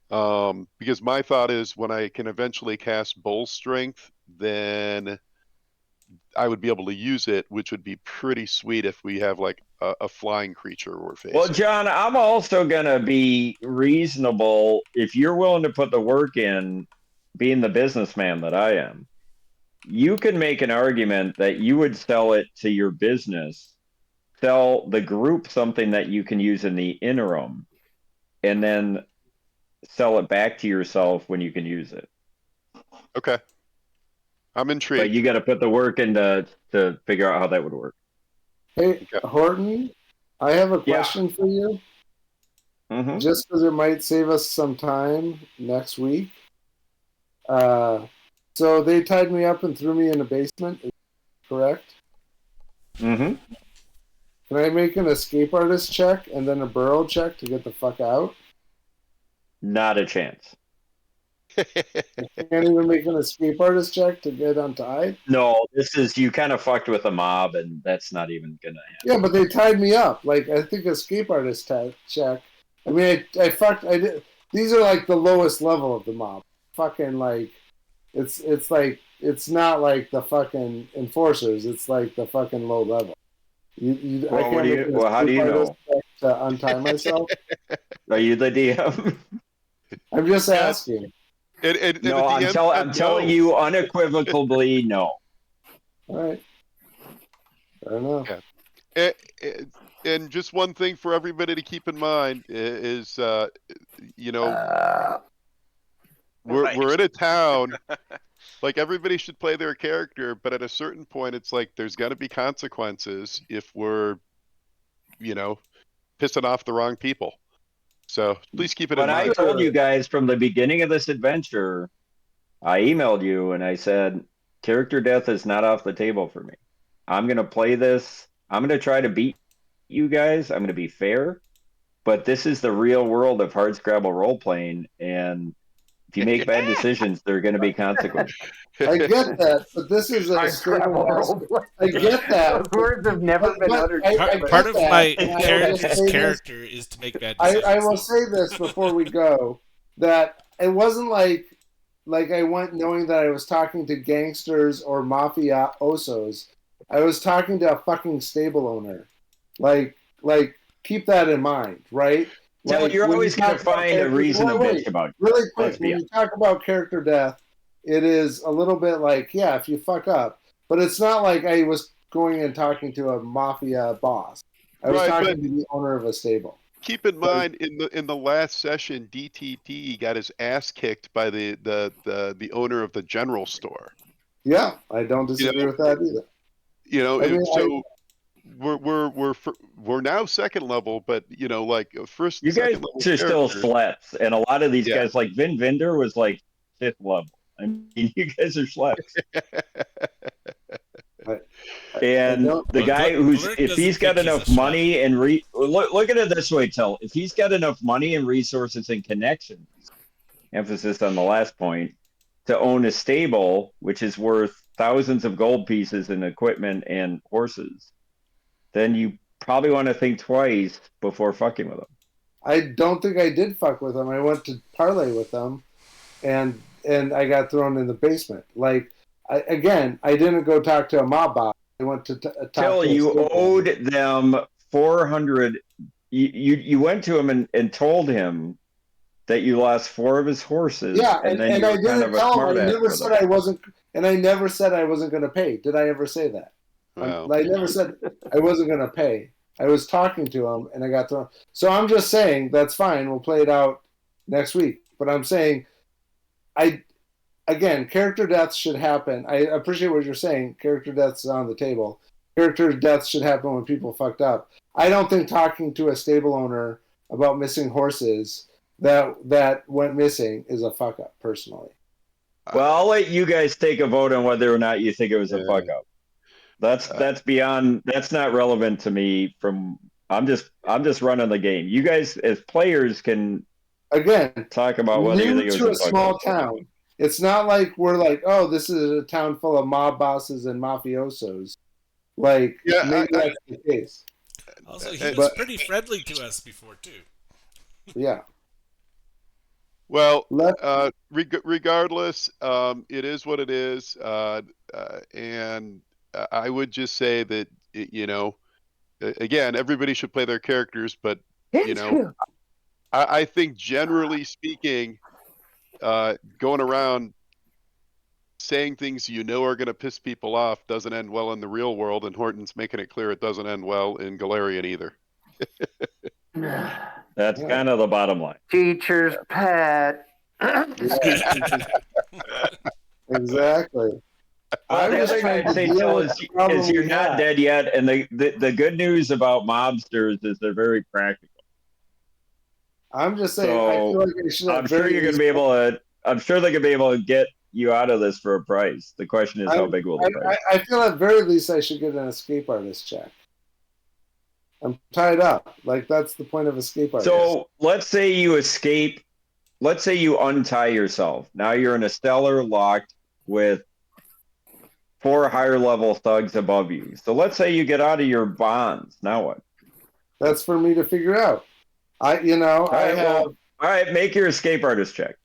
Because my thought is when I can eventually cast Bull Strength, then I would be able to use it, which would be pretty sweet if we have like a flying creature we're facing. Well, John, I'm also going to be reasonable. If you're willing to put the work in, being the businessman that I am, you can make an argument that you would sell it to your business, sell the group something that you can use in the interim, and then sell it back to yourself when you can use it. Okay. I'm intrigued. But you got to put the work in to figure out how that would work. Hey, Horton, I have a question for you. Mm-hmm. Just because it might save us some time next week. So they tied me up and threw me in a basement. Is that correct? Mm-hmm. Can I make an escape artist check and then a burrow check to get the fuck out? Not a chance. I can't even make an escape artist check to get untied. No, this is you kind of fucked with a mob, and that's not even gonna happen. Yeah, but they tied me up. Like I think escape artist check. I mean, I fucked. I did. These are like the lowest level of the mob. Fucking like, it's like it's not like the fucking enforcers. It's like the fucking low level. I Well, can't make an well, how do escape you artist know? check to untie myself. Are you the DM? I'm just Yeah. asking. And No, the DM I'm said telling no. you unequivocally no. All right. Fair enough. Yeah. And just one thing for everybody to keep in mind is, you know, we're Right. in a town. Like everybody should play their character, but at a certain point, it's like there's got to be consequences if we're, you know, pissing off the wrong people. So please keep it in When I mind. told you guys from the beginning of this adventure, I emailed you and I said, character death is not off the table for me. I'm going to play this. I'm going to try to beat you guys. I'm going to be fair. But this is the real world of hardscrabble role playing. And if you make bad decisions, there are going to be consequences. I get that, but this is a Hardscrabble stable. I get that. Those words have never been uttered. I Part, get part of that, my and I will character's say this. character is to make bad decisions. I will say this before we go, that it wasn't like I went knowing that I was talking to gangsters or mafiosos. I was talking to a fucking stable owner. Like keep that in mind, right? So Like you're when always you going talk to about find a character- reason to wait, bitch about. really quick, Let's be when you talk about character death, it is a little bit like, yeah, if you fuck up, but it's not like I was going and talking to a mafia boss. I was Right, talking but to the owner of a stable. keep in mind in the last session, DTT got his ass kicked by the owner of the general store. Yeah, I don't disagree with that either. You know, I mean, so we're now second level, but you know, like first, You guys second level are still characters. schleps, and a lot of these Yeah. guys, like Vin Vinder, was like fifth level. I mean, you guys are schleps. And don't- the Well, guy who's, Glurk if doesn't he's got think he's enough a schlep. money and look at it this way, Tell, if he's got enough money and resources and connections, emphasis on the last point, to own a stable, which is worth thousands of gold pieces in equipment and horses, then you probably want to think twice before fucking with him. I don't think I did fuck with them. I went to parlay with them, and I got thrown in the basement. Like, I didn't go talk to a mob boss. I went to talk Till to a you stable owed owner. them 400. You went to him and told him that you lost 4 of his horses. Yeah, and then you I were kind didn't of a tell him. smart I ass never with said him. I wasn't, and I never said I wasn't going to pay. Did I ever say that? Well, I never said I wasn't going to pay. I was talking to him, and I got thrown. So I'm just saying that's fine. We'll play it out next week. But I'm saying, character deaths should happen. I appreciate what you're saying. Character deaths on the table. Character deaths should happen when people fucked up. I don't think talking to a stable owner about missing horses that went missing is a fuck up. Personally, Well, I'll let you guys take a vote on whether or not you think it was a Yeah. fuck up. That's beyond. That's not relevant to me. I'm just running the game. You guys as players can again, talk about whether you new think it was to a a fuck small up. town. It's not like we're like, oh, this is a town full of mob bosses and mafiosos. Like, Yeah, maybe that's the case. Also, he was But- pretty friendly to us before too. Yeah. well, Let- regardless, it is what it is, and I would just say that you know, again, everybody should play their characters, but you know, I think generally speaking, going around saying things you know are going to piss people off doesn't end well in the real world, and Horton's making it clear it doesn't end well in Galarian either. That's kind of the bottom line. Teacher's pet. Exactly. Well, the other thing I'd say, Till, is you're not dead yet, and the good news about mobsters is they're very practical. I'm just saying. So, I feel like I should have I'm sure you're going to be able to I'm sure they could be able to get you out of this for a price. The question is, how big will the price? I feel at very least I should get an escape artist check. I'm tied up. Like that's the point of escape artist. So let's say you escape. Let's say you untie yourself. Now you're in a cellar locked with 4 higher level thugs above you. So let's say you get out of your bonds. Now what? That's for me to figure out. I All I right, have. all right, make your escape artist check.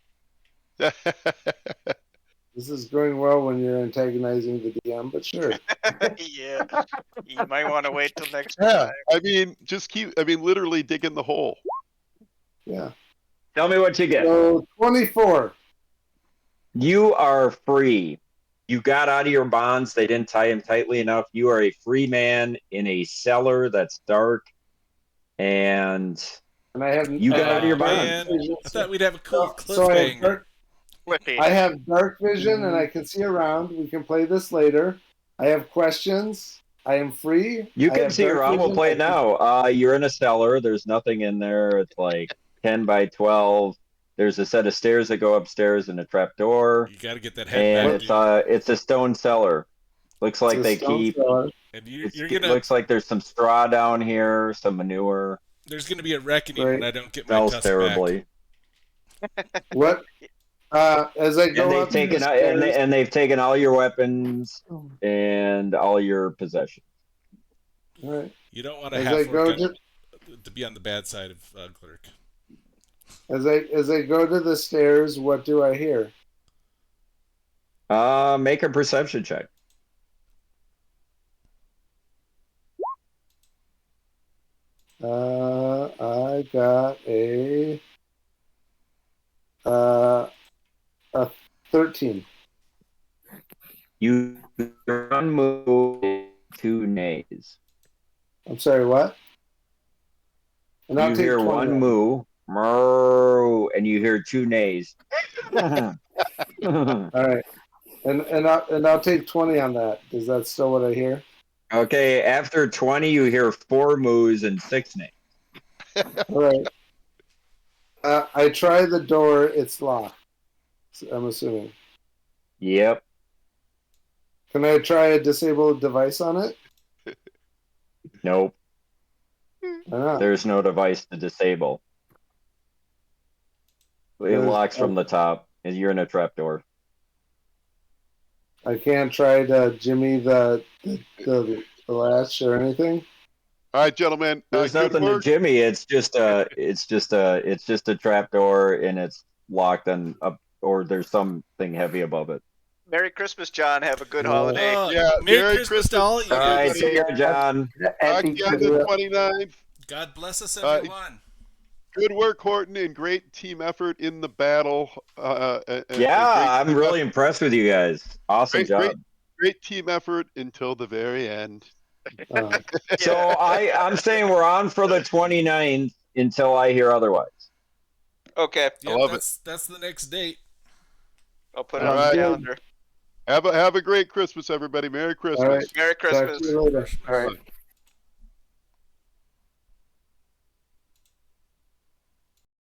This is going well when you're antagonizing the DM, but sure. Yeah. You might want to wait till next Yeah, time. I mean, literally dig in the hole. Yeah. Tell me what you get. So 24. You are free. You got out of your bonds. They didn't tie him tightly enough. You are a free man in a cellar that's dark, and And I have you got out of your bonds. Man, I thought we'd have a cool So I have cliffhanger. Flippy. I have dark vision and I can see around. We can play this later. I have questions. I am free. You I can have see dark around. We'll vision. play it now. You're in a cellar. There's nothing in there. It's like 10 by 12. There's a set of stairs that go upstairs and a trap door. You got to get that head And back. it's a stone cellar. Looks like It's a they stone keep. cellar. And It you're gonna. looks like there's some straw down here, some manure. There's gonna be a reckoning Right. when I don't get my Smells tusk terribly. What? As I go And they've up taken the stairs, and they've taken all your weapons and all your possessions. all right. back. You don't want to As I half go work to to be on the bad side of clerk. as I go to the stairs, what do I hear? Make a perception check. I got a 13. You move 2 nays. I'm sorry, what? And I'll You take hear 20. one moo, moo, and you hear 2 nays. All right. And I'll take 20 on that. Is that still what I hear? Okay, after 20, you hear 4 moos and 6 nays. All right. I try the door. It's locked. I'm assuming. Yep. Can I try a disabled device on it? Nope. Why not? There's no device to disable. It locks from the top, and you're in a trapdoor. I can't try to jimmy the latch or anything. All right, gentlemen. There's Good nothing to work. jimmy. It's just a trapdoor, and it's locked on up, or there's something heavy above it. Merry Christmas, John. Have a good Yeah. holiday. Yeah, Merry Merry Christmas to all of you All right, guys. see ya, John. Back on the 29th. God bless us, everyone. Good work, Horton, and great team effort in the battle. Yeah, I'm really impressed with you guys. Awesome job. Great team effort until the very end. So I'm saying we're on for the 29th until I hear otherwise. Okay. Yep, love that's the next date. I'll put it All on right. the calendar. Have a great Christmas, everybody. Merry Christmas. All right. Merry Talk Christmas. to you later. All right.